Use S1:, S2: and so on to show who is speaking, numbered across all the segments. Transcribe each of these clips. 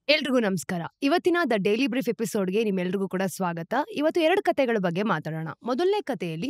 S1: ಎಲ್ರಿಗೂ ನಮಸ್ಕಾರ. ಇವತ್ತಿನ ದ ಡೈಲಿ ಬ್ರೀಫ್ ಎಪಿಸೋಡ್‌ಗೆ ನಿಮ್ಮೆಲ್ರಿಗೂ ಕೂಡ ಸ್ವಾಗತ. ಇವತ್ತು 2 ಕಥೆಗಳ ಬಗ್ಗೆ ಮಾತಾಡೋಣ. ಮೊದಲನೇ ಕಥೆಯಲ್ಲಿ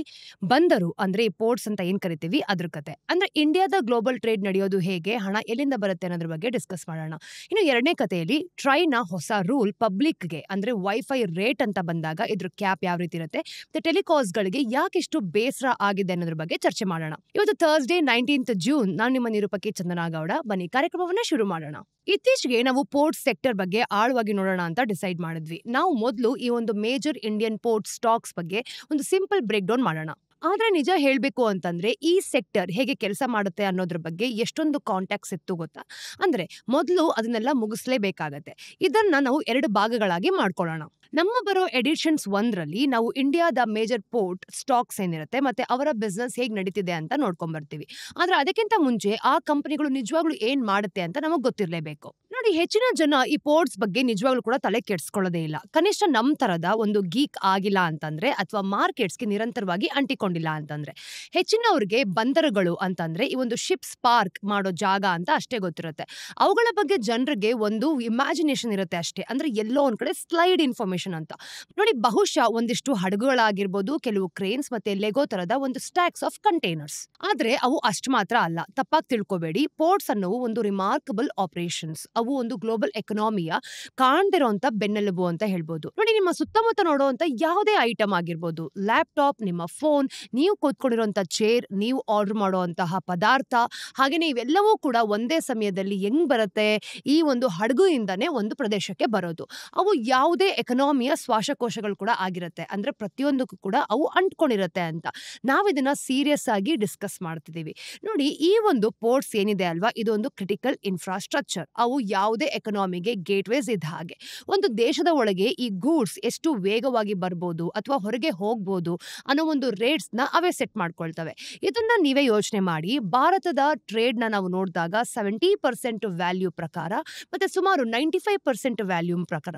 S1: ಬಂದರು ಅಂದ್ರೆ ಪೋರ್ಟ್ಸ್ ಅಂತ ಏನ್ ಕರಿತೀವಿ ಅದ್ರ ಕತೆ. ಅಂದ್ರೆ ಇಂಡಿಯಾದ ಗ್ಲೋಬಲ್ ಟ್ರೇಡ್ ನಡೆಯೋದು ಹೇಗೆ, ಹಣ ಎಲ್ಲಿಂದ ಬರುತ್ತೆ ಅನ್ನೋದ್ರ ಬಗ್ಗೆ ಡಿಸ್ಕಸ್ ಮಾಡೋಣ. ಇನ್ನು 2ನೇ ಕಥೆಯಲ್ಲಿ ಟ್ರೈನ ಹೊಸ ರೂಲ್ ಪಬ್ಲಿಕ್‌ಗೆ ಅಂದ್ರೆ ವೈಫೈ ರೇಟ್ ಅಂತ ಬಂದಾಗ ಇದ್ರ ಕ್ಯಾಪ್ ಯಾವ ರೀತಿ ಇರುತ್ತೆ, ಮತ್ತೆ ಟೆಲಿಕಾಸ್‌ಗಳಿಗೆ ಯಾಕೆಷ್ಟು ಬೇಸರ ಆಗಿದೆ ಅನ್ನೋದ್ರ ಬಗ್ಗೆ ಚರ್ಚೆ ಮಾಡೋಣ. ಇವತ್ತು ಥರ್ಸ್‌ಡೇ 19th ಜೂನ್. ನಾನು ನಿಮ್ಮ ನಿರೂಪಕಿ ಚಂದನಾ ಗೌಡ. ಬನ್ನಿ ಕಾರ್ಯಕ್ರಮವನ್ನ ಶುರು ಮಾಡೋಣ. ಇತ್ತೀಚೆಗೆ ನಾವು ಪೋರ್ಟ್ ಸೆಕ್ಟರ್ ಬಗ್ಗೆ ಆಳವಾಗಿ ನೋಡೋಣ ಅಂತ ಡಿಸೈಡ್ ಮಾಡಿದ್ವಿ. ನಾವು ಮೊದಲು ಈ ಒಂದು ಮೇಜರ್ ಇಂಡಿಯನ್ ಪೋರ್ಟ್ ಸ್ಟಾಕ್ಸ್ ಬಗ್ಗೆ ಒಂದು ಸಿಂಪಲ್ ಬ್ರೇಕ್ ಡೌನ್ ಮಾಡೋಣ. ಆದ್ರೆ ನಿಜ ಹೇಳ್ಬೇಕು ಅಂತಂದ್ರೆ ಈ ಸೆಕ್ಟರ್ ಹೇಗೆ ಕೆಲಸ ಮಾಡುತ್ತೆ ಅನ್ನೋದ್ರ ಬಗ್ಗೆ ಎಷ್ಟೊಂದು ಕಾಂಟ್ಯಾಕ್ಟ್ಸ್ ಇತ್ತು ಗೊತ್ತಾ. ಅಂದ್ರೆ ಮೊದಲು ಅದನ್ನೆಲ್ಲ ಮುಗಿಸ್ಲೇಬೇಕಾಗತ್ತೆ. ಇದನ್ನ ನಾವು 2 ಭಾಗಗಳಾಗಿ ಮಾಡ್ಕೊಳ್ಳೋಣ. ನಮ್ಮ ಬರೋ ಎಡಿಷನ್ಸ್ 1ರಲ್ಲಿ ನಾವು ಇಂಡಿಯಾದ ಮೇಜರ್ ಪೋರ್ಟ್ ಸ್ಟಾಕ್ಸ್ ಏನಿರುತ್ತೆ ಮತ್ತೆ ಅವರ ಬಿಸ್ನೆಸ್ ಹೇಗೆ ನಡೀತಿದೆ ಅಂತ ನೋಡ್ಕೊಂಡ್ ಬರ್ತೀವಿ. ಆದ್ರೆ ಅದಕ್ಕಿಂತ ಮುಂಚೆ ಆ ಕಂಪನಿಗಳು ನಿಜವಾಗ್ಲೂ ಏನ್ ಮಾಡುತ್ತೆ ಅಂತ ನಮಗ್ ಗೊತ್ತಿರ್ಲೇಬೇಕು. ನೋಡಿ, ಹೆಚ್ಚಿನ ಜನ ಈ ಪೋರ್ಟ್ಸ್ ಬಗ್ಗೆ ನಿಜವಾಗ್ಲೂ ಕೂಡ ತಲೆ ಕೆಡ್ಸ್ಕೊಳ್ಳೋದೇ ಇಲ್ಲ. ಕನಿಷ್ಠ ನಮ್ ತರದ ಒಂದು ಗೀಕ್ ಆಗಿಲ್ಲ ಅಂತಂದ್ರೆ ಅಥವಾ ಮಾರ್ಕೆಟ್ಸ್ಗೆ ನಿರಂತರವಾಗಿ ಅಂಟಿಕೊಂಡಿಲ್ಲ ಅಂತಂದ್ರೆ. ಹೆಚ್ಚಿನವ್ರಿಗೆ ಬಂದರುಗಳು ಅಂತಂದ್ರೆ ಈ ಒಂದು ಶಿಪ್ಸ್ ಪಾರ್ಕ್ ಮಾಡೋ ಜಾಗ ಅಂತ ಅಷ್ಟೇ ಗೊತ್ತಿರುತ್ತೆ. ಅವುಗಳ ಬಗ್ಗೆ ಜನರಿಗೆ ಒಂದು ಇಮ್ಯಾಜಿನೇಷನ್ ಇರುತ್ತೆ ಅಷ್ಟೇ. ಅಂದ್ರೆ ಎಲ್ಲೋ ಒಂದ್ ಕಡೆ ಸ್ಲೈಡ್ ಇನ್ಫಾರ್ಮೇಶನ್ ಅಂತ. ನೋಡಿ, ಬಹುಶಃ ಒಂದಿಷ್ಟು ಹಡಗುಗಳಾಗಿರ್ಬೋದು, ಕೆಲವು ಕ್ರೇನ್ಸ್ ಮತ್ತೆ ಲೆಗೋ ತರದ ಒಂದು ಸ್ಟ್ಯಾಕ್ಸ್ ಆಫ್ ಕಂಟೈನರ್ಸ್. ಆದ್ರೆ ಅವು ಅಷ್ಟು ಮಾತ್ರ ಅಲ್ಲ, ತಪ್ಪಾಗಿ ತಿಳ್ಕೊಬೇಡಿ. ಪೋರ್ಟ್ಸ್ ಅನ್ನೋವು ಒಂದು ರಿಮಾರ್ಕಬಲ್ ಆಪರೇಷನ್ಸ್. ಅವು ಒಂದು ಗ್ಲೋಬಲ್ ಎಕನಾಮಿಯ ಕಾಣ್ದಿರೋಂತ ಬೆನ್ನೆಲುಬು ಅಂತ ಹೇಳ್ಬೋದು. ನೋಡಿ, ನಿಮ್ಮ ಸುತ್ತಮುತ್ತ ನೋಡುವಂತ ಯಾವುದೇ ಐಟಮ್ ಆಗಿರ್ಬೋದು, ಲ್ಯಾಪ್ಟಾಪ್, ನಿಮ್ಮ ಫೋನ್, ನೀವು ಕೂತ್ಕೊಂಡಿರುವಂತ ಚೇರ್, ನೀವು ಆರ್ಡರ್ ಮಾಡುವಂತಹ ಪದಾರ್ಥ, ಹಾಗೇನೆ ಇವೆಲ್ಲವೂ ಕೂಡ ಒಂದೇ ಸಮಯದಲ್ಲಿ ಹೆಂಗ್ ಬರುತ್ತೆ, ಈ ಒಂದು ಹಡಗುಯಿಂದನೇ ಒಂದು ಪ್ರದೇಶಕ್ಕೆ ಬರೋದು. ಅವು ಯಾವುದೇ ಎಕನಾಮಿಯ ಶ್ವಾಸಕೋಶಗಳು ಕೂಡ ಆಗಿರುತ್ತೆ. ಅಂದ್ರೆ ಪ್ರತಿಯೊಂದಕ್ಕೂ ಕೂಡ ಅವು ಅಂಟ್ಕೊಂಡಿರುತ್ತೆ ಅಂತ ನಾವಿದನ್ನ ಸೀರಿಯಸ್ ಆಗಿ ಡಿಸ್ಕಸ್ ಮಾಡ್ತಿದೀವಿ. ನೋಡಿ, ಈ ಒಂದು ಪೋರ್ಟ್ಸ್ ಏನಿದೆ ಅಲ್ವಾ, ಇದೊಂದು ಕ್ರಿಟಿಕಲ್ ಇನ್ಫ್ರಾಸ್ಟ್ರಕ್ಚರ್. ಅವು ಯಾವುದೇ ಎಕನಾಮಿಗೆ ಗೇಟ್ವೇಸ್ ಇದ್ದ ಹಾಗೆ. ಒಂದು ದೇಶದ ಒಳಗೆ ಈ ಗೂಡ್ಸ್ ಎಷ್ಟು ವೇಗವಾಗಿ ಬರ್ಬೋದು ಅಥವಾ ಹೊರಗೆ ಹೋಗ್ಬೋದು ಅನ್ನೋ ಒಂದು ರೇಟ್ಸ್ ನ ಅವೇ ಸೆಟ್ ಮಾಡ್ಕೊಳ್ತವೆ. ಇದನ್ನ ನೀವೇ ಯೋಚನೆ ಮಾಡಿ. ಭಾರತದ ಟ್ರೇಡ್ ನ ನಾವು ನೋಡಿದಾಗ 70% ವ್ಯಾಲ್ಯೂ ಪ್ರಕಾರ ಮತ್ತೆ ಸುಮಾರು 95% ವ್ಯಾಲ್ಯೂ ಪ್ರಕಾರ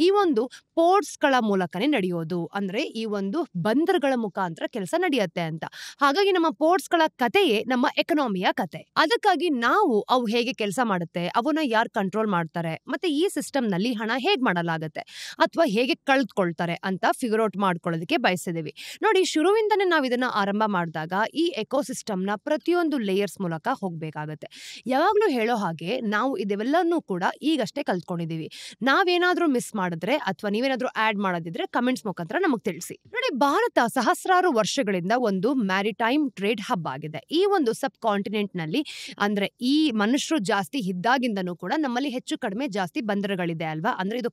S1: ಈ ಒಂದು ಪೋರ್ಟ್ಸ್ ಗಳ ಮೂಲಕನೇ ನಡೆಯೋದು. ಅಂದ್ರೆ ಈ ಒಂದು ಬಂದರುಗಳ ಮುಖಾಂತರ ಕೆಲಸ ನಡೆಯುತ್ತೆ ಅಂತ. ಹಾಗಾಗಿ ನಮ್ಮ ಪೋರ್ಟ್ಸ್ ಗಳ ಕಥೆಯೇ ನಮ್ಮ ಎಕನಾಮಿಯ ಕತೆ. ಅದಕ್ಕಾಗಿ ನಾವು ಅವು ಹೇಗೆ ಕೆಲಸ ಮಾಡುತ್ತೆ, ಅವನ್ನ ಯಾರು ಕಂಟ್ರೋಲ್ ಮಾಡ್ತಾರೆ, ಮತ್ತೆ ಈ ಸಿಸ್ಟಮ್ ನಲ್ಲಿ ಹಣ ಹೇಗ್ ಮಾಡಲಾಗುತ್ತೆ ಅಥವಾ ಹೇಗೆ ಕಳ್ದ್ಕೊಳ್ತಾರೆ ಅಂತ ಫಿಗರ್ ಔಟ್ ಮಾಡ್ಕೊಳ್ಳೋದಕ್ಕೆ ಬಯಸಿದೀವಿ. ನೋಡಿ, ಶುರುವಿಂದನೇ ನಾವು ಇದನ್ನ ಆರಂಭ ಮಾಡಿದಾಗ ಈ ಎಕೋಸಿಸ್ಟಮ್ ನ ಪ್ರತಿಯೊಂದು ಲೇಯರ್ಸ್ ಮೂಲಕ ಹೋಗ್ಬೇಕಾಗತ್ತೆ. ಯಾವಾಗ್ಲೂ ಹೇಳೋ ಹಾಗೆ ನಾವು ಇದೆಲ್ಲನೂ ಕೂಡ ಈಗಷ್ಟೇ ಕಲ್ತ್ಕೊಂಡಿದೀವಿ. ನಾವೇನಾದ್ರೂ ಮಿಸ್ ಮಾಡಿದ್ರೆ ಅಥವಾ ನೀವೇನಾದ್ರೂ ಆಡ್ ಮಾಡೋದಿದ್ರೆ ಕಮೆಂಟ್ಸ್ ಮುಖಾಂತರ ನಮಗ್ ತಿಳಿಸಿ. ನೋಡಿ, ಭಾರತ ಸಹಸ್ರಾರು ವರ್ಷಗಳಿಂದ ಒಂದು ಮ್ಯಾರಿಟೈಮ್ ಟ್ರೇಡ್ ಹಬ್ ಆಗಿದೆ. ಈ ಒಂದು ಸಬ್ ಕಾಂಟಿನೆಂಟ್ ನಲ್ಲಿ ಅಂದ್ರೆ ಈ ಮನುಷ್ಯರು ಜಾಸ್ತಿ ಇದ್ದಾಗಿಂದನೂ ಕೂಡ ನಮ್ಮಲ್ಲಿ ಹೆಚ್ಚು ಕಡಿಮೆ ಜಾಸ್ತಿ ಬಂದರುಗಳಿದೆ ಅಲ್ವಾ. ಅಂದ್ರೆ ಇದು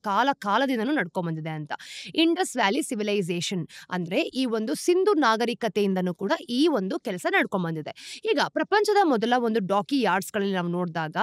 S1: ಕಾಲದಿಂದನೂ ನಡ್ಕೊಂಡ್ ಬಂದಿದೆ ಅಂತ. ಇಂಡಸ್ ವ್ಯಾಲಿ ಸಿವಿಲೈಸೇಷನ್ ಅಂದ್ರೆ ಈ ಒಂದು ಸಿಂಧು ನಾಗರಿಕತೆಯಿಂದನೂ ಕೂಡ ಈ ಒಂದು ಕೆಲಸ ನಡ್ಕೊಂಡ್ ಬಂದಿದೆ. ಈಗ ಪ್ರಪಂಚದ ಮೊದಲ ಒಂದು ಡಾಕಿ ಯಾರ್ಡ್ಸ್ ಗಳಲ್ಲಿ ನಾವು ನೋಡಿದಾಗ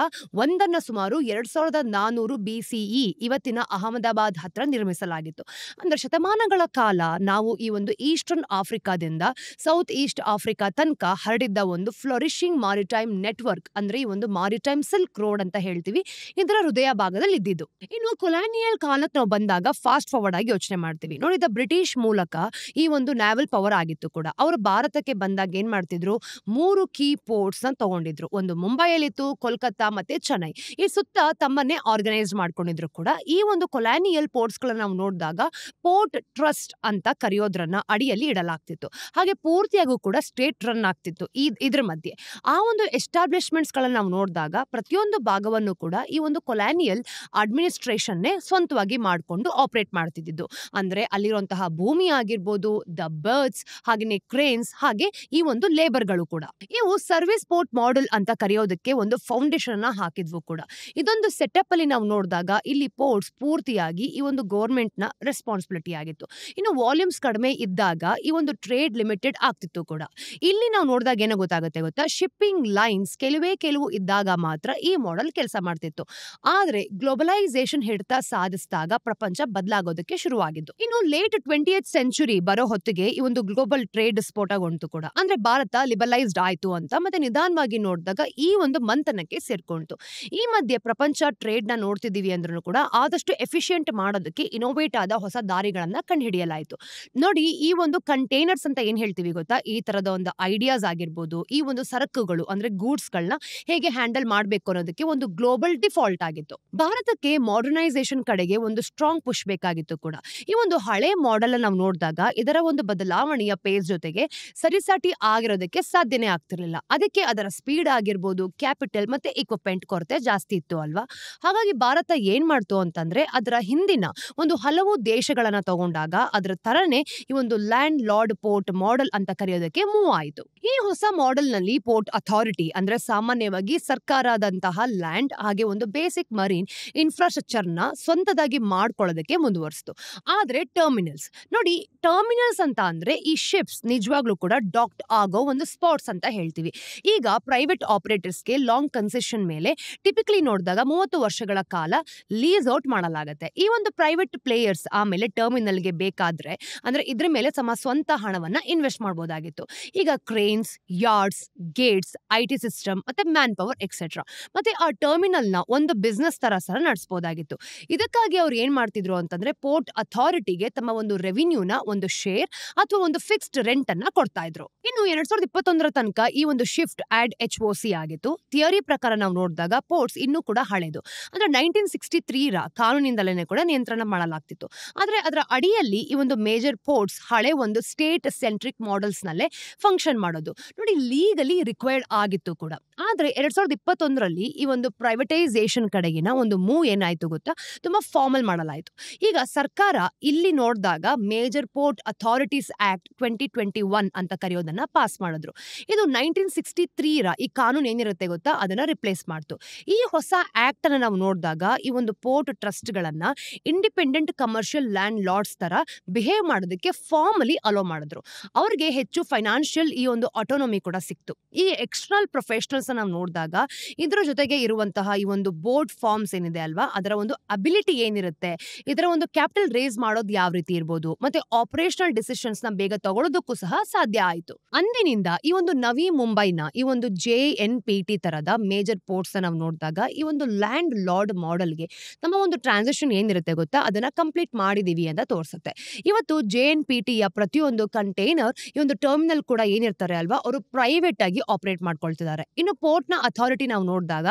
S1: ಒಂದನ್ನ ಸುಮಾರು 2400 BCE ಇವತ್ತಿನ ಅಹಮದಾಬಾದ್ ಹತ್ರ ನಿರ್ಮಿಸಲಾಗಿತ್ತು. ಅಂದ್ರೆ ಶತಮಾನಗಳ ಕಾಲ ನಾವು ಈ ಒಂದು ಈಸ್ಟರ್ನ್ ಆಫ್ರಿಕಾದಿಂದ ಸೌತ್ ಈಸ್ಟ್ ಆಫ್ರಿಕಾ ತನಕ ಹರಡಿದ್ದ ಒಂದು ಫ್ಲೋರಿಶಿಂಗ್ ಮಾರಿಟೈಮ್ ನೆಟ್ವರ್ಕ್ ಅಂದ್ರೆ ಈ ಒಂದು ಮಾರಿಟೈಮ್ ಸಿಲ್ಕ್ ರೋಡ್ ಅಂತ ಹೇಳ್ತೀವಿ, ಇದರ ಹೃದಯ ಭಾಗದಲ್ಲಿ ಇದ್ದಿದ್ದು. ಇನ್ನು ಕೊಲಾನಿಯಲ್ ಕಾಲಕ್ಕೆ ನಾವು ಬಂದಾಗ ಫಾಸ್ಟ್ ಫಾರ್ವರ್ಡ್ ಆಗಿ ಯೋಚನೆ ಮಾಡ್ತೀವಿ. ನೋಡಿ, ಬ್ರಿಟಿಷ್ ಮೂಲಕ ಈ ಒಂದು ನ್ಯಾವಲ್ ಪವರ್ ಆಗಿತ್ತು ಕೂಡ. ಅವರು ಭಾರತಕ್ಕೆ ಬಂದಾಗ ಏನ್ ಮಾಡ್ತಿದ್ರು, 3 ಕೀ ಪೋರ್ಟ್ಸ್ ನ ತಗೊಂಡಿದ್ರು. ಒಂದು ಮುಂಬೈಯಲ್ಲಿತ್ತು, ಕೋಲ್ಕತ್ತಾ ಮತ್ತೆ ಚೆನ್ನೈ. ಈ ಸುತ್ತ ತಮ್ಮನ್ನೇ ಆರ್ಗನೈಸ್ ಮಾಡ್ಕೊಂಡಿದ್ರು ಕೂಡ. ಈ ಒಂದು ಕೊಲಾನಿಯಲ್ ಪೋರ್ಟ್ಸ್ ಗಳನ್ನ ನಾವು ನೋಡಿದಾಗ ಪೋರ್ಟ್ ಟ್ರಸ್ಟ್ ಅಂತ ಕರೆಯೋದ್ರನ್ನ ಅಡಿಯಲ್ಲಿ ಇಡಲಾಗ್ತಿತ್ತು. ಹಾಗೆ ಪೂರ್ತಿಯಾಗೂ ಕೂಡ ಸ್ಟೇಟ್ ರನ್ ಆಗ್ತಿತ್ತು ಇದ್ರ ಮಧ್ಯೆ. ಆ ಒಂದು ಎಸ್ಟಾಬ್ಲಿಷ್ಮೆಂಟ್ಸ್ ಗಳನ್ನ ನಾವು ನೋಡಿದಾಗ ಪ್ರತಿಯೊಂದು ಭಾಗವನ್ನು ಕೂಡ ಈ ಒಂದು ಕೊಲಾನಿಯಲ್ ಅಡ್ಮಿನಿಸ್ಟ್ರೇಷನ್ನೇ ಸ್ವಂತವಾಗಿ ಮಾಡಿಕೊಂಡು ಆಪರೇಟ್ ಮಾಡ್ತಿದ್ದು. ಅಂದ್ರೆ ಅಲ್ಲಿರುವಂತಹ ಭೂಮಿ ಆಗಿರ್ಬೋದು, ದ ಬರ್ಡ್ಸ್, ಹಾಗೆಯೇ ಕ್ರೇನ್ಸ್, ಹಾಗೆ ಈ ಒಂದು ಲೇಬರ್ಗಳು ಕೂಡ. ಇವು ಸರ್ವಿಸ್ ಪೋರ್ಟ್ ಮಾಡೆಲ್ ಅಂತ ಕರೆಯೋದಕ್ಕೆ ಒಂದು ಫೌಂಡೇಶನ್ ಅನ್ನ ಹಾಕಿದ್ವು ಕೂಡ. ಇದೊಂದು ಸೆಟಪ್ ಅಲ್ಲಿ ನಾವು ನೋಡಿದಾಗ ಇಲ್ಲಿ ಪೋರ್ಟ್ಸ್ ಪೂರ್ತಿಯಾಗಿ ಈ ಒಂದು ಗೌರ್ಮೆಂಟ್ ನ ರೆಸ್ಪಾನ್ಸಿಬಿಲಿಟಿ ಆಗಿತ್ತು. ಇನ್ನು ವಾಲ್ಯೂಮ್ಸ್ ಕಡಿಮೆ ಇದ್ದಾಗ ಈ ಒಂದು ಟ್ರೇಡ್ ಲಿಮಿಟೆಡ್ ಆಗ್ತಿತ್ತು ಕೂಡ. ಇಲ್ಲಿ ನಾವು ನೋಡಿದಾಗ ಏನೋ ಗೊತ್ತಾಗುತ್ತೆ ಗೊತ್ತಾ, ಶಿಪ್ಪಿಂಗ್ ಲೈನ್ಸ್ ಕೆಲವು ಇದ್ದಾಗ ಮಾತ್ರ ಈ ಮಾಡೆಲ್ ಕೆಲಸ ಮಾಡ್ತಿತ್ತು. ಆದ್ರೆ ಗ್ಲೋಬಲೈಸೇಷನ್ ಹಿಡಿತ ಸಾಧಿಸಿದಾಗ ಪ್ರಪಂಚ ಬದಲಾಗೋದಕ್ಕೆ ಶುರುವಾಗಿದ್ದು. ಇನ್ನು ಲೇಟ್ 20th ಸೆಂಚುರಿ ಬರೋ ಹೊತ್ತಿಗೆ ಈ ಒಂದು ಗ್ಲೋಬಲ್ ಟ್ರೇಡ್ ಸ್ಫೋಟಗೊಂಡು ಕೂಡ. ಅಂದ್ರೆ ಭಾರತ ಲಿಬರಲೈಸ್ಡ್ ಆಯ್ತು ಅಂತ ಮತ್ತೆ ನಿಧಾನವಾಗಿ ನೋಡಿದಾಗ ಈ ಒಂದು ಮಂಥನಕ್ಕೆ ಸೇರ್ಕೊಂತು. ಈ ಮಧ್ಯೆ ಪ್ರಪಂಚ ಟ್ರೇಡ್ ನ ನೋಡ್ತಿದೀವಿ ಅಂದ್ರೂ ಕೂಡ ಆದಷ್ಟು ಎಫಿಷಿಯಂಟ್ ಮಾಡೋದಕ್ಕೆ ಇನೋವೇಟ್ ಆದ ಹೊಸ ದಾರಿಗಳನ್ನ ಕಂಡುಹಿಡಿಯಲಾಯಿತು. ನೋಡಿ, ಈ ಒಂದು ಕಂಟೈನರ್ಸ್ ಅಂತ ಏನ್ ಹೇಳ್ತೀವಿ ಗೊತ್ತಾ, ಈ ತರದ ಒಂದು ಐಡಿಯಾಸ್ ಆಗಿರ್ಬೋದು, ಈ ಒಂದು ಸರಕುಗಳು ಅಂದ್ರೆ ಗೂಡ್ಸ್ ಗಳನ್ನ ಹೇಗೆ ಹ್ಯಾಂಡಲ್ ಮಾಡ್ಬೇಕು ಅನ್ನೋದಕ್ಕೆ ಒಂದು ಗ್ಲೋಬಲ್ ಫಾಲ್ಟ್ ಆಗಿತ್ತು. ಭಾರತಕ್ಕೆ ಮಾಡರ್ನೈಸೇಷನ್ ಕಡೆಗೆ ಒಂದು ಸ್ಟ್ರಾಂಗ್ ಪುಷ್ ಬೇಕಾಗಿತ್ತು ಕೂಡ. ಈ ಒಂದು ಹಳೆ ಮಾಡೆಲ್ ನಾವು ನೋಡಿದಾಗ ಇದರ ಒಂದು ಬದಲಾವಣೆಯ ಪೇಸ್ ಜೊತೆಗೆ ಸರಿಸಾಟಿ ಆಗಿರೋದಕ್ಕೆ ಸಾಧ್ಯನೇ ಆಗ್ತಿರ್ಲಿಲ್ಲ. ಅದಕ್ಕೆ ಅದರ ಸ್ಪೀಡ್ ಆಗಿರ್ಬೋದು, ಕ್ಯಾಪಿಟಲ್ ಮತ್ತೆ ಇಕ್ವಿಪ್ಮೆಂಟ್ ಕೊರತೆ ಜಾಸ್ತಿ ಇತ್ತು ಅಲ್ವಾ. ಹಾಗಾಗಿ ಭಾರತ ಏನ್ ಮಾಡ್ತು ಅಂತಂದ್ರೆ ಅದರ ಹಿಂದಿನ ಒಂದು ಹಲವು ದೇಶಗಳನ್ನ ತಗೊಂಡಾಗ ಅದರ ತರನೇ ಈ ಒಂದು ಲ್ಯಾಂಡ್ ಲಾರ್ಡ್ ಪೋರ್ಟ್ ಮಾಡೆಲ್ ಅಂತ ಕರೆಯೋದಕ್ಕೆ ಮೂವ್ ಆಯಿತು. ಈ ಹೊಸ ಮಾಡೆಲ್ ನಲ್ಲಿ ಪೋರ್ಟ್ ಅಥಾರಿಟಿ ಅಂದ್ರೆ ಸಾಮಾನ್ಯವಾಗಿ ಸರ್ಕಾರದಂತಹ ಲ್ಯಾಂಡ್ ಹಾಗೆ ಒಂದು ಬೇಸಿಕ್ ಮರೀನ್ ಇನ್ಫ್ರಾಸ್ಟ್ರಕ್ಚರ್ ನ ಸ್ವಂತದಾಗಿ ಮಾಡ್ಕೊಳ್ಳೋದಕ್ಕೆ ಮುಂದುವರಿಸಿತು. ಆದ್ರೆ ಟರ್ಮಿನಲ್ಸ್ ನೋಡಿ, ಟರ್ಮಿನಲ್ಸ್ ಅಂತ ಅಂದ್ರೆ ಈ ಶಿಪ್ಸ್ ನಿಜವಾಗ್ಲೂ ಕೂಡ ಡಾಕ್ಡ್ ಆಗೋ ಒಂದು ಸ್ಪಾಟ್ಸ್ ಅಂತ ಹೇಳ್ತೀವಿ. ಈಗ ಪ್ರೈವೇಟ್ ಆಪರೇಟರ್ಸ್ಗೆ ಲಾಂಗ್ ಕನ್ಸೆಷನ್ ಮೇಲೆ ಟಿಪಿಕಲಿ ನೋಡಿದಾಗ 30 ವರ್ಷಗಳ ಕಾಲ ಲೀಸ್ ಔಟ್ ಮಾಡಲಾಗುತ್ತೆ. ಈ ಒಂದು ಪ್ರೈವೇಟ್ ಪ್ಲೇಯರ್ಸ್ ಆಮೇಲೆ ಟರ್ಮಿನಲ್ಗೆ ಬೇಕಾದ್ರೆ ಅಂದ್ರೆ ಇದ್ರ ಮೇಲೆ ತಮ್ಮ ಸ್ವಂತ ಹಣವನ್ನ ಇನ್ವೆಸ್ಟ್ ಮಾಡಬಹುದಾಗಿತ್ತು. ಈಗ cranes, yards, Gates, IT system ಮತ್ತೆ ಮ್ಯಾನ್ ಪವರ್ ಎಕ್ಸೆಟ್ರಾ ಮತ್ತೆ ಆ ಟರ್ಮಿನಲ್ ನ ಒಂದು ಬಿಸ್ನೆಸ್ ತರ ಸಹ ನಡೆಸಬಹುದಾಗಿತ್ತು. ಇದಕ್ಕಾಗಿ ಅವ್ರು ಏನ್ ಮಾಡ್ತಿದ್ರು ಅಂತಂದ್ರೆ ಪೋರ್ಟ್ ಅಥಾರಿಟಿಗೆ ತಮ್ಮ ಒಂದು ರೆವಿನ್ಯೂನ ಒಂದು ಶೇರ್ ಅಥವಾ ಒಂದು ಫಿಕ್ಸ್ಡ್ ರೆಂಟ್ ಅನ್ನ ಕೊಡ್ತಾ ಇದ್ರು. ಇನ್ನು 2021 ತನಕ ಈ ಒಂದು ಶಿಫ್ಟ್ ಆಡ್ HOC ಆಗಿತ್ತು. ಥಿಯರಿ ಪ್ರಕಾರ ನಾವು ನೋಡಿದಾಗ ಪೋರ್ಟ್ಸ್ ಇನ್ನೂ ಕೂಡ ಹಳೆದು ಅಂದ್ರೆ 1963 ರ ಕಾನೂನಿಂದಲೇ ಕೂಡ ನಿಯಂತ್ರಣ ಮಾಡಲಾಗ್ತಿತ್ತು. ಆದ್ರೆ ಅದರ ಅಡಿಯಲ್ಲಿ ಈ ಒಂದು ಮೇಜರ್ ಪೋರ್ಟ್ಸ್ ಹಳೆ ಒಂದು ಸ್ಟೇಟ್ ಸೆಂಟ್ರಿಕ್ ಮಾಡೆಲ್ಸ್ ನಲ್ಲೇ ಫಂಕ್ಷನ್ ಮಾಡೋದು ನೋಡಿ ಲೀಗಲಿ ರಿಕ್ವೈರ್ಡ್ ಆಗಿತ್ತು ಕೂಡ. ಆದ್ರೆ 2021ರಲ್ಲಿ ಈ ಒಂದು ಪ್ರೈವೇಟೈಸೇಷನ್ ಕಡೆಗಿನ ಒಂದು ಮೂವ್ ಏನಾಯ್ತು ಗೊತ್ತಾ, ತುಂಬಾ ಫಾರ್ಮಲ್ ಮಾಡಲಾಯಿತು. ಈಗ ಸರ್ಕಾರ ಇಲ್ಲಿ ನೋಡಿದಾಗ ಮೇಜರ್ ಪೋರ್ಟ್ ಅಥಾರಿಟೀಸ್ ಆಕ್ಟ್ 2021 ಅಂತ ಕರೆಯೋದನ್ನ ಪಾಸ್ ಮಾಡಿದ್ರು. ಇದು 1963 ರ ಈ ಕಾನೂನು ಏನಿರುತ್ತೆ ಗೊತ್ತಾ ಅದನ್ನ ರಿಪ್ಲೇಸ್ ಮಾಡ್ತು. ಈ ಹೊಸ ಆಕ್ಟ್ ಅನ್ನ ನಾವು ನೋಡಿದಾಗ ಈ ಒಂದು ಪೋರ್ಟ್ ಟ್ರಸ್ಟ್ ಗಳನ್ನ ಇಂಡಿಪೆಂಡೆಂಟ್ ಕಮರ್ಷಿಯಲ್ ಲ್ಯಾಂಡ್ ಲಾರ್ಡ್ಸ್ ತರ ಬಿಹೇವ್ ಮಾಡೋದಕ್ಕೆ ಫಾರ್ಮಲಿ ಅಲೋ ಮಾಡಿದ್ರು. ಅವ್ರಿಗೆ ಹೆಚ್ಚು ಫೈನಾನ್ಷಿಯಲ್ ಈ ಒಂದು ಆಟೋನಮಿ ಕೂಡ ಸಿಕ್ತು. ಈ ಎಕ್ಸ್ಟರ್ನಲ್ ಪ್ರೊಫೆಷನಲ್ಸ್ ನಾವು ನೋಡಿದಾಗ ಇದರ ಜೊತೆಗೆ ಇರುವಂತಹ ಈ ಒಂದು ಬೋರ್ಡ್ ಫಾರ್ಮ್ಸ್ ಏನಿದೆ ಅಲ್ವಾ, ಅದರ ಒಂದು ಅಬಿಲಿಟಿ ಏನಿರುತ್ತೆ, ಇದರ ಒಂದು ಕ್ಯಾಪಿಟಲ್ ರೇಸ್ ಮಾಡೋದು ಯಾವ ರೀತಿ ಇರ್ಬೋದು ಮತ್ತೆ ಆಪರೇಷನಲ್ ಡಿಸಿಷನ್ಸ್ ನ ಬೇಗ ತಗೊಳ್ಳೋದಕ್ಕೂ ಸಹ ಸಾಧ್ಯ ಆಯಿತು. ಅಂದಿನಿಂದ ಈ ಒಂದು ನವಿ ಮುಂಬೈನ ಈ ಒಂದು JNPT ತರದ ಮೇಜರ್ ಪೋರ್ಟ್ಸ್ ನಾವು ನೋಡಿದಾಗ ಈ ಒಂದು ಲ್ಯಾಂಡ್ ಲಾರ್ಡ್ ಮಾಡೆಲ್ಗೆ ನಮ್ಮ ಒಂದು ಟ್ರಾನ್ಸಿಷನ್ ಏನಿರುತ್ತೆ ಗೊತ್ತಾ ಅದನ್ನ ಕಂಪ್ಲೀಟ್ ಮಾಡಿದೀವಿ ಅಂತ ತೋರಿಸುತ್ತೆ. ಇವತ್ತು JNPT ಯ ಪ್ರತಿಯೊಂದು ಕಂಟೈನರ್ ಈ ಒಂದು ಟರ್ಮಿನಲ್ ಕೂಡ ಏನಿರ್ತಾರೆ ಅಲ್ವಾ ಅವರು ಪ್ರೈವೇಟ್ ಆಗಿ ಆಪರೇಟ್ ಮಾಡ್ಕೊಳ್ತಿದ್ದಾರೆ. ಇನ್ನು ಪೋರ್ಟ್ ನ ಅಥಾರಿಟಿ ನಾವು ನೋಡಿದಾಗ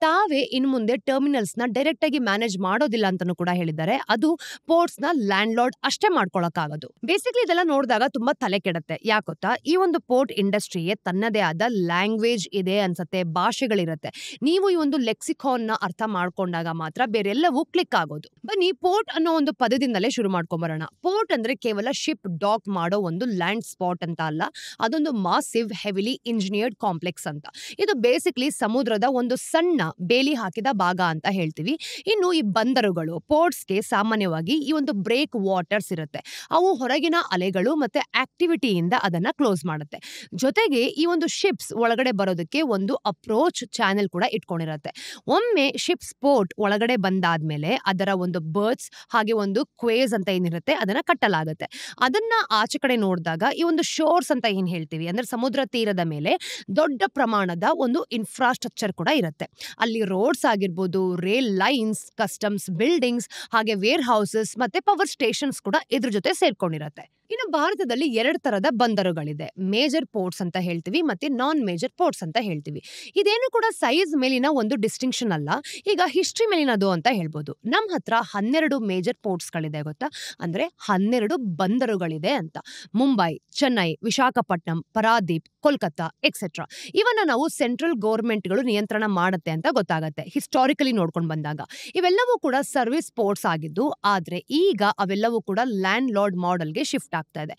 S1: ತಾವೇ ಇನ್ ಮುಂದೆ ಟರ್ಮಿನಲ್ಸ್ ನ ಡೈರೆಕ್ಟ್ ಆಗಿ ಮ್ಯಾನೇಜ್ ಮಾಡೋದಿಲ್ಲ ಅಂತಾನೂ ಕೂಡ ಹೇಳಿದ್ದಾರೆ. ಅದು ಪೋರ್ಟ್ಸ್ ನ ಲ್ಯಾಂಡ್ ಲಾರ್ಡ್ ಅಷ್ಟೇ ಮಾಡ್ಕೊಳಕ್ಕಾಗೋದು. ಬೇಸಿಕಲಿ ಇದೆಲ್ಲ ನೋಡಿದಾಗ ತುಂಬಾ ತಲೆ ಕೆಡುತ್ತೆ. ಯಾಕೊತ್ತಾ ಈ ಒಂದು ಪೋರ್ಟ್ ಇಂಡಸ್ಟ್ರಿಗೆ ತನ್ನದೇ ಆದ ಲ್ಯಾಂಗ್ವೇಜ್ ಇದೆ ಅನ್ಸತ್ತೆ, ಭಾಷೆಗಳಿರುತ್ತೆ. ನೀವು ಈ ಒಂದು ಲೆಕ್ಸಿಕಾನ್ ನ ಅರ್ಥ ಮಾಡ್ಕೊಂಡಾಗ ಮಾತ್ರ ಬೇರೆಲ್ಲವೂ ಕ್ಲಿಕ್ ಆಗೋದು. ಬನ್ನಿ ಪೋರ್ಟ್ ಅನ್ನೋ ಒಂದು ಪದದಿಂದಲೇ ಶುರು ಮಾಡ್ಕೊಂಬರೋಣ. ಪೋರ್ಟ್ ಅಂದ್ರೆ ಕೇವಲ ಶಿಪ್ ಡಾಕ್ ಮಾಡೋ ಒಂದು ಲ್ಯಾಂಡ್ ಸ್ಪಾಟ್ ಅಂತ ಅಲ್ಲ, ಅದೊಂದು ಮಾಸಿವ್ ಹೆವಿಲಿ ಇಂಜಿನಿಯರ್ಡ್ ಕಾಂಪ್ಲೆಕ್ಸ್ ಅಂತ. ಇದು ಬೇಸಿಕ್ಲಿ ಸಮುದ್ರದ ಒಂದು ಸಣ್ಣ ಬೇಲಿ ಹಾಕಿದ ಭಾಗ ಅಂತ ಹೇಳ್ತೀವಿ. ಇನ್ನು ಈ ಬಂದರುಗಳು ಪೋರ್ಟ್ಸ್ಗೆ ಸಾಮಾನ್ಯವಾಗಿ ಈ ಒಂದು ಬ್ರೇಕ್ ವಾಟರ್ಸ್ ಇರುತ್ತೆ. ಅವು ಹೊರಗಿನ ಅಲೆಗಳು ಮತ್ತೆ ಆಕ್ಟಿವಿಟಿಯಿಂದ ಅದನ್ನ ಕ್ಲೋಸ್ ಮಾಡುತ್ತೆ. ಜೊತೆಗೆ ಈ ಒಂದು ಶಿಪ್ಸ್ ಒಳಗಡೆ ಬರೋದಕ್ಕೆ ಒಂದು ಅಪ್ರೋಚ್ ಚಾನೆಲ್ ಕೂಡ ಇಟ್ಕೊಂಡಿರುತ್ತೆ. ಒಮ್ಮೆ ಶಿಪ್ಸ್ ಪೋರ್ಟ್ ಒಳಗಡೆ ಬಂದಾದ್ಮೇಲೆ ಅದರ ಒಂದು ಬರ್ಡ್ಸ್ ಹಾಗೆ ಒಂದು ಕ್ವೇಸ್ ಅಂತ ಏನಿರುತ್ತೆ ಅದನ್ನ ಕಟ್ಟಲಾಗುತ್ತೆ. ಅದನ್ನ ಆಚೆ ಕಡೆ ನೋಡಿದಾಗ ಈ ಒಂದು ಶೋರ್ಸ್ ಅಂತ ಏನ್ ಹೇಳ್ತೀವಿ ಅಂದ್ರೆ ಸಮುದ್ರ ತೀರದ ಮೇಲೆ ದೊಡ್ಡ ಪ್ರಮಾಣದ ಒಂದು ಇನ್ಫ್ರಾಸ್ಟ್ರಕ್ಚರ್ ಕೂಡ ಇರುತ್ತೆ. ಅಲ್ಲಿ ರೋಡ್ಸ್ ಆಗಿರ್ಬೋದು, ರೇಲ್ ಲೈನ್ಸ್, ಕಸ್ಟಮ್ಸ್ ಬಿಲ್ಡಿಂಗ್ಸ್ ಹಾಗೆ ವೇರ್ ಹೌಸಸ್ ಮತ್ತೆ ಪವರ್ ಸ್ಟೇಷನ್ಸ್ ಕೂಡ ಇದ್ರ ಜೊತೆ ಸೇರ್ಕೊಂಡಿರುತ್ತೆ. ಇನ್ನು ಭಾರತದಲ್ಲಿ 2 ತರದ ಬಂದರುಗಳಿದೆ. ಮೇಜರ್ ಪೋರ್ಟ್ಸ್ ಅಂತ ಹೇಳ್ತೀವಿ ಮತ್ತೆ ನಾನ್ ಮೇಜರ್ ಪೋರ್ಟ್ಸ್ ಅಂತ ಹೇಳ್ತೀವಿ. ಇದೇನು ಕೂಡ ಸೈಜ್ ಮೇಲಿನ ಒಂದು ಡಿಸ್ಟಿಂಕ್ಷನ್ ಅಲ್ಲ, ಈಗ ಹಿಸ್ಟ್ರಿ ಮೇಲಿನದು ಅಂತ ಹೇಳ್ಬೋದು. ನಮ್ಮ ಹತ್ರ 12 ಮೇಜರ್ ಪೋರ್ಟ್ಸ್ ಗಳಿದೆ ಗೊತ್ತಾ, ಅಂದ್ರೆ 12 ಬಂದರುಗಳಿದೆ ಅಂತ. ಮುಂಬೈ, ಚೆನ್ನೈ, ವಿಶಾಖಪಟ್ಟಣಂ, ಪರಾದೀಪ್, ಕೋಲ್ಕತ್ತಾ ಎಕ್ಸೆಟ್ರಾ ಇವನ್ನ ನಾವು ಸೆಂಟ್ರಲ್ ಗೌರ್ಮೆಂಟ್ಗಳು ನಿಯಂತ್ರಣ ಮಾಡುತ್ತೆ ಅಂತ ಗೊತ್ತಾಗತ್ತೆ ಹಿಸ್ಟಾರಿಕಲಿ ನೋಡ್ಕೊಂಡು ಬಂದಾಗ. ಇವೆಲ್ಲವೂ ಕೂಡ ಸರ್ವಿಸ್ ಪೋರ್ಟ್ಸ್ ಆಗಿದ್ದು, ಆದ್ರೆ ಈಗ ಅವೆಲ್ಲವೂ ಕೂಡ ಲ್ಯಾಂಡ್ ಲಾರ್ಡ್ ಮಾಡೆಲ್ಗೆ ಶಿಫ್ಟ್ ಆಗ್ತಾ ಇದೆ.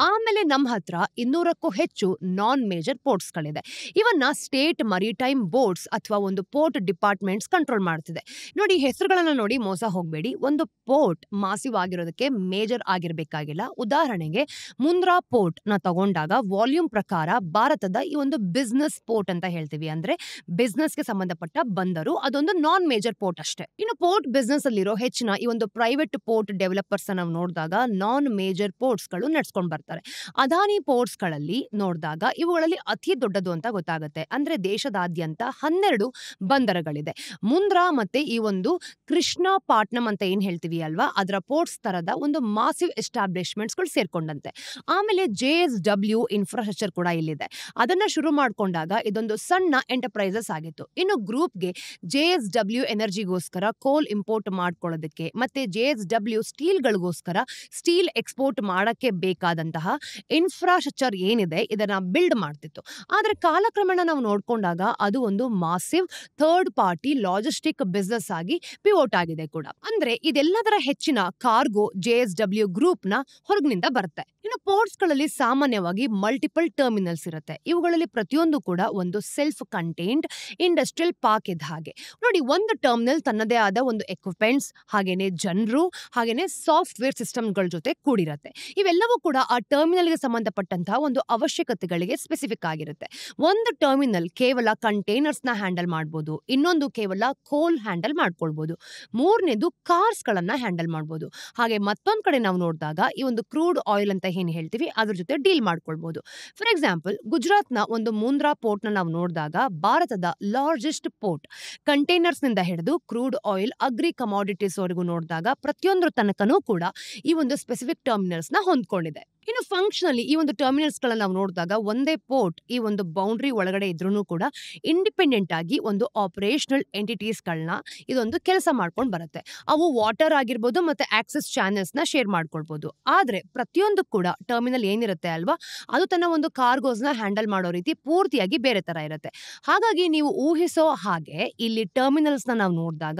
S1: ಆಮೇಲೆ ನಮ್ಮ ಹತ್ರ 200ಕ್ಕೂ ಹೆಚ್ಚು ನಾನ್ ಮೇಜರ್ ಪೋರ್ಟ್ಸ್ ಗಳಿದೆ. ಇವನ್ನ ಸ್ಟೇಟ್ ಮರಿಟೈಮ್ ಬೋರ್ಡ್ಸ್ ಅಥವಾ ಒಂದು ಪೋರ್ಟ್ ಡಿಪಾರ್ಟ್ಮೆಂಟ್ಸ್ ಕಂಟ್ರೋಲ್ ಮಾಡ್ತಿದೆ. ನೋಡಿ ಹೆಸರುಗಳನ್ನ ನೋಡಿ ಮೋಸ ಹೋಗಬೇಡಿ. ಒಂದು ಪೋರ್ಟ್ ಮಾಸಿವ್ ಆಗಿರೋದಕ್ಕೆ ಮೇಜರ್ ಆಗಿರ್ಬೇಕಾಗಿಲ್ಲ. ಉದಾಹರಣೆಗೆ ಮುಂದ್ರಾ ಪೋರ್ಟ್ ನ ತಗೊಂಡಾಗ ವಾಲ್ಯೂಮ್ ಪ್ರಕಾರ ಭಾರತದ ಈ ಒಂದು ಬಿಸ್ನೆಸ್ ಪೋರ್ಟ್ ಅಂತ ಹೇಳ್ತೀವಿ, ಅಂದ್ರೆ ಬಿಸ್ನೆಸ್ಗೆ ಸಂಬಂಧಪಟ್ಟ ಬಂದರು, ಅದೊಂದು ನಾನ್ ಮೇಜರ್ ಪೋರ್ಟ್ ಅಷ್ಟೇ. ಇನ್ನು ಪೋರ್ಟ್ ಬಿಸ್ನೆಸ್ ಅಲ್ಲಿರೋ ಹೆಚ್ಚಿನ ಈ ಒಂದು ಪ್ರೈವೇಟ್ ಪೋರ್ಟ್ ಡೆವಲಪರ್ಸ್ ನಾವು ನೋಡಿದಾಗ ನಾನ್ ಮೇಜರ್ ಪೋರ್ಟ್ಸ್ ಪೋರ್ಟ್ಸ್ಗಳು ನಡ್ಸ್ಕೊಂಡು ಬರ್ತಾರೆ. ಅದಾನಿ ಪೋರ್ಟ್ಸ್ಗಳಲ್ಲಿ ನೋಡಿದಾಗ ಇವುಗಳಲ್ಲಿ ಅತಿ ದೊಡ್ಡದು ಅಂತ ಗೊತ್ತಾಗುತ್ತೆ. ಅಂದ್ರೆ ದೇಶದಾದ್ಯಂತ 12 ಬಂದರುಗಳಿದೆ. ಮುಂದ್ರಾ ಮತ್ತೆ ಈ ಒಂದು ಕೃಷ್ಣಪಾಟ್ನಂ ಅಂತ ಏನ್ ಹೇಳ್ತೀವಿ ಅಲ್ವಾ, ಅದರ ಪೋರ್ಟ್ಸ್ ತರದ ಒಂದು ಮಾಸಿವ್ ಎಸ್ಟಾಬ್ಲಿಷ್ಮೆಂಟ್ಸ್ಗಳು ಸೇರ್ಕೊಂಡಂತೆ. ಆಮೇಲೆ JSW ಇನ್ಫ್ರಾಸ್ಟ್ರಕ್ಚರ್ ಕೂಡ ಇಲ್ಲಿದೆ. ಅದನ್ನ ಶುರು ಮಾಡ್ಕೊಂಡಾಗ ಇದೊಂದು ಸಣ್ಣ ಎಂಟರ್ಪ್ರೈಸಸ್ ಆಗಿತ್ತು. ಇನ್ನು ಗ್ರೂಪ್ಗೆ JSW ಎನರ್ಜಿಗೋಸ್ಕರ ಕೋಲ್ ಇಂಪೋರ್ಟ್ ಮಾಡ್ಕೊಳ್ಳೋದಕ್ಕೆ ಮತ್ತೆ JSW ಸ್ಟೀಲ್ಗಳಿಗೋಸ್ಕರ ಸ್ಟೀಲ್ ಎಕ್ಸ್ಪೋರ್ಟ್ ಮಾಡಕ್ಕೆ ಬೇಕಾದಂತಹ ಇನ್ಫ್ರಾಸ್ಟ್ರಕ್ಚರ್ ಏನಿದೆ ಇದನ್ನ ಬಿಲ್ಡ್ ಮಾಡ್ತಿತ್ತು. ಆದ್ರೆ ಕಾಲಕ್ರಮೇಣ ನಾವು ನೋಡ್ಕೊಂಡಾಗ ಅದು ಒಂದು massive third party logistic business ಆಗಿ ಪಿವೋಟ್ ಆಗಿದೆ ಕೂಡ. ಅಂದ್ರೆ ಇದೆಲ್ಲದರ ಹೆಚ್ಚಿನ ಕಾರ್ಗೋ JSW ಗ್ರೂಪ್ ನ ಹೊರಗಿನಿಂದ ಬರುತ್ತೆ. ಇನ್ನು ಪೋರ್ಟ್ಸ್ ಗಳಲ್ಲಿ ಸಾಮಾನ್ಯವಾಗಿ ಮಲ್ಟಿಪಲ್ ಟರ್ಮಿನಲ್ಸ್ ಇರುತ್ತೆ. ಇವುಗಳಲ್ಲಿ ಪ್ರತಿಯೊಂದು ಕೂಡ ಒಂದು ಸೆಲ್ಫ್ ಕಂಟೈನ್ಡ್ ಇಂಡಸ್ಟ್ರಿಯಲ್ ಪಾರ್ಕ್ ಇದ್ದ ಹಾಗೆ. ನೋಡಿ, ಒಂದು ಟರ್ಮಿನಲ್ ತನ್ನದೇ ಆದ ಒಂದು ಎಕ್ವಿಪ್ಮೆಂಟ್ಸ್, ಹಾಗೇನೆ ಜನರು, ಹಾಗೇನೆ ಸಾಫ್ಟ್ವೇರ್ ಸಿಸ್ಟಮ್ಗಳ ಜೊತೆ ಕೂಡಿರುತ್ತೆ. ಇವೆಲ್ಲವೂ ಕೂಡ ಆ ಟರ್ಮಿನಲ್ಗೆ ಸಂಬಂಧಪಟ್ಟಂತಹ ಒಂದು ಅವಶ್ಯಕತೆಗಳಿಗೆ ಸ್ಪೆಸಿಫಿಕ್ ಆಗಿರುತ್ತೆ. ಒಂದು ಟರ್ಮಿನಲ್ ಕೇವಲ ಕಂಟೈನರ್ಸ್ ನ ಹ್ಯಾಂಡಲ್ ಮಾಡಬಹುದು, ಇನ್ನೊಂದು ಕೇವಲ ಕೋಲ್ ಹ್ಯಾಂಡಲ್ ಮಾಡ್ಕೊಳ್ಬಹುದು, ಮೂರನೇದು ಕಾರ್ಸ್ ಗಳನ್ನ ಹ್ಯಾಂಡಲ್ ಮಾಡಬಹುದು. ಹಾಗೆ ಮತ್ತೊಂದ್ ಕಡೆ ನಾವು ನೋಡಿದಾಗ ಈ ಒಂದು ಕ್ರೂಡ್ ಆಯಿಲ್ ಅಂತ ಏನ್ ಹೇಳ್ತೀವಿ ಅದ್ರ ಜೊತೆ ಡೀಲ್ ಮಾಡ್ಕೊಳ್ಬಹುದು. ಫಾರ್ ಎಕ್ಸಾಂಪಲ್, ಗುಜರಾತ್ ನ ಒಂದು ಮುಂದ್ರಾ ಪೋರ್ಟ್ ನ ನಾವು ನೋಡಿದಾಗ ಭಾರತದ ಲಾರ್ಜೆಸ್ಟ್ ಪೋರ್ಟ್. ಕಂಟೈನರ್ಸ್ ನಿಂದ ಹಿಡಿದು ಕ್ರೂಡ್ ಆಯಿಲ್, ಅಗ್ರಿ ಕಮಾಡಿಟೀಸ್ ವರೆಗೂ ನೋಡಿದಾಗ ಪ್ರತಿಯೊಂದ್ರ ತನಕನೂ ಕೂಡ ಈ ಒಂದು ಸ್ಪೆಸಿಫಿಕ್ ಟರ್ಮಿನಲ್ಸ್ ನ ಹೊಂದ್ಕೊಂಡಿದೆ. ಇನ್ನು ಫಂಕ್ಷನಲಿ ಈ ಒಂದು ಟರ್ಮಿನಲ್ಸ್ ಗಳನ್ನ ನಾವು ನೋಡಿದಾಗ ಒಂದೇ ಪೋರ್ಟ್ ಈ ಒಂದು ಬೌಂಡ್ರಿ ಒಳಗಡೆ ಇದ್ರೂ ಕೂಡ ಇಂಡಿಪೆಂಡೆಂಟ್ ಆಗಿ ಒಂದು ಆಪರೇಷನಲ್ ಎಂಟಿಟೀಸ್ ಗಳನ್ನ ಇದೊಂದು ಕೆಲಸ ಮಾಡ್ಕೊಂಡು ಬರುತ್ತೆ. ಅವು ವಾಟರ್ ಆಗಿರ್ಬೋದು ಮತ್ತೆ ಆಕ್ಸೆಸ್ ಚಾನೆಲ್ಸ್ ನ ಶೇರ್ ಮಾಡ್ಕೊಳ್ಬಹುದು. ಆದ್ರೆ ಪ್ರತಿಯೊಂದು ಕೂಡ ಟರ್ಮಿನಲ್ ಏನಿರುತ್ತೆ ಅಲ್ವಾ, ಅದು ತನ್ನ ಒಂದು ಕಾರ್ಗೋಸ್ ನ ಹ್ಯಾಂಡಲ್ ಮಾಡೋ ರೀತಿ ಪೂರ್ತಿಯಾಗಿ ಬೇರೆ ತರ ಇರುತ್ತೆ. ಹಾಗಾಗಿ ನೀವು ಊಹಿಸೋ ಹಾಗೆ ಇಲ್ಲಿ ಟರ್ಮಿನಲ್ಸ್ ನ ನಾವು ನೋಡಿದಾಗ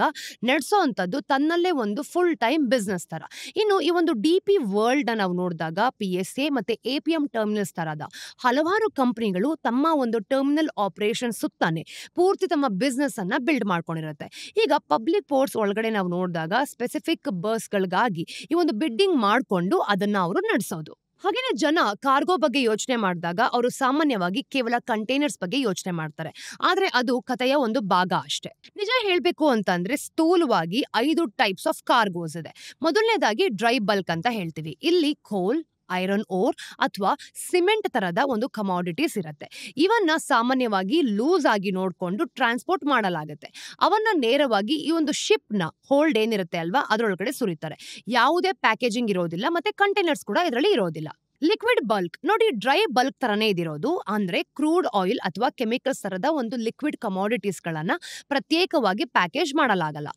S1: ನಡೆಸೋ ಅಂತದ್ದು ತನ್ನಲ್ಲೇ ಒಂದು ಫುಲ್ ಟೈಮ್ ಬಿಸ್ನೆಸ್ ತರ. ಇನ್ನು ಈ ಒಂದು DP ವರ್ಲ್ಡ್ ನ ನಾವು ನೋಡಿದಾಗ PSA ಮತ್ತೆ APM ಟರ್ಮಿನಲ್ಸ್ ತರದ ಹಲವಾರು ಕಂಪನಿಗಳು ತಮ್ಮ ಒಂದು ಟರ್ಮಿನಲ್ ಆಪರೇಷನ್ ಸುತ್ತಾನೆ ಪೂರ್ತಿ ತಮ್ಮ ಬಿಸ್ನೆಸ್ ಅನ್ನ ಬಿಲ್ಡ್ ಮಾಡ್ಕೊಂಡಿರುತ್ತೆ. ಈಗ ಪಬ್ಲಿಕ್ ಪೋರ್ಟ್ಸ್ ಒಳಗಡೆ ನಾವು ನೋಡಿದಾಗ ಸ್ಪೆಸಿಫಿಕ್ ಬಸ್ಗಳಿಗಾಗಿ ಈ ಒಂದು ಬಿಡ್ಡಿಂಗ್ ಮಾಡ್ಕೊಂಡು ಅದನ್ನ ಅವರು ನಡೆಸೋದು. ಹಾಗೇನೆ ಜನ ಕಾರ್ಗೋ ಬಗ್ಗೆ ಯೋಚನೆ ಮಾಡಿದಾಗ ಅವರು ಸಾಮಾನ್ಯವಾಗಿ ಕೇವಲ ಕಂಟೈನರ್ಸ್ ಬಗ್ಗೆ ಯೋಚನೆ ಮಾಡ್ತಾರೆ. ಆದ್ರೆ ಅದು ಕಥೆಯ ಒಂದು ಭಾಗ ಅಷ್ಟೇ. ನಿಜ ಹೇಳ್ಬೇಕು ಅಂತಂದ್ರೆ ಸ್ಥೂಲವಾಗಿ 5 ಟೈಪ್ಸ್ ಆಫ್ ಕಾರ್ಗೋಸ್ ಇದೆ. ಮೊದಲನೇದಾಗಿ ಡ್ರೈ ಬಲ್ಕ್ ಅಂತ ಹೇಳ್ತೀವಿ. ಇಲ್ಲಿ ಕೋಲ್, ಐರನ್ ಓರ್ ಅಥವಾ ಸಿಮೆಂಟ್ ತರದ ಒಂದು ಕಮಾಡಿಟೀಸ್ ಇರುತ್ತೆ. ಇವನ್ನ ಸಾಮಾನ್ಯವಾಗಿ ಲೂಸ್ ಆಗಿ ನೋಡ್ಕೊಂಡು ಟ್ರಾನ್ಸ್ಪೋರ್ಟ್ ಮಾಡಲಾಗುತ್ತೆ. ಅವನ್ನ ನೇರವಾಗಿ ಈ ಒಂದು ಶಿಪ್ ನ ಹೋಲ್ಡ್ ಏನಿರುತ್ತೆ ಅಲ್ವಾ ಅದರೊಳಗಡೆ ಸುರಿತಾರೆ. ಯಾವುದೇ ಪ್ಯಾಕೇಜಿಂಗ್ ಇರೋದಿಲ್ಲ ಮತ್ತೆ ಕಂಟೈನರ್ಸ್ ಕೂಡ ಇದರಲ್ಲಿ ಇರೋದಿಲ್ಲ. ಲಿಕ್ವಿಡ್ ಬಲ್ಕ್ ನೋಡಿ, ಡ್ರೈ ಬಲ್ಕ್ ತರನೇ ಇದಿರೋದು. ಅಂದ್ರೆ ಕ್ರೂಡ್ ಆಯಿಲ್ ಅಥವಾ ಕೆಮಿಕಲ್ಸ್ ತರದ ಒಂದು ಲಿಕ್ವಿಡ್ ಕಮಾಡಿಟೀಸ್ ಗಳನ್ನ ಪ್ರತ್ಯೇಕವಾಗಿ ಪ್ಯಾಕೇಜ್ ಮಾಡಲಾಗಲ್ಲ.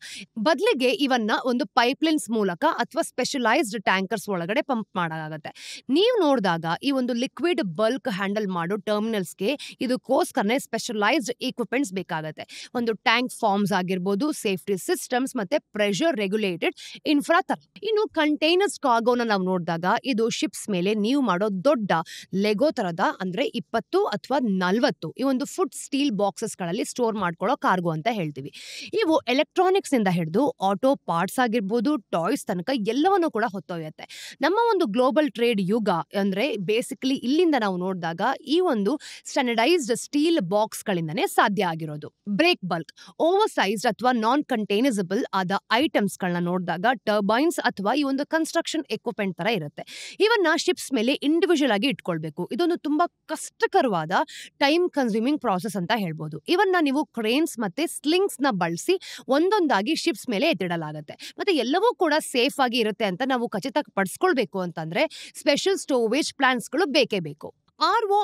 S1: ಬದಲಿಗೆ ಇವನ್ನ ಒಂದು ಪೈಪ್ಲೈನ್ಸ್ ಮೂಲಕ ಅಥವಾ ಸ್ಪೆಷಲೈಸ್ಡ್ ಟ್ಯಾಂಕರ್ಸ್ ಒಳಗಡೆ ಪಂಪ್ ಮಾಡಲಾಗುತ್ತೆ. ನೀವು ನೋಡಿದಾಗ ಈ ಒಂದು ಲಿಕ್ವಿಡ್ ಬಲ್ಕ್ ಹ್ಯಾಂಡಲ್ ಮಾಡೋ ಟರ್ಮಿನಲ್ಸ್ಗೆ ಇದಕ್ಕೋಸ್ಕರನೇ ಸ್ಪೆಷಲೈಸ್ಡ್ ಇಕ್ವಿಪ್ಮೆಂಟ್ಸ್ ಬೇಕಾಗುತ್ತೆ. ಒಂದು ಟ್ಯಾಂಕ್ ಫಾರ್ಮ್ಸ್ ಆಗಿರ್ಬೋದು, ಸೇಫ್ಟಿ ಸಿಸ್ಟಮ್ಸ್ ಮತ್ತೆ ಪ್ರೆಷರ್ ರೆಗ್ಯುಲೇಟೆಡ್ ಇನ್ಫ್ರಾ ತರ. ಇನ್ನು ಕಂಟೈನರ್ಸ್ ಕಾರ್ಗೋನ ನಾವು ನೋಡಿದಾಗ ಇದು ಶಿಪ್ಸ್ ಮೇಲೆ ನೀವು ಮಾಡೋ ದೊಡ್ಡ ಲೆಗೋ ತರದ ಅಂದ್ರೆ 20 ಅಥವಾ 40 ಈ ಒಂದು ಫುಡ್ ಸ್ಟೀಲ್ ಬಾಕ್ಸಸ್ ಗಳಲ್ಲಿ ಸ್ಟೋರ್ ಮಾಡ್ಕೊಳ್ಳೋ ಕಾರ್ಗೋ ಅಂತ ಹೇಳ್ತೀವಿ. ಇವು ಎಲೆಕ್ಟ್ರಾನಿಕ್ಸ್ ಇಂದ ಹಿಡಿದು ಆಟೋ ಪಾರ್ಟ್ಸ್ ಆಗಿರ್ಬೋದು, ಟಾಯ್ಸ್ ತನಕ ಎಲ್ಲವನ್ನೂ ಕೂಡ ಹೊತ್ತೊಯ್ಯುತ್ತೆ. ನಮ್ಮ ಒಂದು ಗ್ಲೋಬಲ್ ಟ್ರೇಡ್ ಯುಗ ಅಂದ್ರೆ ಬೇಸಿಕಲಿ ಇಲ್ಲಿಂದ ನಾವು ನೋಡಿದಾಗ ಈ ಒಂದು ಸ್ಟ್ಯಾಂಡರ್ಡೈಸ್ಡ್ ಸ್ಟೀಲ್ ಬಾಕ್ಸ್ ಗಳಿಂದನೇ ಸಾಧ್ಯ ಆಗಿರೋದು. ಬ್ರೇಕ್ ಬಲ್ಕ್ ಓವರ್ ಸೈಜ್ಡ್ ಅಥವಾ ನಾನ್ ಕಂಟೈನಸಬಲ್ ಆದ ಐಟಮ್ಸ್ ಗಳನ್ನ ನೋಡಿದಾಗ ಟರ್ಬೈನ್ಸ್ ಅಥವಾ ಈ ಒಂದು ಕನ್ಸ್ಟ್ರಕ್ಷನ್ ಎಕ್ವಿಪ್ಮೆಂಟ್ ತರ ಇರುತ್ತೆ. ಇವನ್ನ ಶಿಪ್ಸ್ ಮೇಲೆ ಇಂಡಿವಿಜುವಲ್ ಆಗಿ ಇಟ್ಕೊಳ್ಬೇಕು. ಇದೊಂದು ತುಂಬಾ ಕಷ್ಟಕರವಾದ ಟೈಮ್ ಕನ್ಸ್ಯೂಮಿಂಗ್ ಪ್ರಾಸೆಸ್ ಅಂತ ಹೇಳ್ಬೋದು. ಇವನ್ನ ನೀವು ಕ್ರೇನ್ಸ್ ಮತ್ತೆ ಸ್ಲಿಂಗ್ಸ್ ನ ಬಳಸಿ ಒಂದೊಂದಾಗಿ ಶಿಪ್ಸ್ ಮೇಲೆ ಎತ್ತಿಡಲಾಗುತ್ತೆ. ಮತ್ತೆ ಎಲ್ಲವೂ ಕೂಡ ಸೇಫ್ ಆಗಿ ಇರುತ್ತೆ ಅಂತ ನಾವು ಖಚಿತಪಡಿಸ್ಕೊಳ್ಬೇಕು ಅಂತಂದ್ರೆ ಸ್ಪೆಷಲ್ ಸ್ಟೋರೇಜ್ ಪ್ಲಾನ್ಸ್ ಗಳು ಬೇಕೇ ಬೇಕು. RO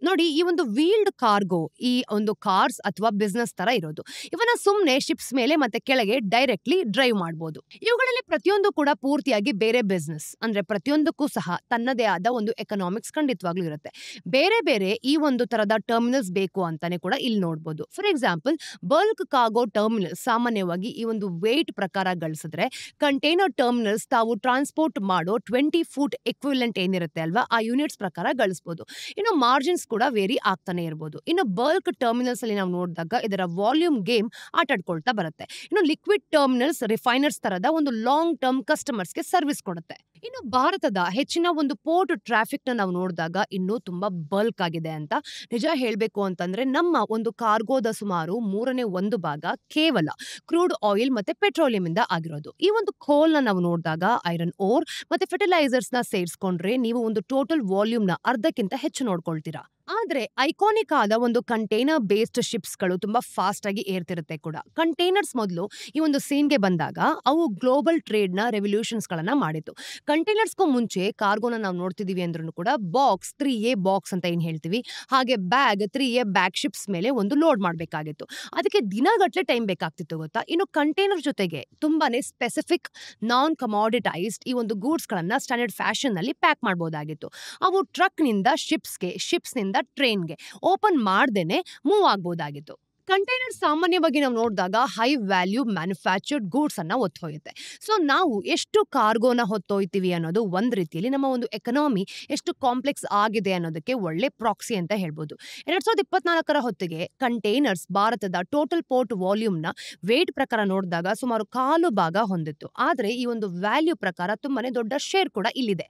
S1: ನೋಡಿ, ಈ ಒಂದು ವೀಲ್ಡ್ ಕಾರ್ಗೋ ಈ ಒಂದು ಕಾರ್ಸ್ ಅಥವಾ ಬಿಸ್ನೆಸ್ ತರ ಇರೋದು. ಇವನ್ನ ಸುಮ್ನೆ ಶಿಪ್ಸ್ ಮೇಲೆ ಮತ್ತೆ ಕೆಳಗೆ ಡೈರೆಕ್ಟ್ಲಿ ಡ್ರೈವ್ ಮಾಡಬಹುದು. ಇವುಗಳಲ್ಲಿ ಪ್ರತಿಯೊಂದು ಕೂಡ ಪೂರ್ತಿಯಾಗಿ ಬೇರೆ ಬಿಸ್ನೆಸ್. ಅಂದ್ರೆ ಪ್ರತಿಯೊಂದಕ್ಕೂ ಸಹ ತನ್ನದೇ ಆದ ಒಂದು ಎಕನಾಮಿಕ್ಸ್ ಖಂಡಿತವಾಗ್ಲೂ ಇರುತ್ತೆ. ಬೇರೆ ಬೇರೆ ಈ ಒಂದು ತರದ ಟರ್ಮಿನಲ್ಸ್ ಬೇಕು ಅಂತಾನೆ ಕೂಡ ಇಲ್ಲಿ ನೋಡಬಹುದು. For example, bulk cargo terminal ಸಾಮಾನ್ಯವಾಗಿ ಈ ಒಂದು ವೇಟ್ ಪ್ರಕಾರ ಗಳಿಸಿದ್ರೆ, ಕಂಟೈನರ್ ಟರ್ಮಿನಲ್ಸ್ ತಾವು ಟ್ರಾನ್ಸ್ಪೋರ್ಟ್ ಮಾಡೋ 20 ಫೂಟ್ ಎಕ್ವಿವೆಲೆಂಟ್ ಏನಿರುತ್ತೆ ಅಲ್ವಾ ಆ ಯೂನಿಟ್ಸ್ ಪ್ರಕಾರ ಗಳಿಸಬಹುದು. ಇನ್ನು ಮಾರ್ಜಿನ್ಸ್ ಕೂಡ ವೇರಿ ಆಗ್ತಾನೆ ಇರ್ಬೋದು. ಇನ್ನು ಬಲ್ಕ್ ಟರ್ಮಿನಲ್ಸ್ ಅಲ್ಲಿ ನಾವು ನೋಡಿದಾಗ ಇದರ ವಾಲ್ಯೂಮ್ ಗೇಮ್ ಆಟಾಡ್ಕೊಳ್ತಾ ಬರುತ್ತೆ. ಇನ್ನು ಲಿಕ್ವಿಡ್ ಟರ್ಮಿನಲ್ಸ್ ರಿಫೈನರ್ಸ್ ತರದ ಒಂದು ಲಾಂಗ್ ಟರ್ಮ್ ಕಸ್ಟಮರ್ಸ್ಗೆ ಸರ್ವಿಸ್ ಕೊಡುತ್ತೆ. ಇನ್ನು ಭಾರತದ ಹೆಚ್ಚಿನ ಒಂದು ಪೋರ್ಟ್ ಟ್ರಾಫಿಕ್ ನ ನಾವು ನೋಡಿದಾಗ ಇನ್ನೂ ತುಂಬಾ ಬಲ್ಕ್ ಆಗಿದೆ ಅಂತ. ನಿಜ ಹೇಳ್ಬೇಕು ಅಂತಂದ್ರೆ ನಮ್ಮ ಒಂದು ಕಾರ್ಗೋದ ಸುಮಾರು 1/3 ಭಾಗ ಕೇವಲ ಕ್ರೂಡ್ ಆಯಿಲ್ ಮತ್ತೆ ಪೆಟ್ರೋಲಿಯಂ ಇಂದ ಆಗಿರೋದು. ಈ ಒಂದು ಕೋಲ್ ನ ನಾವು ನೋಡಿದಾಗ ಐರನ್ ಓರ್ ಮತ್ತೆ ಫರ್ಟಿಲೈಸರ್ಸ್ ನ ಸೇರಿಸ್ಕೊಂಡ್ರೆ ನೀವು ಒಂದು ಟೋಟಲ್ ವಾಲ್ಯೂಮ್ ನ ಅರ್ಧಕ್ಕಿಂತ ಹೆಚ್ಚು ನೋಡ್ಕೊಳ್ತೀರಾ. ಆದ್ರೆ ಐಕಾನಿಕ್ ಆದ ಒಂದು ಕಂಟೈನರ್ ಬೇಸ್ಡ್ ಶಿಪ್ಸ್ ಗಳು ತುಂಬಾ ಫಾಸ್ಟ್ ಆಗಿ ಏರ್ತಿರುತ್ತೆ ಕೂಡ. ಕಂಟೈನರ್ಸ್ ಮೊದಲು ಈ ಒಂದು ಸೀನ್ಗೆ ಬಂದಾಗ ಅವು ಗ್ಲೋಬಲ್ ಟ್ರೇಡ್ ನ ರೆವಲ್ಯೂಷನ್ಸ್ ಗಳನ್ನ ಮಾಡಿತ್ತು. ಕಂಟೈನರ್ಸ್ಗೂ ಮುಂಚೆ ಕಾರ್ಗೋನ ನಾವು ನೋಡ್ತಿದೀವಿ ಅಂದ್ರೂ ಕೂಡ ಬಾಕ್ಸ್ 3A ಬಾಕ್ಸ್ ಅಂತ ಏನ್ ಹೇಳ್ತೀವಿ, ಹಾಗೆ ಬ್ಯಾಗ್ 3A ಬ್ಯಾಗ್ ಶಿಪ್ಸ್ ಮೇಲೆ ಒಂದು ಲೋಡ್ ಮಾಡಬೇಕಾಗಿತ್ತು. ಅದಕ್ಕೆ ದಿನಗಟ್ಲೆ ಟೈಮ್ ಬೇಕಾಗ್ತಿತ್ತು ಗೊತ್ತಾ. ಇನ್ನು ಕಂಟೈನರ್ ಜೊತೆಗೆ ತುಂಬಾನೇ ಸ್ಪೆಸಿಫಿಕ್ ನಾನ್ ಕಮಾಡಿಟೈಸ್ಡ್ ಈ ಒಂದು ಗೂಡ್ಸ್ ಗಳನ್ನ ಸ್ಟ್ಯಾಂಡರ್ಡ್ ಫ್ಯಾಷನ್ ನಲ್ಲಿ ಪ್ಯಾಕ್ ಮಾಡಬಹುದಾಗಿತ್ತು. ಅವು ಟ್ರಕ್ ನಿಂದ ಶಿಪ್ಸ್ ನಿಂದ ಟ್ರೈನ್ಗೆ ಓಪನ್ ಮಾಡ್ದೇನೆ ಮೂವ್ ಆಗ್ಬೋದಾಗಿತ್ತು. ಕಂಟೈನರ್ ಸಾಮಾನ್ಯವಾಗಿ ನಾವು ನೋಡಿದಾಗ ಹೈ ವ್ಯಾಲ್ಯೂ ಮ್ಯಾನುಫ್ಯಾಕ್ಚರ್ಡ್ ಗೂಡ್ಸ್ ಅನ್ನ ಹೊತ್ತೊಯ್ಯುತ್ತೆ. ಸೊ ನಾವು ಎಷ್ಟು ಕಾರ್ಗೋನ ಹೊತ್ತೊಯ್ತೀವಿ ಅನ್ನೋದು ಒಂದ್ ರೀತಿಯಲ್ಲಿ ನಮ್ಮ ಒಂದು ಎಕನಾಮಿ ಎಷ್ಟು ಕಾಂಪ್ಲೆಕ್ಸ್ ಆಗಿದೆ ಅನ್ನೋದಕ್ಕೆ ಒಳ್ಳೆ ಪ್ರಾಕ್ಸಿ ಅಂತ ಹೇಳ್ಬೋದು. 2024 ಹೊತ್ತಿಗೆ ಕಂಟೈನರ್ಸ್ ಭಾರತದ ಟೋಟಲ್ ಪೋರ್ಟ್ ವಾಲ್ಯೂಮ್ ನ ವೇಟ್ ಪ್ರಕಾರ ನೋಡಿದಾಗ ಸುಮಾರು 1/4 ಭಾಗ ಹೊಂದಿತ್ತು. ಆದ್ರೆ ಈ ಒಂದು ವ್ಯಾಲ್ಯೂ ಪ್ರಕಾರ ತುಂಬಾನೇ ದೊಡ್ಡ ಶೇರ್ ಕೂಡ ಇಲ್ಲಿದೆ.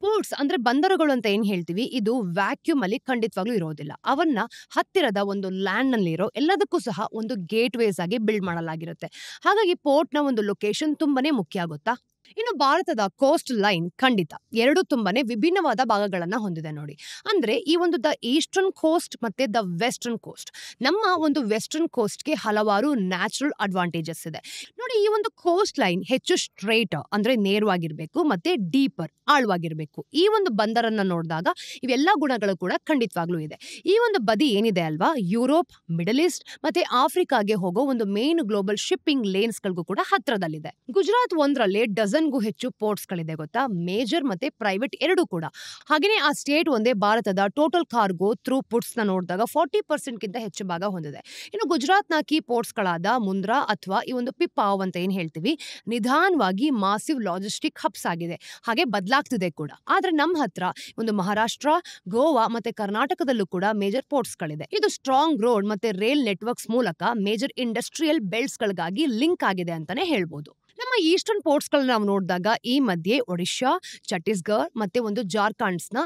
S1: ಪೋರ್ಟ್ಸ್ ಅಂದ್ರೆ ಬಂದರುಗಳು ಅಂತ ಏನ್ ಹೇಳ್ತೀವಿ, ಇದು ವ್ಯಾಕ್ಯೂಮ್ ಅಲ್ಲಿ ಖಂಡಿತವಾಗ್ಲೂ ಇರೋದಿಲ್ಲ. ಅವನ್ನ ಹತ್ತಿರದ ಒಂದು ಲ್ಯಾಂಡ್ ನಲ್ಲಿ ಇರೋ ಎಲ್ಲದಕ್ಕೂ ಸಹ ಒಂದು ಗೇಟ್ ವೇಸ್ ಆಗಿ ಬಿಲ್ಡ್ ಮಾಡಲಾಗಿರುತ್ತೆ. ಹಾಗಾಗಿ ಪೋರ್ಟ್ ನ ಒಂದು ಲೊಕೇಶನ್ ತುಂಬಾನೇ ಮುಖ್ಯ ಆಗುತ್ತಾ. ಇನ್ನು ಭಾರತದ ಕೋಸ್ಟ್ ಲೈನ್ ಖಂಡಿತ ಎರಡು ತುಂಬಾನೇ ವಿಭಿನ್ನವಾದ ಭಾಗಗಳನ್ನ ಹೊಂದಿದೆ ನೋಡಿ. ಅಂದ್ರೆ ಈ ಒಂದು ದ ಈಸ್ಟರ್ನ್ ಕೋಸ್ಟ್ ಮತ್ತೆ ದ ವೆಸ್ಟರ್ನ್ ಕೋಸ್ಟ್. ನಮ್ಮ ಒಂದು ವೆಸ್ಟರ್ನ್ ಕೋಸ್ಟ್ಗೆ ಹಲವಾರು ನ್ಯಾಚುರಲ್ ಅಡ್ವಾಂಟೇಜಸ್ ಇದೆ ನೋಡಿ. ಈ ಒಂದು ಕೋಸ್ಟ್ ಲೈನ್ ಹೆಚ್ಚು ಸ್ಟ್ರೇಟ್ ಅಂದ್ರೆ ನೇರವಾಗಿರ್ಬೇಕು ಮತ್ತೆ ಡೀಪರ್ ಆಳವಾಗಿರ್ಬೇಕು. ಈ ಒಂದು ಬಂದರನ್ನ ನೋಡಿದಾಗ ಇವೆಲ್ಲ ಗುಣಗಳು ಕೂಡ ಖಂಡಿತವಾಗ್ಲೂ ಇದೆ. ಈ ಒಂದು ಬದಿ ಏನಿದೆ ಅಲ್ವಾ, ಯುರೋಪ್, ಮಿಡಲ್ ಈಸ್ಟ್ ಮತ್ತೆ ಆಫ್ರಿಕಾಗೆ ಹೋಗೋ ಒಂದು ಮೇನ್ ಗ್ಲೋಬಲ್ ಶಿಪ್ಪಿಂಗ್ ಲೇನ್ಸ್ ಗಳಿಗೂ ಕೂಡ ಹತ್ರದಲ್ಲಿದೆ. ಗುಜರಾತ್ ಒಂದರಲ್ಲಿ ಡಜನ್ಗೂ ಹೆಚ್ಚು ಪೋರ್ಟ್ಸ್ ಗಳಿದೆ ಗೊತ್ತಾ, ಮೇಜರ್ ಮತ್ತೆ ಪ್ರೈವೇಟ್ ಎರಡೂ ಕೂಡ. ಹಾಗೇನೆ ಆ ಸ್ಟೇಟ್ ಒಂದೇ ಭಾರತದ ಟೋಟಲ್ ಕಾರ್ಗೋ ಥ್ರೂ ಪುಟ್ಸ್ ನ ನೋಡಿದಾಗ 40% ಗಿಂತ ಹೆಚ್ಚು ಭಾಗ ಹೊಂದಿದೆ. ಇನ್ನು ಗುಜರಾತ್ ನ ಕೀ ಪೋರ್ಟ್ಸ್ ಗಳಾದ ಮುಂದ್ರಾ ಅಥವಾ ಈ ಒಂದು ಪಿಪಾವ್ ಅಂತ ಏನ್ ಹೇಳ್ತೀವಿ, ನಿಧಾನವಾಗಿ ಮಾಸಿವ್ ಲಾಜಿಸ್ಟಿಕ್ ಹಬ್ಸ್ ಆಗಿದೆ, ಹಾಗೆ ಬದಲಾಗ್ತಿದೆ ಕೂಡ. ಆದ್ರೆ ನಮ್ಮ ಹತ್ರ ಒಂದು ಮಹಾರಾಷ್ಟ್ರ, ಗೋವಾ ಮತ್ತೆ ಕರ್ನಾಟಕದಲ್ಲೂ ಕೂಡ ಮೇಜರ್ ಪೋರ್ಟ್ಸ್ ಗಳಿದೆ. ಇದು ಸ್ಟ್ರಾಂಗ್ ರೋಡ್ ಮತ್ತೆ ರೈಲ್ ನೆಟ್ವರ್ಕ್ಸ್ ಮೂಲಕ ಮೇಜರ್ ಇಂಡಸ್ಟ್ರಿಯಲ್ ಬೆಲ್ಟ್ಸ್ ಗಳಿಗಾಗಿ ಲಿಂಕ್ ಆಗಿದೆ ಅಂತಾನೆ ಹೇಳ್ಬೋದು. ನಮ್ಮ ಈಸ್ಟರ್ನ್ ಪೋರ್ಟ್ಸ್ ಗಳನ್ನ ನಾವು ನೋಡಿದಾಗ ಈ ಮಧ್ಯೆ ಒಡಿಶಾ, ಛತ್ತೀಸ್ಗಢ ಮತ್ತೆ ಒಂದು ಜಾರ್ಖಂಡ್ಸ್ ನ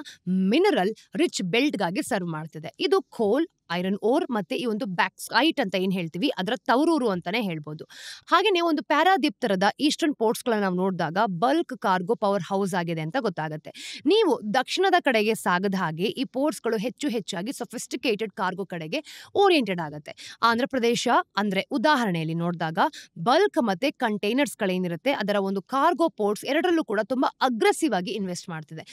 S1: ಮಿನರಲ್ ರಿಚ್ ಬೆಲ್ಟ್ ಗಾಗಿ ಸರ್ವ್ ಮಾಡ್ತಿದೆ. ಇದು ಕೋಲ್, ಐರನ್ ಓರ್ ಮತ್ತೆ ಈ ಒಂದು ಬ್ಯಾಕ್ಸೈಟ್ ಅಂತ ಏನ್ ಹೇಳ್ತೀವಿ ಅದರ ತವರೂರು ಅಂತಾನೆ ಹೇಳ್ಬೋದು. ಹಾಗೇನೆ ಒಂದು ಪ್ಯಾರಾದೀಪ್ ತರದ ಈಸ್ಟರ್ನ್ ಪೋರ್ಟ್ಸ್ ಗಳನ್ನ ನಾವು ನೋಡಿದಾಗ ಬಲ್ಕ್ ಕಾರ್ಗೋ ಪವರ್ ಹೌಸ್ ಆಗಿದೆ ಅಂತ ಗೊತ್ತಾಗುತ್ತೆ. ನೀವು ದಕ್ಷಿಣದ ಕಡೆಗೆ ಸಾಗದ ಹಾಗೆ ಈ ಪೋರ್ಟ್ಸ್ ಗಳು ಹೆಚ್ಚಾಗಿ ಸೊಫಿಸ್ಟಿಕೇಟೆಡ್ ಕಾರ್ಗೋ ಕಡೆಗೆ ಓರಿಯೆಂಟೆಡ್ ಆಗುತ್ತೆ. ಆಂಧ್ರ ಪ್ರದೇಶ ಅಂದ್ರೆ ಉದಾಹರಣೆಯಲ್ಲಿ ನೋಡಿದಾಗ ಬಲ್ಕ್ ಮತ್ತೆ ಕಂಟೈನರ್ಸ್ ಗಳೇನಿರುತ್ತೆ ಅದರ ಒಂದು ಕಾರ್ಗೋ ಪೋರ್ಟ್ಸ್ ಎರಡರಲ್ಲೂ ಕೂಡ ತುಂಬಾ ಅಗ್ರೆಸಿವ್ ಆಗಿ ಇನ್ವೆಸ್ಟ್ ಮಾಡ್ತಿದೆ.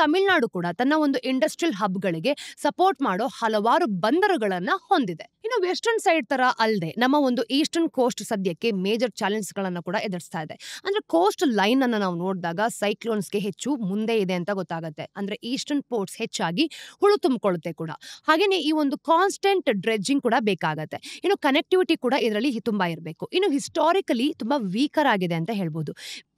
S1: ತಮಿಳುನಾಡು ಕೂಡ ತನ್ನ ಒಂದು ಇಂಡಸ್ಟ್ರಿಯಲ್ ಹಬ್ ಗಳಿಗೆ ಸಪೋರ್ಟ್ ಮಾಡೋ ಹಲವಾರು ಬಂದರುಗಳನ್ನ ಹೊಂದಿದೆ. ಇನ್ನು ವೆಸ್ಟರ್ನ್ ಸೈಡ್ ತರ ಅಲ್ಲದೆ ನಮ್ಮ ಒಂದು ಈಸ್ಟರ್ನ್ ಕೋಸ್ಟ್ ಸದ್ಯಕ್ಕೆ ಮೇಜರ್ ಚಾಲೆಂಜ್ ಗಳನ್ನ ಕೂಡ ಎದುರಿಸ್ತಾ ಇದೆ. ಅಂದ್ರೆ ಕೋಸ್ಟ್ ಲೈನ್ ಅನ್ನ ನಾವು ನೋಡಿದಾಗ ಸೈಕ್ಲೋನ್ಸ್ಗೆ ಹೆಚ್ಚು ಮುಂದೆ ಇದೆ ಅಂತ ಗೊತ್ತಾಗುತ್ತೆ. ಅಂದ್ರೆ ಈಸ್ಟರ್ನ್ ಪೋರ್ಟ್ಸ್ ಹೆಚ್ಚಾಗಿ ಹುಳು ತುಂಬಿಕೊಳ್ಳುತ್ತೆ ಕೂಡ. ಹಾಗೇನೆ ಈ ಒಂದು ಕಾನ್ಸ್ಟೆಂಟ್ ಡ್ರೆಡ್ಜಿಂಗ್ ಕೂಡ ಬೇಕಾಗತ್ತೆ. ಇನ್ನು ಕನೆಕ್ಟಿವಿಟಿ ಕೂಡ ಇದರಲ್ಲಿ ತುಂಬಾ ಇರಬೇಕು. ಇನ್ನು ಹಿಸ್ಟಾರಿಕಲಿ ತುಂಬಾ ವೀಕರ್ ಆಗಿದೆ ಅಂತ ಹೇಳ್ಬೋದು.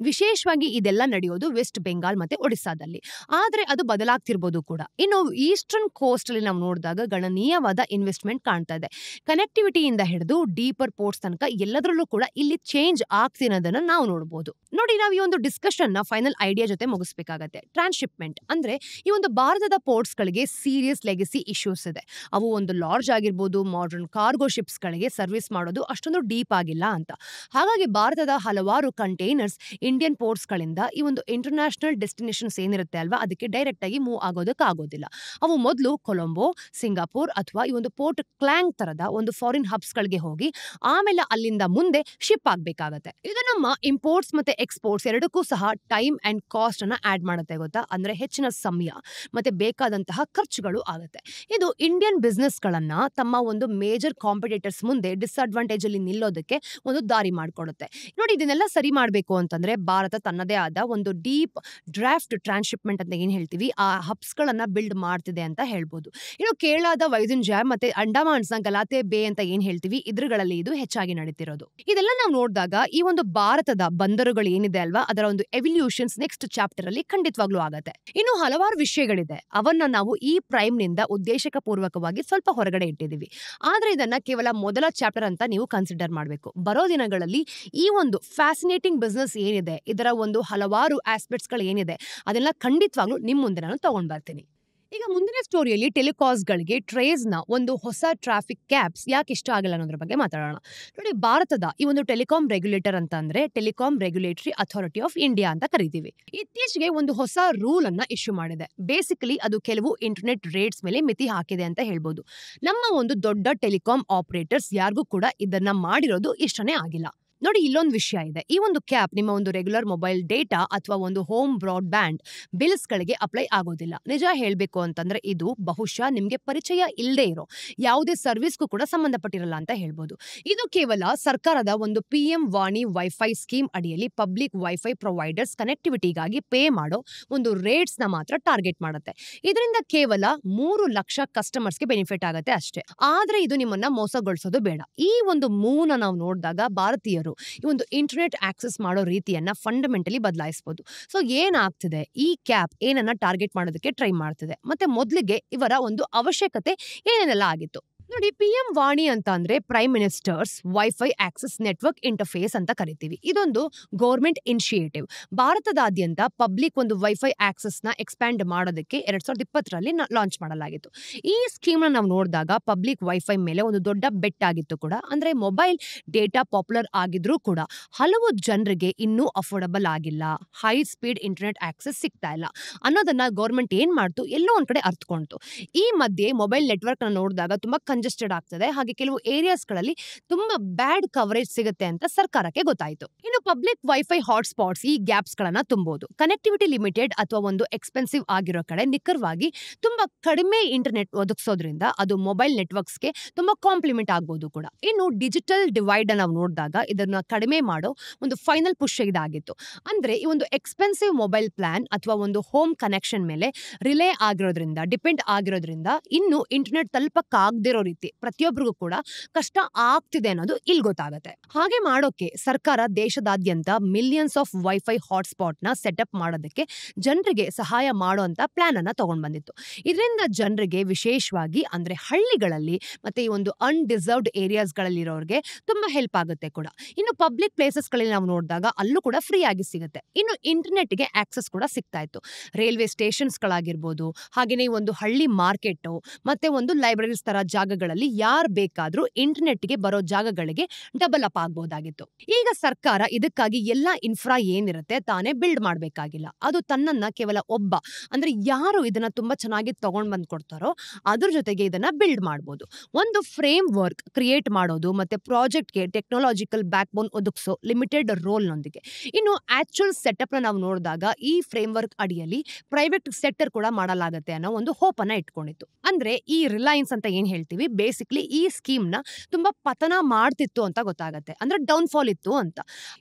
S1: ವಿಶೇಷವಾಗಿ ಇದೆಲ್ಲ ನಡೆಯೋದು ವೆಸ್ಟ್ ಬೆಂಗಾಲ್ ಮತ್ತೆ ಒಡಿಸ್ಸಾದಲ್ಲಿ. ಆದ್ರೆ ಅದು ಬದಲಾಗ್ತಿರ್ಬೋದು ಕೂಡ. ಇನ್ನು ಈಸ್ಟರ್ನ್ ಕೋಸ್ಟ್ ಅಲ್ಲಿ ನಾವು ನೋಡಿದಾಗ ಗಣನೀಯವಾದ ಇನ್ವೆಸ್ಟ್ಮೆಂಟ್ ಕಾಣ್ತಾ ಇದೆ. ಕನೆಕ್ಟಿವಿಟಿಯಿಂದ ಹಿಡಿದು ಡೀಪರ್ ಪೋರ್ಟ್ಸ್ ತನಕ ಎಲ್ಲದರಲ್ಲೂ ಕೂಡ ಇಲ್ಲಿ ಚೇಂಜ್ ಆಗ್ತಿರೋದನ್ನ ನಾವು ನೋಡಬಹುದು. ನೋಡಿ, ನಾವು ಈ ಒಂದು ಡಿಸ್ಕಷನ್ ನ ಫೈನಲ್ ಐಡಿಯಾ ಜೊತೆ ಮುಗಿಸ್ಬೇಕಾಗತ್ತೆ. ಟ್ರಾನ್ಸ್ಶಿಪ್ಮೆಂಟ್ ಅಂದ್ರೆ ಈ ಒಂದು ಭಾರತದ ಪೋರ್ಟ್ಸ್ ಗಳಿಗೆ ಸೀರಿಯಸ್ ಲೆಗಸಿ ಇಶ್ಯೂಸ್ ಇದೆ. ಅವು ಒಂದು ಲಾರ್ಜ್ ಆಗಿರ್ಬೋದು, ಮಾಡರ್ನ್ ಕಾರ್ಗೋ ಶಿಪ್ಸ್ ಗಳಿಗೆ ಸರ್ವಿಸ್ ಮಾಡೋದು ಅಷ್ಟೊಂದು ಡೀಪ್ ಆಗಿಲ್ಲ ಅಂತ. ಹಾಗಾಗಿ ಭಾರತದ ಹಲವಾರು ಕಂಟೈನರ್ಸ್ ಇಂಡಿಯನ್ ಪೋರ್ಟ್ಸ್ ಗಳಿಂದ ಈ ಒಂದು ಇಂಟರ್ನ್ಯಾಷನಲ್ ಡೆಸ್ಟಿನೇಷನ್ಸ್ ಏನಿರುತ್ತೆ ಅಲ್ವಾ ಅದಕ್ಕೆ ಡೈರೆಕ್ಟ್ ಆಗಿ ಮೂವ್ ಆಗೋದಕ್ಕಾಗೋದಿಲ್ಲ. ಅವು ಮೊದಲು ಕೊಲಂಬೋ, ಸಿಂಗಾಪುರ್ ಅಥವಾ ಈ ಒಂದು ಪೋರ್ಟ್ ಕ್ಲಾಂಗ್ ತರದ ಒಂದು ಫಾರಿನ್ ಹಬ್ಸ್ ಗಳಿಗೆ ಹೋಗಿ ಆಮೇಲೆ ಅಲ್ಲಿಂದ ಮುಂದೆ ಶಿಪ್ ಆಗ್ಬೇಕಾಗತ್ತೆ. ಇದು ನಮ್ಮ ಇಂಪೋರ್ಟ್ಸ್ ಮತ್ತೆ ಎಕ್ಸ್ಪೋರ್ಟ್ಸ್ ಎರಡಕ್ಕೂ ಸಹ ಟೈಮ್ ಅಂಡ್ ಕಾಸ್ಟ್ ಅನ್ನ ಆಡ್ ಮಾಡುತ್ತೆ ಗೊತ್ತಾ. ಅಂದ್ರೆ ಹೆಚ್ಚಿನ ಸಮಯ ಮತ್ತೆ ಬೇಕಾದಂತಹ ಖರ್ಚುಗಳು ಆಗುತ್ತೆ. ಇದು ಇಂಡಿಯನ್ ಬಿಸ್ನೆಸ್ ಗಳನ್ನ ತಮ್ಮ ಒಂದು ಮೇಜರ್ ಕಾಂಪಿಟೇಟರ್ಸ್ ಮುಂದೆ ಡಿಸ್ಅಡ್ವಾಂಟೇಜ್ ಅಲ್ಲಿ ನಿಲ್ಲೋದಕ್ಕೆ ಒಂದು ದಾರಿ ಮಾಡಿಕೊಡುತ್ತೆ. ನೋಡಿ, ಇದನ್ನೆಲ್ಲ ಸರಿ ಮಾಡಬೇಕು ಅಂತಂದ್ರೆ ಭಾರತ ತನ್ನದೇ ಆದ ಒಂದು ಡೀಪ್ ಡ್ರಾಫ್ಟ್ ಟ್ರಾನ್ಸ್ಶಿಪ್ಮೆಂಟ್ ಅಂತ ಏನ್ ಹೇಳ್ತೀವಿ ಆ ಹಬ್ಸ್ ಗಳನ್ನ ಬಿಲ್ಡ್ ಮಾಡ್ತಿದೆ ಅಂತ ಹೇಳ್ಬೋದು. ಇನ್ನು ಕೇರಳದ ವೈಸನ್ ಪಂಜಾಬ್ ಮತ್ತೆ ಅಂಡಮಾನ್ಸ್ನ ಗಲಾತೆ ಬೇ ಅಂತ ಏನ್ ಹೇಳ್ತೀವಿ ಇದ್ರಗಳಲ್ಲಿ ಇದು ಹೆಚ್ಚಾಗಿ ನಡೀತಿರೋದು. ಇದೆಲ್ಲ ನಾವು ನೋಡಿದಾಗ ಈ ಒಂದು ಭಾರತದ ಬಂದರುಗಳು ಏನಿದೆ ಅಲ್ವಾ ಅದರ ಒಂದು ಎವಲ್ಯೂಷನ್ಸ್ ನೆಕ್ಸ್ಟ್ ಚಾಪ್ಟರ್ ಅಲ್ಲಿ ಖಂಡಿತವಾಗ್ಲೂ ಆಗತ್ತೆ. ಇನ್ನು ಹಲವಾರು ವಿಷಯಗಳಿದೆ, ಅವನ್ನ ನಾವು ಈ ಪ್ರೈಮ್ ನಿಂದ ಉದ್ದೇಶಕ ಪೂರ್ವಕವಾಗಿ ಸ್ವಲ್ಪ ಹೊರಗಡೆ ಇಟ್ಟಿದೀವಿ. ಆದ್ರೆ ಇದನ್ನ ಕೇವಲ ಮೊದಲ ಚಾಪ್ಟರ್ ಅಂತ ನೀವು ಕನ್ಸಿಡರ್ ಮಾಡಬೇಕು. ಬರೋ ದಿನಗಳಲ್ಲಿ ಈ ಒಂದು ಫ್ಯಾಸಿನೇಟಿಂಗ್ ಬಿಸ್ನೆಸ್ ಏನಿದೆ ಇದರ ಒಂದು ಹಲವಾರು ಆಸ್ಪೆಕ್ಟ್ಸ್ ಗಳು ಏನಿದೆ ಅದೆಲ್ಲ ಖಂಡಿತವಾಗ್ಲೂ ನಿಮ್ ಮುಂದೆ ನಾನು ತಗೊಂಡ್ ಬರ್ತೀನಿ. ಈಗ ಮುಂದಿನ ಸ್ಟೋರಿಯಲ್ಲಿ ಟೆಲಿಕಾಸ್ಗಳಿಗೆ ಟ್ರೇಸ್ನ ಒಂದು ಹೊಸ ಟ್ರಾಫಿಕ್ ಕ್ಯಾಪ್ಸ್ ಯಾಕೆ ಇಷ್ಟ ಆಗಲ್ಲ ಅನ್ನೋದ್ರ ಬಗ್ಗೆ ಮಾತಾಡೋಣ. ನೋಡಿ, ಭಾರತದ ಈ ಒಂದು ಟೆಲಿಕಾಂ ರೆಗ್ಯುಲೇಟರ್ ಅಂತ ಅಂದ್ರೆ telecom regulatory authority of India ಅಂತ ಕರಿತೀವಿ. ಇತ್ತೀಚೆಗೆ ಒಂದು ಹೊಸ ರೂಲ್ ಅನ್ನ ಇಶ್ಯೂ ಮಾಡಿದೆ. ಬೇಸಿಕಲಿ ಅದು ಕೆಲವು ಇಂಟರ್ನೆಟ್ ರೇಟ್ಸ್ ಮೇಲೆ ಮಿತಿ ಹಾಕಿದೆ ಅಂತ ಹೇಳ್ಬೋದು. ನಮ್ಮ ಒಂದು ದೊಡ್ಡ ಟೆಲಿಕಾಂ ಆಪರೇಟರ್ಸ್ ಯಾರಿಗೂ ಕೂಡ ಇದನ್ನ ಮಾಡಿರೋದು ಇಷ್ಟನೇ ಆಗಿಲ್ಲ. ನೋಡಿ, ಇಲ್ಲೊಂದು ವಿಷಯ ಇದೆ. ಈ ಒಂದು ಕ್ಯಾಪ್ ನಿಮ್ಮ ಒಂದು ರೆಗ್ಯುಲರ್ ಮೊಬೈಲ್ ಡೇಟಾ ಅಥವಾ ಒಂದು ಹೋಮ್ ಬ್ರಾಡ್ಬ್ಯಾಂಡ್ ಬಿಲ್ಸ್ ಗಳಿಗೆ ಅಪ್ಲೈ ಆಗೋದಿಲ್ಲ. ನಿಜ ಹೇಳ್ಬೇಕು ಅಂತಂದ್ರೆ ಇದು ಬಹುಶಃ ನಿಮ್ಗೆ ಪರಿಚಯ ಇಲ್ಲದೆ ಇರೋ ಯಾವುದೇ ಸರ್ವಿಸ್ಗೂ ಕೂಡ ಸಂಬಂಧಪಟ್ಟಿರಲ್ಲ ಅಂತ ಹೇಳ್ಬೋದು. ಇದು ಕೇವಲ ಸರ್ಕಾರದ ಒಂದು PM ವಾಣಿ ವೈಫೈ ಸ್ಕೀಮ್ ಅಡಿಯಲ್ಲಿ ಪಬ್ಲಿಕ್ ವೈಫೈ ಪ್ರೊವೈಡರ್ಸ್ ಕನೆಕ್ಟಿವಿಟಿಗಾಗಿ ಪೇ ಮಾಡೋ ಒಂದು ರೇಟ್ಸ್ ನ ಮಾತ್ರ ಟಾರ್ಗೆಟ್ ಮಾಡುತ್ತೆ. ಇದರಿಂದ ಕೇವಲ 3 ಲಕ್ಷ ಕಸ್ಟಮರ್ಸ್ಗೆ ಬೆನಿಫಿಟ್ ಆಗುತ್ತೆ ಅಷ್ಟೇ. ಆದ್ರೆ ಇದು ನಿಮ್ಮನ್ನ ಮೋಸಗೊಳಿಸೋದು ಬೇಡ. ಈ ಒಂದು ಮೂವ್ನ ನಾವು ನೋಡಿದಾಗ ಭಾರತೀಯರು ಈ ಒಂದು ಇಂಟರ್ನೆಟ್ ಆಕ್ಸೆಸ್ ಮಾಡೋ ರೀತಿಯನ್ನ ಫಂಡಮೆಂಟಲಿ ಬದಲಾಯಿಸಬಹುದು. ಸೊ ಏನಾಗ್ತಿದೆ, ಈ ಕ್ಯಾಪ್ ಏನನ್ನ ಟಾರ್ಗೆಟ್ ಮಾಡೋದಕ್ಕೆ ಟ್ರೈ ಮಾಡ್ತಿದೆ, ಮತ್ತೆ ಮೊದಲಿಗೆ ಇವರ ಒಂದು ಅವಶ್ಯಕತೆ ಏನೇನೆಲ್ಲ ಆಗಿತ್ತು ನೋಡಿ. PM ವಾಣಿ ಅಂತ ಅಂದ್ರೆ prime ministers wifi access network interface ಅಂತ ಕರಿತೀವಿ. ಇದೊಂದು ಗೌರ್ಮೆಂಟ್ ಇನಿಷಿಯೇಟಿವ್. ಭಾರತದಾದ್ಯಂತ ಪಬ್ಲಿಕ್ ಒಂದು ವೈಫೈ ಆಕ್ಸೆಸ್ ನ ಎಕ್ಸ್ಪ್ಯಾಂಡ್ ಮಾಡೋದಕ್ಕೆ 2020ರಲ್ಲಿ ಲಾಂಚ್ ಮಾಡಲಾಗಿತ್ತು. ಈ ಸ್ಕೀಮ್ ನಾವು ನೋಡಿದಾಗ ಪಬ್ಲಿಕ್ ವೈಫೈ ಮೇಲೆ ಒಂದು ದೊಡ್ಡ ಬೆಟ್ ಆಗಿತ್ತು ಕೂಡ. ಅಂದ್ರೆ ಮೊಬೈಲ್ ಡೇಟಾ ಪಾಪ್ಯುಲರ್ ಆಗಿದ್ರೂ ಕೂಡ ಹಲವು ಜನರಿಗೆ ಇನ್ನೂ ಅಫೋರ್ಡಬಲ್ ಆಗಿಲ್ಲ, ಹೈ ಸ್ಪೀಡ್ ಇಂಟರ್ನೆಟ್ ಆಕ್ಸೆಸ್ ಸಿಗ್ತಾ ಇಲ್ಲ ಅನ್ನೋದನ್ನ ಗೌರ್ಮೆಂಟ್ ಏನ್ ಮಾಡ್ತು, ಎಲ್ಲೋ ಒಂದ್ ಕಡೆ ಅರ್ಥಕೊಂಡ್ತು. ಈ ಮಧ್ಯೆ ಮೊಬೈಲ್ ನೆಟ್ವರ್ಕ್ ನ ನೋಡಿದಾಗ ತುಂಬಾ ಕಂಜೆಸ್ಟೆಡ್ ಆಗ್ತದೆ, ಹಾಗೆ ಕೆಲವು ಏರಿಯಾಸ್ ಗಳಲ್ಲಿ ತುಂಬಾ ಬ್ಯಾಡ್ ಕವರೇಜ್ ಸಿಗುತ್ತೆ ಅಂತ ಸರ್ಕಾರಕ್ಕೆ ಗೊತ್ತಾಯ್ತು. ಇನ್ನು ಪಬ್ಲಿಕ್ ವೈಫೈ ಹಾಟ್ಸ್ಪಾಟ್ಸ್ ಈ ಗ್ಯಾಪ್ಸ್ ಗಳನ್ನ ತುಂಬಬಹುದು. ಕನೆಕ್ಟಿವಿಟಿ ಲಿಮಿಟೆಡ್ ಅಥವಾ ಒಂದು ಎಕ್ಸ್ಪೆನ್ಸಿವ್ ಆಗಿರೋ ಕಡೆ ನಿಖರವಾಗಿ ತುಂಬಾ ಕಡಿಮೆ ಇಂಟರ್ನೆಟ್ ಒದಗಿಸೋದ್ರಿಂದ ಅದು ಮೊಬೈಲ್ ನೆಟ್ವರ್ಕ್ಸ್ಗೆ ತುಂಬಾ ಕಾಂಪ್ಲಿಮೆಂಟ್ ಆಗ್ಬಹುದು ಕೂಡ. ಇನ್ನು ಡಿಜಿಟಲ್ ಡಿವೈಡ್ ನಾವು ನೋಡಿದಾಗ ಇದನ್ನ ಕಡಿಮೆ ಮಾಡೋ ಒಂದು ಫೈನಲ್ ಪುಷ್ ಇದಾಗಿತ್ತು. ಅಂದ್ರೆ ಈ ಒಂದು ಎಕ್ಸ್ಪೆನ್ಸಿವ್ ಮೊಬೈಲ್ ಪ್ಲಾನ್ ಅಥವಾ ಒಂದು ಹೋಮ್ ಕನೆಕ್ಷನ್ ಮೇಲೆ ರಿಲೇ ಆಗಿರೋದ್ರಿಂದ, ಡಿಪೆಂಡ್ ಆಗಿರೋದ್ರಿಂದ ಇನ್ನು ಇಂಟರ್ನೆಟ್ ತಲುಪಕ್ಕಾಗದಿರೋ ರೀತಿ ಪ್ರತಿಯೊಬ್ಬರಿಗೂ ಕೂಡ ಕಷ್ಟ ಆಗ್ತಿದೆ ಅನ್ನೋದು ಇಲ್ಲಿ ಗೊತ್ತಾಗುತ್ತೆ. ಹಾಗೆ ಮಾಡೋಕೆ ಸರ್ಕಾರ ದೇಶದಾದ್ಯಂತ ಮಿಲಿಯನ್ಸ್ ಆಫ್ ವೈಫೈ ಹಾಟ್ಸ್ಪಾಟ್ ನ ಸೆಟಪ್ ಮಾಡೋದಕ್ಕೆ ಜನರಿಗೆ ಸಹಾಯ ಮಾಡುವಂತ ಪ್ಲಾನ್ ಅನ್ನ ತಗೊಂಡ್ ಬಂದಿತ್ತು. ಇದರಿಂದ ಜನರಿಗೆ ವಿಶೇಷವಾಗಿ ಅಂದ್ರೆ ಹಳ್ಳಿಗಳಲ್ಲಿ ಮತ್ತೆ ಈ ಒಂದು ಅನ್ಡಿಸರ್ವ್ಡ್ ಏರಿಯಾಸ್ ಗಳಲ್ಲಿರೋರಿಗೆ ತುಂಬಾ ಹೆಲ್ಪ್ ಆಗುತ್ತೆ ಕೂಡ. ಇನ್ನು ಪಬ್ಲಿಕ್ ಪ್ಲೇಸಸ್ ಗಳಲ್ಲಿ ನಾವು ನೋಡಿದಾಗ ಅಲ್ಲೂ ಕೂಡ ಫ್ರೀ ಆಗಿ ಸಿಗುತ್ತೆ. ಇನ್ನು ಇಂಟರ್ನೆಟ್ ಗೆ ಆಕ್ಸೆಸ್ ಕೂಡ ಸಿಗ್ತಾ ಇತ್ತು. ರೈಲ್ವೆ ಸ್ಟೇಷನ್ಸ್ ಗಳಾಗಿರ್ಬೋದು, ಹಾಗೇನೆ ಒಂದು ಹಳ್ಳಿ ಮಾರ್ಕೆಟ್ ಮತ್ತೆ ಒಂದು ಲೈಬ್ರರೀಸ್ ತರ ಜಾಗಗಳಲ್ಲಿ ಯಾರು ಬೇಕಾದ್ರೂ ಇಂಟರ್ನೆಟ್ ಗೆ ಬರೋ ಜಾಗಗಳಿಗೆ ಡಬಲ್ ಅಪ್ ಆಗಬಹುದಾಗಿತ್ತು. ಈಗ ಸರ್ಕಾರ ಇದಕ್ಕಾಗಿ ಎಲ್ಲಾ ಇನ್ಫ್ರಾ ಏನಿರುತ್ತೆ ತಾನೇ ಬಿಲ್ಡ್ ಮಾಡಬೇಕಾಗಿಲ್ಲ. ಅದು ತನ್ನನ್ನ ಕೇವಲ ಒಬ್ಬ ಅಂದ್ರೆ ಯಾರು ಇದನ್ನ ತುಂಬಾ ಚೆನ್ನಾಗಿ ತಗೊಂಡ್ ಬಂದ್ ಕೊಡ್ತಾರೋ ಅದ್ರ ಜೊತೆಗೆ ಇದನ್ನ ಬಿಲ್ಡ್ ಮಾಡಬಹುದು. ಒಂದು ಫ್ರೇಮ್ ವರ್ಕ್ ಕ್ರಿಯೇಟ್ ಮಾಡೋದು ಮತ್ತೆ ಪ್ರಾಜೆಕ್ಟ್ ಗೆ ಟೆಕ್ನಾಲಜಿಕಲ್ ಬ್ಯಾಕ್ ಬೋನ್ ಒದಗಿಸೋ ಲಿಮಿಟೆಡ್ ರೋಲ್ ನೊಂದಿಗೆ. ಇನ್ನು ಆಕ್ಚುಯಲ್ ಸೆಟಪ್ ನ ನಾವು ನೋಡಿದಾಗ ಈ ಫ್ರೇಮ್ ವರ್ಕ್ ಅಡಿಯಲ್ಲಿ ಪ್ರೈವೇಟ್ ಸೆಕ್ಟರ್ ಕೂಡ ಮಾಡಲಾಗುತ್ತೆ ಅನ್ನೋ ಒಂದು ಹೋಪ್ ಅನ್ನ ಇಟ್ಕೊಂಡಿತ್ತು. ಅಂದ್ರೆ ಈ ರಿಲಯನ್ಸ್ ಅಂತ ಏನ್ ಹೇಳ್ತೀವಿ, ಬೇಸಿಕ್ಲಿ ಈ ಸ್ಕೀಮ್ ನ ತುಂಬಾ ಪತನ ಮಾಡ್ತಿತ್ತು ಅಂತ ಗೊತ್ತಾಗತ್ತೆ, ಅಂದ್ರೆ ಡೌನ್ಫಾಲ್ ಇತ್ತು ಅಂತ.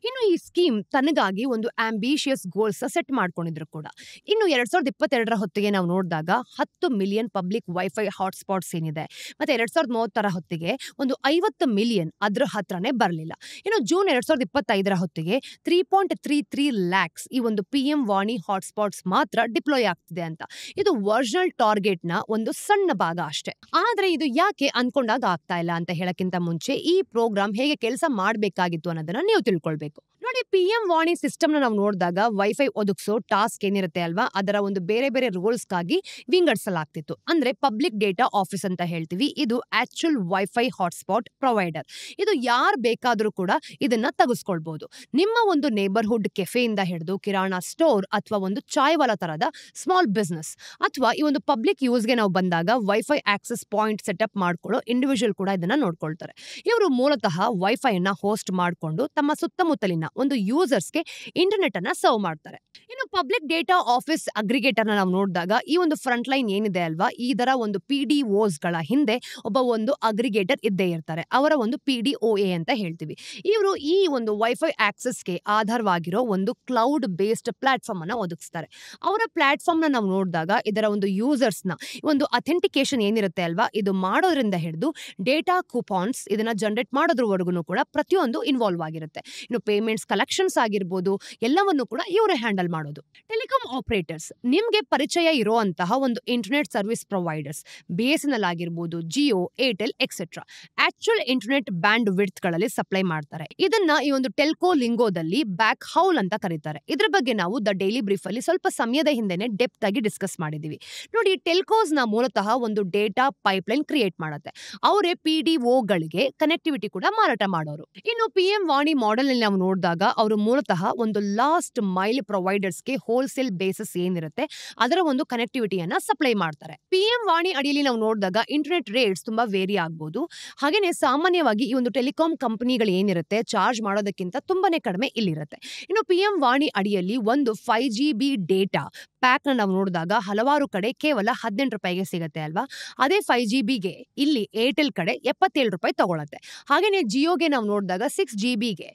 S1: ಇನ್ನು ಈ ಸ್ಕೀಮ್ ತನಗಾಗಿ ಒಂದು ಆಂಬಿಷಿಯಸ್ ಗೋಲ್ಸ್ ಸೆಟ್ ಮಾಡ್ಕೊಂಡಿದ್ರು ಕೂಡ. ಇನ್ನು 2022ರ ಹೊತ್ತಿಗೆ ನಾವು ನೋಡಿದಾಗ 10 ಮಿಲಿಯನ್ ಪಬ್ಲಿಕ್ ವೈಫೈ ಹಾಟ್ಸ್ಪಾಟ್ಸ್ ಏನಿದೆ ಮತ್ತೆ 2030ರ ಹೊತ್ತಿಗೆ ಒಂದು 50 ಮಿಲಿಯನ್ ಅದ್ರ ಹತ್ರನೇ ಬರಲಿಲ್ಲ. ಇನ್ನು ಜೂನ್ 2025ರ ಹೊತ್ತಿಗೆ 3.33 ಲ್ಯಾಕ್ಸ್ ಈ ಒಂದು PM ವಾಣಿ ಹಾಟ್ಸ್ಪಾಟ್ಸ್ ಮಾತ್ರ ಡಿಪ್ಲಾಯ್ ಆಗ್ತಿದೆ ಅಂತ. ಇದು ಒರಿಜಿನಲ್ ಟಾರ್ಗೆಟ್ ನ ಒಂದು ಸಣ್ಣ ಭಾಗ ಅಷ್ಟೇ. ಆದ್ರೆ ಇದು ಯಾಕೆ ಅನ್ಕೊಂಡಾಗ ಆಗ್ತಾ ಇಲ್ಲ ಅಂತ ಹೇಳಕ್ಕಿಂತ ಮುಂಚೆ ಈ ಪ್ರೋಗ್ರಾಮ್ ಹೇಗೆ ಕೆಲಸ ಮಾಡಬೇಕಾಗಿತ್ತು ಅನ್ನೋದನ್ನ ನೀವು ತಿಳ್ಕೊಳ್ಬೇಕು. ನೋಡಿ, PM ವಾಣಿ ಸಿಸ್ಟಮ್ ನಾವು ನೋಡಿದಾಗ ವೈಫೈ ಒದಗಿಸೋ ಟಾಸ್ಕ್ ಏನಿರುತ್ತೆ ಅಲ್ವಾ ಅದರ ಒಂದು ಬೇರೆ ಬೇರೆ ರೋಲ್ಸ್ಗಾಗಿ ವಿಂಗಡಿಸಲಾಗ್ತಿತ್ತು. ಅಂದ್ರೆ ಪಬ್ಲಿಕ್ ಡೇಟಾ ಆಫೀಸ್ ಅಂತ ಹೇಳ್ತೀವಿ, ಇದು ಆಕ್ಚುಯಲ್ ವೈಫೈ ಹಾಟ್ಸ್ಪಾಟ್ ಪ್ರೊವೈಡರ್. ಇದು ಯಾರು ಬೇಕಾದ್ರೂ ಕೂಡ ಇದನ್ನ ತೆಗೆಸ್ಕೊಳ್ಬಹುದು. ನಿಮ್ಮ ಒಂದು ನೇಬರ್ಹುಡ್ ಕೆಫೆಯಿಂದ ಹಿಡಿದು ಕಿರಾಣಾ ಸ್ಟೋರ್ ಅಥವಾ ಒಂದು ಚಾಯ್ವಾಲ ತರದ ಸ್ಮಾಲ್ ಬಿಸ್ನೆಸ್ ಅಥವಾ ಈ ಒಂದು ಪಬ್ಲಿಕ್ ಯೂಸ್ಗೆ ನಾವು ಬಂದಾಗ ವೈಫೈ ಆಕ್ಸೆಸ್ ಪಾಯಿಂಟ್ ಸೆಟಪ್ ಮಾಡ್ಕೊಳ್ಳೋ ಇಂಡಿವಿಜುವಲ್ ಕೂಡ ಇದನ್ನ ನೋಡ್ಕೊಳ್ತಾರೆ. ಇವರು ಮೂಲತಃ ವೈಫೈ ಅನ್ನ ಹೋಸ್ಟ್ ಮಾಡಿಕೊಂಡು ತಮ್ಮ ಸುತ್ತಮುತ್ತಲಿನ ಒಂದು ಯೂಸರ್ಸ್ಗೆ ಇಂಟರ್ನೆಟ್ ಅನ್ನ ಸರ್ವ್ ಮಾಡ್ತಾರೆ. ಇನ್ನು ಪಬ್ಲಿಕ್ ಡೇಟಾ ಆಫೀಸ್ ಅಗ್ರಿಗೇಟರ್ ನಾವು ನೋಡಿದಾಗ ಈ ಒಂದು ಫ್ರಂಟ್ ಲೈನ್ ಏನಿದೆ ಅಲ್ವಾ, ಇದರ ಒಂದು PDOs ಗಳ ಹಿಂದೆ ಒಬ್ಬ ಒಂದು ಅಗ್ರಿಗೇಟರ್ ಇದ್ದೇ ಇರ್ತಾರೆ. ಅವರ ಒಂದು PDOA ಅಂತ ಹೇಳ್ತೀವಿ. ಇವರು ಈ ಒಂದು ವೈಫೈ ಆಕ್ಸೆಸ್ಗೆ ಆಧಾರವಾಗಿರೋ ಒಂದು ಕ್ಲೌಡ್ ಬೇಸ್ಡ್ ಪ್ಲಾಟ್ಫಾರ್ಮ್ ಅನ್ನ ಒದಗಿಸ್ತಾರೆ. ಅವರ ಪ್ಲಾಟ್ಫಾರ್ಮ್ ನಾವು ನೋಡಿದಾಗ ಇದರ ಒಂದು ಯೂಸರ್ಸ್ನ ಒಂದು ಅಥೆಂಟಿಕೇಶನ್ ಏನಿರುತ್ತೆ ಅಲ್ವಾ, ಇದು ಮಾಡೋದ್ರಿಂದ ಹಿಡಿದು ಡೇಟಾ ಕೂಪಾನ್ಸ್ ಇದನ್ನ ಜನರೇಟ್ ಮಾಡೋದ್ರವರೆಗೂ ಕೂಡ ಪ್ರತಿಯೊಂದು ಇನ್ವಾಲ್ವ್ ಆಗಿರುತ್ತೆ. ಇನ್ನು ಪೇಮೆಂಟ್ಸ್ ಕಲೆಕ್ಷನ್ಸ್ ಆಗಿರ್ಬೋದು, ಎಲ್ಲವನ್ನು ಕೂಡ ಇವರೇ ಹ್ಯಾಂಡಲ್ ಮಾಡೋದು. ಟೆಲಿಕಾಂ ಆಪರೇಟರ್ಸ್ ನಿಮ್ಗೆ ಪರಿಚಯ ಇರುವಂತಹ ಒಂದು ಇಂಟರ್ನೆಟ್ ಸರ್ವಿಸ್ ಪ್ರೊವೈಡರ್ಸ್, BSNL ಆಗಿರ್ಬೋದು, Jio, Airtel etcetera, actual internet band width ಗಳಲ್ಲಿ ಸಪ್ಲೈ ಮಾಡ್ತಾರೆ. ಇದನ್ನ ಈ ಒಂದು ಟೆಲ್ಕೋ ಲಿಂಗೋದಲ್ಲಿ ಬ್ಯಾಕ್ ಹೌಲ್ ಅಂತ ಕರೀತಾರೆ. ಇದ್ರ ಬಗ್ಗೆ ನಾವು ದ ಡೈಲಿ ಬ್ರೀಫ್ ಅಲ್ಲಿ ಸ್ವಲ್ಪ ಸಮಯದ ಹಿಂದೆನೆ ಡೆಪ್ತ್ ಆಗಿ ಡಿಸ್ಕಸ್ ಮಾಡಿದೀವಿ. ನೋಡಿ, ಟೆಲ್ಕೋಸ್ ನ ಮೂಲತಃ ಒಂದು ಡೇಟಾ ಪೈಪ್ಲೈನ್ ಕ್ರಿಯೇಟ್ ಮಾಡುತ್ತೆ. ಅವರೇ PDO ಗಳಿಗೆ ಕನೆಕ್ಟಿವಿಟಿ ಕೂಡ ಮಾರಾಟ ಮಾಡೋರು. ಇನ್ನು PM ವಾಣಿ ಮಾಡೆಲ್ ನಾವು ನೋಡಿದಾಗ ಅವರು ಮೂಲತಃ ಒಂದು ಲಾಸ್ಟ್ ಮೈಲ್ ಪ್ರೊವೈಡರ್ಸ್ಗೆ ಹೋಲ್ಸೇಲ್ ಬೇಸಿಸ್ ಏನಿರುತ್ತೆ ಅದರ ಒಂದು ಕನೆಕ್ಟಿವಿಟಿಯನ್ನ ಸಪ್ಲೈ ಮಾಡ್ತಾರೆ. PM ವಾಣಿ ಅಡಿಯಲ್ಲಿ ನಾವು ನೋಡಿದಾಗ ಇಂಟರ್ನೆಟ್ ರೇಟ್ಸ್ ತುಂಬಾ ವೇರಿ ಆಗ್ಬೋದು. ಹಾಗೇನೆ ಸಾಮಾನ್ಯವಾಗಿ ಈ ಒಂದು ಟೆಲಿಕಾಂ ಕಂಪನಿಗಳು ಏನಿರುತ್ತೆ ಚಾರ್ಜ್ ಮಾಡೋದಕ್ಕಿಂತ ತುಂಬಾನೇ ಕಡಿಮೆ ಇಲ್ಲಿರುತ್ತೆ. ಇನ್ನು PM ವಾಣಿ ಅಡಿಯಲ್ಲಿ ಒಂದು 5GB ಡೇಟಾ ಪ್ಯಾಕ್ ನಾವು ನೋಡಿದಾಗ ಹಲವಾರು ಕಡೆ ಕೇವಲ 18 ರೂಪಾಯಿಗೆ ಸಿಗುತ್ತೆ ಅಲ್ವಾ. ಅದೇ 5GBಗೆ ಇಲ್ಲಿ ಏರ್ಟೆಲ್ ಕಡೆ 77 ರೂಪಾಯಿ ತಗೊಳುತ್ತೆ. ಹಾಗೇನೆ ಜಿಯೋಗೆ ನಾವು ನೋಡಿದಾಗ 6GBಗೆ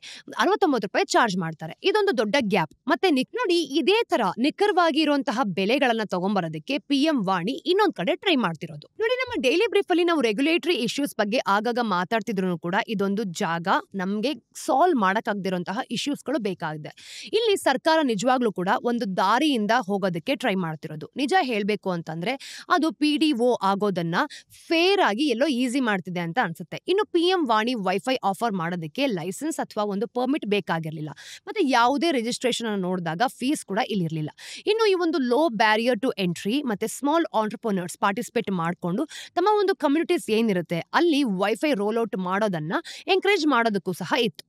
S1: 69 ರೂಪಾಯಿ ಚಾರ್ಜ್ ಮಾಡ್ತಾರೆ. ಇದೊಂದು ದೊಡ್ಡ ಗ್ಯಾಪ್. ಮತ್ತೆ ನೋಡಿ, ಇದೇ ತರ ನಿಖರವಾಗಿ ಇರುವಂತಹ ಬೆಲೆಗಳನ್ನ ತಗೊಂಬರೋದಕ್ಕೆ PM ವಾಣಿ ಇನ್ನೊಂದ್ ಕಡೆ ಟ್ರೈ ಮಾಡ್ತಿರೋದು. ನೋಡಿ, ನಮ್ಮ ಡೈಲಿ ಬ್ರೀಫ್ ಅಲ್ಲಿ ನಾವು ರೆಗ್ಯುಲೇಟರಿ ಇಶ್ಯೂಸ್ ಬಗ್ಗೆ ಆಗಾಗ ಮಾತಾಡ್ತಿದ್ರು ಕೂಡ ಇದೊಂದು ಜಾಗ ನಮ್ಗೆ ಸಾಲ್ವ್ ಮಾಡಕ್ಕಾಗದಿರುವಂತಹ ಇಶ್ಯೂಸ್ಗಳು ಬೇಕಾಗಿದೆ. ಇಲ್ಲಿ ಸರ್ಕಾರ ನಿಜವಾಗ್ಲೂ ಕೂಡ ಒಂದು ದಾರಿಯಿಂದ ಹೋಗೋದಕ್ಕೆ ಟ್ರೈ ಮಾಡ್ತಿರೋದು. ನಿಜ ಹೇಳ್ಬೇಕು ಅಂತಂದ್ರೆ ಅದು PDO ಆಗೋದನ್ನ ಫೇರ್ ಆಗಿ ಎಲ್ಲೋ ಈಸಿ ಮಾಡ್ತಿದೆ ಅಂತ ಅನ್ಸುತ್ತೆ. ಇನ್ನು PM ವಾಣಿ ವೈಫೈ ಆಫರ್ ಮಾಡೋದಕ್ಕೆ ಲೈಸೆನ್ಸ್ ಅಥವಾ ಒಂದು ಪರ್ಮಿಟ್ ಬೇಕಾಗಿರ್ಲಿಲ್ಲ. ಮತ್ತೆ ಯಾವುದೇ ರಿಜಿಸ್ಟ್ರೇಷನ್ ಅನ್ನು ನೋಡಿದಾಗ ಫೀಸ್ ಕೂಡ ಇಲ್ಲಿರ್ಲಿಲ್ಲ. ಇನ್ನು ಈ ಒಂದು ಲೋ ಬ್ಯಾರಿಯರ್ ಟು ಎಂಟ್ರಿ ಮತ್ತೆ ಸ್ಮಾಲ್ ಆಂಟರ್ಪ್ರನರ್ಸ್ ಪಾರ್ಟಿಸಿಪೇಟ್ ಮಾಡಿಕೊಂಡು ತಮ್ಮ ಒಂದು ಕಮ್ಯುನಿಟೀಸ್ ಏನಿರುತ್ತೆ ಅಲ್ಲಿ ವೈಫೈ ರೋಲ್ ಔಟ್ ಮಾಡೋದನ್ನ ಎಂಕರೇಜ್ ಮಾಡೋದಕ್ಕೂ ಸಹ ಇತ್ತು.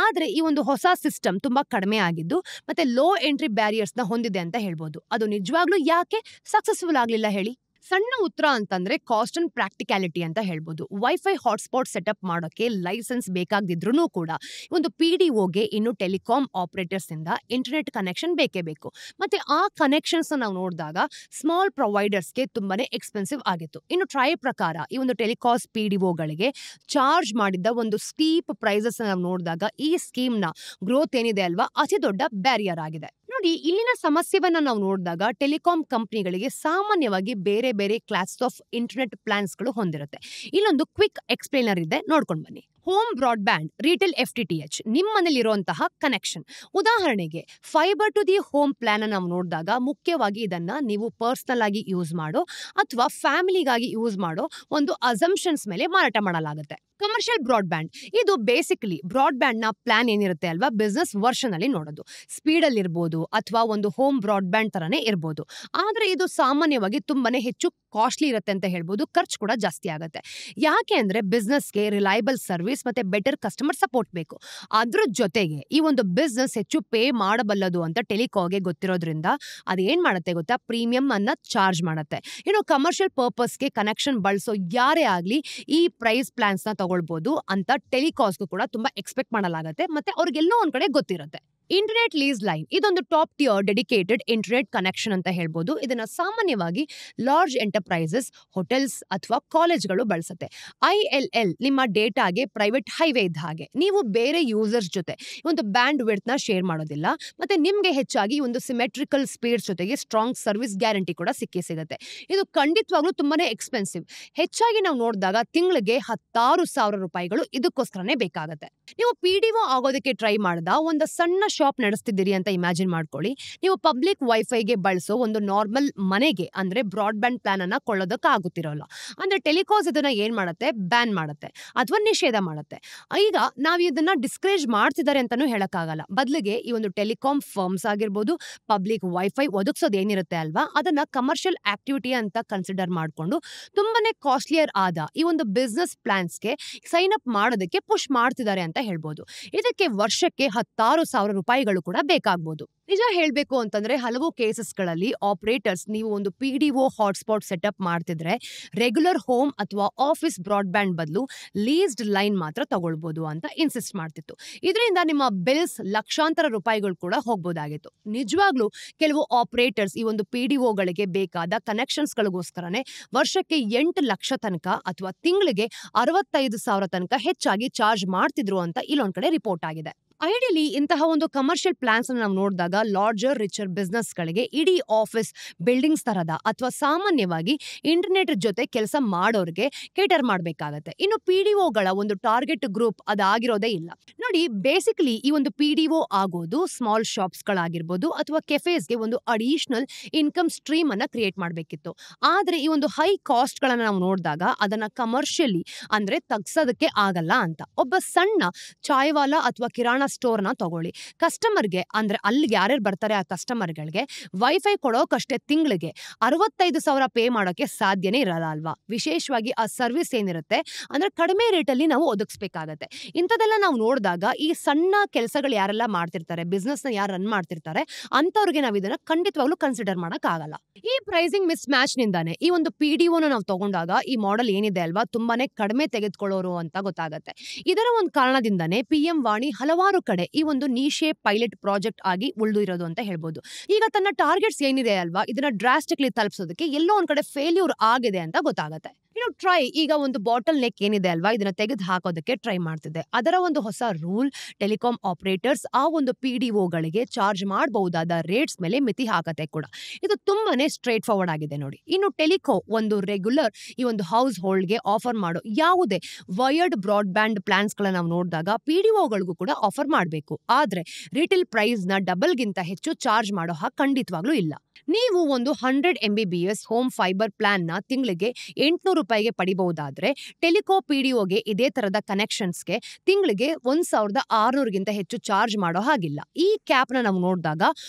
S1: ಆದ್ರೆ ಈ ಒಂದು ಹೊಸ ಸಿಸ್ಟಮ್ ತುಂಬಾ ಕಡಿಮೆ ಆಗಿದ್ದು ಮತ್ತೆ ಲೋ ಎಂಟ್ರಿ ಬ್ಯಾರಿಯರ್ಸ್ ನ ಹೊಂದಿದೆ ಅಂತ ಹೇಳ್ಬೋದು. ಅದು ನಿಜವಾಗ್ಲೂ ಯಾಕೆ ಸಕ್ಸಸ್ಫುಲ್ ಆಗ್ಲಿಲ್ಲ ಹೇಳಿ? ಸಣ್ಣ ಉತ್ತರ ಅಂತಂದ್ರೆ ಕಾಸ್ಟ್ ಅಂಡ್ ಪ್ರಾಕ್ಟಿಕ್ಯಾಲಿಟಿ ಅಂತ ಹೇಳ್ಬೋದು. ವೈಫೈ ಹಾಟ್ಸ್ಪಾಟ್ ಸೆಟಪ್ ಮಾಡೋಕೆ ಲೈಸೆನ್ಸ್ ಬೇಕಾಗದಿದ್ರೂ ಕೂಡ ಒಂದು PDOಗೆ ಇನ್ನು ಟೆಲಿಕಾಂ ಆಪರೇಟರ್ಸ್ ಇಂದ ಇಂಟರ್ನೆಟ್ ಕನೆಕ್ಷನ್ ಬೇಕೇ ಬೇಕು. ಮತ್ತೆ ಆ ಕನೆಕ್ಷನ್ಸ್ ನಾವು ನೋಡಿದಾಗ ಸ್ಮಾಲ್ ಪ್ರೊವೈಡರ್ಸ್ಗೆ ತುಂಬಾನೇ ಎಕ್ಸ್ಪೆನ್ಸಿವ್ ಆಗಿತ್ತು. ಇನ್ನು ಟ್ರೈ ಪ್ರಕಾರ ಈ ಒಂದು ಟೆಲಿಕಾಸ್ PDOಗಳಿಗೆ ಚಾರ್ಜ್ ಮಾಡಿದ್ದ ಒಂದು ಸ್ಟೀಪ್ ಪ್ರೈಸಸ್ ನಾವು ನೋಡಿದಾಗ ಈ ಸ್ಕೀಮ್ ನ ಗ್ರೋತ್ ಏನಿದೆ ಅಲ್ವಾ ಅತಿ ದೊಡ್ಡ ಬ್ಯಾರಿಯರ್ ಆಗಿದೆ. ನೋಡಿ, ಇಲ್ಲಿನ ಸಮಸ್ಯೆವನ್ನ ನಾವು ನೋಡಿದಾಗ ಟೆಲಿಕಾಂ ಕಂಪನಿಗಳಿಗೆ ಸಾಮಾನ್ಯವಾಗಿ ಬೇರೆ ಬೇರೆ ಕ್ಲಾಸ್ ಆಫ್ ಇಂಟರ್ನೆಟ್ ಪ್ಲಾನ್ಸ್ ಗಳು ಹೊಂದಿರುತ್ತೆ. ಇಲ್ಲೊಂದು ಕ್ವಿಕ್ ಎಕ್ಸ್ಪ್ಲೇನರ್ ಇದೆ, ನೋಡ್ಕೊಂಡು ಬನ್ನಿ. ಹೋಮ್ ಬ್ರಾಡ್ಬ್ಯಾಂಡ್, ರಿಟೇಲ್ FTTH, ನಿಮ್ಮ ಮನೇಲಿರುವಂತಹ ಕನೆಕ್ಷನ್. ಉದಾಹರಣೆಗೆ fibre to the home plan ನಾವು ನೋಡಿದಾಗ ಮುಖ್ಯವಾಗಿ ಇದನ್ನ ನೀವು ಪರ್ಸನಲ್ ಆಗಿ ಯೂಸ್ ಮಾಡೋ ಅಥವಾ ಫ್ಯಾಮಿಲಿಗಾಗಿ ಯೂಸ್ ಮಾಡೋ ಒಂದು ಅಸಂಪ್ಷನ್ಸ್ ಮೇಲೆ ಮಾರಾಟ ಮಾಡಲಾಗುತ್ತೆ. ಕಮರ್ಷಿಯಲ್ ಬ್ರಾಡ್ಬ್ಯಾಂಡ್, ಇದು ಬೇಸಿಕಲಿ ಬ್ರಾಡ್ಬ್ಯಾಂಡ್ ನ ಪ್ಲಾನ್ ಏನಿರುತ್ತೆ ಅಲ್ವಾ ಬಿಸ್ನೆಸ್ ವರ್ಷನ್ ಅಲ್ಲಿ ನೋಡೋದು. ಸ್ಪೀಡ್ ಅಲ್ಲಿ ಇರ್ಬೋದು ಅಥವಾ ಒಂದು ಹೋಮ್ ಬ್ರಾಡ್ಬ್ಯಾಂಡ್ ತರನೇ ಇರ್ಬೋದು. ಆದ್ರೆ ಇದು ಸಾಮಾನ್ಯವಾಗಿ ತುಂಬಾನೇ ಹೆಚ್ಚು ಕಾಸ್ಟ್ಲಿ ಇರುತ್ತೆ ಅಂತ ಹೇಳ್ಬೋದು. ಖರ್ಚು ಕೂಡ ಜಾಸ್ತಿ ಆಗುತ್ತೆ. ಯಾಕೆ ಅಂದ್ರೆ ಬಿಸ್ನೆಸ್ಗೆ ರಿಲಯಬಲ್ ಸರ್ವಿಸ್ ಮತ್ತೆ ಬೆಟರ್ ಕಸ್ಟಮರ್ ಸಪೋರ್ಟ್ ಬೇಕು. ಅದ್ರ ಜೊತೆಗೆ ಈ ಒಂದು ಬಿಸ್ನೆಸ್ ಹೆಚ್ಚು ಪೇ ಮಾಡಬಲ್ಲದು ಅಂತ ಟೆಲಿಕಾಗೆ ಗೊತ್ತಿರೋದ್ರಿಂದ ಅದೇನ್ ಮಾಡುತ್ತೆ ಗೊತ್ತಾ, ಪ್ರೀಮಿಯಂ ಅನ್ನ ಚಾರ್ಜ್ ಮಾಡುತ್ತೆ. ಇನ್ನು ಕಮರ್ಷಿಯಲ್ ಪರ್ಪಸ್ಗೆ ಕನೆಕ್ಷನ್ ಬಳಸೋ ಯಾರೇ ಆಗ್ಲಿ ಈ ಪ್ರೈಸ್ ಪ್ಲಾನ್ಸ್ ನ ತಗೊಳ್ಬಹುದು ಅಂತ ಟೆಲಿಕಾಸ್ಗೂ ಕೂಡ ತುಂಬಾ ಎಕ್ಸ್ಪೆಕ್ಟ್ ಮಾಡಲಾಗುತ್ತೆ. ಮತ್ತೆ ಅವ್ರಿಗೆಲ್ಲೋ ಒಂದ್ ಕಡೆ ಗೊತ್ತಿರುತ್ತೆ. ಇಂಟರ್ನೆಟ್ ಲೀಸ್ ಲೈನ್, ಇದೊಂದು top tier dedicated internet connection ಅಂತ ಹೇಳ್ಬೋದು. ಇದನ್ನ ಸಾಮಾನ್ಯವಾಗಿ ಲಾರ್ಜ್ ಎಂಟರ್ಪ್ರೈಸಸ್, ಹೋಟೆಲ್ಸ್ ಅಥವಾ ಕಾಲೇಜ್ಗಳು ಬಳಸುತ್ತೆ. ILL ನಿಮ್ಮ ಡೇಟಾಗೆ ಪ್ರೈವೇಟ್ ಹೈವೇ ಇದ್ದ ಹಾಗೆ. ನೀವು ಬೇರೆ ಯೂಸರ್ಸ್ ಜೊತೆ ಒಂದು ಬ್ಯಾಂಡ್ ವಿಡ್ತ್ ನ ಶೇರ್ ಮಾಡೋದಿಲ್ಲ. ಮತ್ತೆ ನಿಮ್ಗೆ ಹೆಚ್ಚಾಗಿ ಒಂದು ಸಿಮೆಟ್ರಿಕಲ್ ಸ್ಪೀಡ್ ಜೊತೆಗೆ ಸ್ಟ್ರಾಂಗ್ ಸರ್ವಿಸ್ ಗ್ಯಾರಂಟಿ ಕೂಡ ಸಿಗುತ್ತೆ. ಇದು ಖಂಡಿತವಾಗ್ಲೂ ತುಂಬಾನೇ ಎಕ್ಸ್ಪೆನ್ಸಿವ್. ಹೆಚ್ಚಾಗಿ ನಾವು ನೋಡಿದಾಗ ತಿಂಗಳಿಗೆ 16,000 ರೂಪಾಯಿಗಳು ಇದಕ್ಕೋಸ್ಕರನೇ ಬೇಕಾಗುತ್ತೆ. ನೀವು PDO ಆಗೋದಕ್ಕೆ ಟ್ರೈ ಮಾಡಿದ ಒಂದು ಸಣ್ಣ ಶಾಪ್ ನಡೆಸ್ತಿದ್ದೀರಿ ಅಂತ ಇಮ್ಯಾಜಿನ್ ಮಾಡ್ಕೊಳ್ಳಿ. ನೀವು ಪಬ್ಲಿಕ್ ವೈಫೈಗೆ ಬಳಸೋ ಒಂದು ನಾರ್ಮಲ್ ಮನೆಗೆ ಅಂದ್ರೆ ಬ್ರಾಡ್ಬ್ಯಾಂಡ್ ಪ್ಲಾನ್ ಅನ್ನ ಕೊಳ್ಳೋದಕ್ಕೆ ಆಗುತ್ತಿರೋಲ್ಲ. ಅಂದ್ರೆ ಟೆಲಿಕಾಸ್ ಇದನ್ನ ಏನ್ ಮಾಡುತ್ತೆ, ಬ್ಯಾನ್ ಮಾಡುತ್ತೆ ಅಥವಾ ನಿಷೇಧ ಮಾಡುತ್ತೆ. ಈಗ ನಾವು ಇದನ್ನ ಡಿಸ್ಕರೇಜ್ ಮಾಡ್ತಿದ್ದಾರೆ ಅಂತಾನೂ ಹೇಳಕ್ಕಾಗಲ್ಲ. ಬದಲಿಗೆ ಈ ಒಂದು ಟೆಲಿಕಾಂ ಫರ್ಮ್ಸ್ ಆಗಿರ್ಬೋದು ಪಬ್ಲಿಕ್ ವೈಫೈ ಒದಗಿಸೋದು ಏನಿರುತ್ತೆ ಅಲ್ವಾ ಅದನ್ನ ಕಮರ್ಷಿಯಲ್ ಆಕ್ಟಿವಿಟಿ ಅಂತ ಕನ್ಸಿಡರ್ ಮಾಡ್ಕೊಂಡು ತುಂಬಾನೇ ಕಾಸ್ಟ್ಲಿಯರ್ ಆದ ಈ ಒಂದು ಬಿಸ್ನೆಸ್ ಪ್ಲಾನ್ಸ್ಗೆ ಸೈನ್ ಅಪ್ ಮಾಡೋದಕ್ಕೆ ಪುಷ್ ಮಾಡ್ತಿದ್ದಾರೆ ಅಂತ ಹೇಳ್ಬೋದು. ಇದಕ್ಕೆ ವರ್ಷಕ್ಕೆ 16,000 ರೂಪಾಯಿಗಳು ಕೂಡ ಬೇಕಾಗಬಹುದು. ನಿಜ ಹೇಳ್ಬೇಕು ಅಂತಂದ್ರೆ ಹಲವು ಕೇಸಸ್ಗಳಲ್ಲಿ ಆಪರೇಟರ್ಸ್ ನೀವು ಒಂದು PDO ಹಾಟ್ಸ್ಪಾಟ್ ಸೆಟಪ್ ಮಾಡ್ತಿದ್ರೆ ರೆಗ್ಯುಲರ್ ಹೋಮ್ ಅಥವಾ ಆಫೀಸ್ ಬ್ರಾಡ್ಬ್ಯಾಂಡ್ ಬದಲು ಲೀಸ್ಡ್ ಲೈನ್ ಮಾತ್ರ ತಗೊಳ್ಬಹುದು ಅಂತ ಇನ್ಸಿಸ್ಟ್ ಮಾಡ್ತಿತ್ತು. ಇದರಿಂದ ನಿಮ್ಮ ಬಿಲ್ಸ್ ಲಕ್ಷಾಂತರ ರೂಪಾಯಿಗಳು ಕೂಡ ಹೋಗ್ಬೋದಾಗಿತ್ತು. ನಿಜವಾಗ್ಲೂ ಕೆಲವು ಆಪರೇಟರ್ಸ್ ಈ ಒಂದು PDOಗಳಿಗೆ ಬೇಕಾದ ಕನೆಕ್ಷನ್ಸ್ಗಳಿಗೋಸ್ಕರನೇ ವರ್ಷಕ್ಕೆ 8 ಲಕ್ಷ ತನಕ ಅಥವಾ ತಿಂಗಳಿಗೆ 65,000 ತನಕ ಹೆಚ್ಚಾಗಿ ಚಾರ್ಜ್ ಮಾಡ್ತಿದ್ರು ಅಂತ ಇಲ್ಲೊಂದ್ ಕಡೆ ರಿಪೋರ್ಟ್ ಆಗಿದೆ. ಐಡಿಯಲಿ ಇಂತಹ ಒಂದು ಕಮರ್ಷಿಯಲ್ ಪ್ಲಾನ್ಸ್ ನಾವು ನೋಡಿದಾಗ ಲಾರ್ಜರ್ ರಿಚರ್ ಬಿಸ್ನೆಸ್ ಗಳಿಗೆ ಇಡೀ ಆಫೀಸ್ ಬಿಲ್ಡಿಂಗ್ಸ್ ತರದ ಅಥವಾ ಸಾಮಾನ್ಯವಾಗಿ ಇಂಟರ್ನೆಟ್ ಜೊತೆ ಕೆಲಸ ಮಾಡೋರಿಗೆ ಕೇಟರ್ ಮಾಡಬೇಕಾಗತ್ತೆ. ಇನ್ನು PDOಗಳ ಒಂದು ಟಾರ್ಗೆಟ್ ಗ್ರೂಪ್ ಅದಾಗಿರೋದೇ ಇಲ್ಲ. ನೋಡಿ, ಬೇಸಿಕಲಿ ಈ ಒಂದು PDO ಆಗೋದು ಸ್ಮಾಲ್ ಶಾಪ್ಸ್ ಗಳಾಗಿರ್ಬೋದು ಅಥವಾ ಕೆಫೇಸ್ಗೆ ಒಂದು ಅಡಿಷನಲ್ ಇನ್ಕಮ್ ಸ್ಟ್ರೀಮ್ ಅನ್ನ ಕ್ರಿಯೇಟ್ ಮಾಡಬೇಕಿತ್ತು. ಆದ್ರೆ ಈ ಒಂದು ಹೈ ಕಾಸ್ಟ್ ಗಳನ್ನ ನಾವು ನೋಡಿದಾಗ ಅದನ್ನ ಕಮರ್ಷಿಯಲಿ ಅಂದ್ರೆ ತಗ್ಸೋದಕ್ಕೆ ಆಗಲ್ಲ ಅಂತ. ಒಬ್ಬ ಸಣ್ಣ ಚಾಯ್ವಾಲ ಅಥವಾ ಕಿರಾಣ ಸ್ಟೋರ್ನ ತಗೊಳ್ಳಿ, ಕಸ್ಟಮರ್ಗೆ ಅಂದ್ರೆ ಅಲ್ಲಿಗೆ ಯಾರ್ಯಾರು ಬರ್ತಾರೆ ಆ ಕಸ್ಟಮರ್ಗಳಿಗೆ ವೈಫೈ ಕೊಡೋಕಷ್ಟೇ ತಿಂಗಳಿಗೆ 65,000 ಪೇ ಮಾಡೋಕೆ ಸಾಧ್ಯನೇ ಇರಲ್ಲ ಅಲ್ವಾ. ವಿಶೇಷವಾಗಿ ಆ ಸರ್ವಿಸ್ ಏನಿರುತ್ತೆ ಅಂದ್ರೆ ಕಡಿಮೆ ರೇಟಲ್ಲಿ ನಾವು ಒದಗಿಸ್ಬೇಕಾಗತ್ತೆ. ಇಂಥದೆಲ್ಲ ನಾವು ನೋಡಿದಾಗ ಈ ಸಣ್ಣ ಕೆಲಸಗಳು ಯಾರೆಲ್ಲ ಮಾಡ್ತಿರ್ತಾರೆ, ಬಿಸ್ನೆಸ್ ನ ಯಾರು ರನ್ ಮಾಡ್ತಿರ್ತಾರೆ ಅಂತವ್ರಿಗೆ ನಾವು ಇದನ್ನ ಖಂಡಿತವಾಗ್ಲೂ ಕನ್ಸಿಡರ್ ಮಾಡಕ್ ಆಗಲ್ಲ. ಈ ಪ್ರೈಸಿಂಗ್ ಮಿಸ್ ಮ್ಯಾಚ್ ನಿಂದಾನೆ ಈ ಒಂದು PDOನ ನಾವು ತಗೊಂಡಾಗ ಈ ಮಾಡೆಲ್ ಏನಿದೆ ಅಲ್ವಾ ತುಂಬಾನೇ ಕಡಿಮೆ ತೆಗೆದುಕೊಳ್ಳೋರು ಅಂತ ಗೊತ್ತಾಗತ್ತೆ. ಇದರ ಒಂದು ಕಾರಣದಿಂದಾನೆ PM ವಾಣಿ ಹಲವಾರು ಕಡೆ ಈ ಒಂದು ನೀಶೆ ಪೈಲಟ್ ಪ್ರಾಜೆಕ್ಟ್ ಆಗಿ ಉಳಿದಿರೋದು ಅಂತ ಹೇಳ್ಬೋದು. ಈಗ ತನ್ನ ಟಾರ್ಗೆಟ್ಸ್ ಏನಿದೆ ಅಲ್ವಾ ಇದನ್ನ ಡ್ರಾಸ್ಟಿಕ್ಲಿ ತಲುಪಿಸೋದಕ್ಕೆ ಎಲ್ಲೋ ಒಂದ್ ಕಡೆ ಫೇಲ್ಯೂರ್ ಆಗಿದೆ ಅಂತ ಗೊತ್ತಾಗುತ್ತೆ. ಇನ್ನು ಟ್ರೈ ಈಗ ಒಂದು ಬಾಟಲ್ ನೆಕ್ ಏನಿದೆ ಅಲ್ವಾ ಇದನ್ನ ತೆಗೆದು ಹಾಕೋದಕ್ಕೆ ಟ್ರೈ ಮಾಡ್ತಿದೆ. ಅದರ ಒಂದು ಹೊಸ ರೂಲ್ ಟೆಲಿಕಾಂ ಆಪರೇಟರ್ಸ್ ಆ ಒಂದು PDOಗಳಿಗೆ ಚಾರ್ಜ್ ಮಾಡಬಹುದಾದ ರೇಟ್ಸ್ ಮೇಲೆ ಮಿತಿ ಹಾಕತ್ತೆ ಕೂಡ. ಇದು ತುಂಬಾನೇ ಸ್ಟ್ರೇಟ್ ಫಾರ್ವರ್ಡ್ ಆಗಿದೆ ನೋಡಿ. ಇನ್ನು ಟೆಲಿಕೋ ಒಂದು ರೆಗ್ಯುಲರ್ ಈ ಒಂದು ಹೌಸ್ ಹೋಲ್ಡ್ಗೆ ಆಫರ್ ಮಾಡೋ ಯಾವುದೇ ವಯರ್ಡ್ ಬ್ರಾಡ್ಬ್ಯಾಂಡ್ ಪ್ಲಾನ್ಸ್ ಗಳನ್ನ ನಾವು ನೋಡಿದಾಗ PDOಗಳಿಗೂ ಕೂಡ ಆಫರ್ ಮಾಡಬೇಕು. ಆದ್ರೆ ರಿಟೇಲ್ ಪ್ರೈಸ್ ನ ಡಬಲ್ ಗಿಂತ ಹೆಚ್ಚು ಚಾರ್ಜ್ ಮಾಡೋ ಹಾಗೆ ಖಂಡಿತವಾಗ್ಲೂ ಇಲ್ಲ. ನೀವು ಒಂದು 100 MBPS ಹೋಮ್ ಫೈಬರ್ ಪ್ಲಾನ್ ನ ತಿಂಗಳಿಗೆ 800 ರೂಪಾಯಿಗೆ ಪಡಿಬಹುದಾದ್ರೆ ಟೆಲಿಕೋ PDOಗೆ ಇದೇ ತರದ ಕನೆಕ್ಷನ್ಸ್ಗೆ ತಿಂಗಳಿಗೆ 1,600ಗಿಂತ ಹೆಚ್ಚು ಚಾರ್ಜ್ ಮಾಡೋ ಹಾಗಿಲ್ಲ. ಈ ಕ್ಯಾಪ್ ನ ನಾವು ನೋಡಿದಾಗ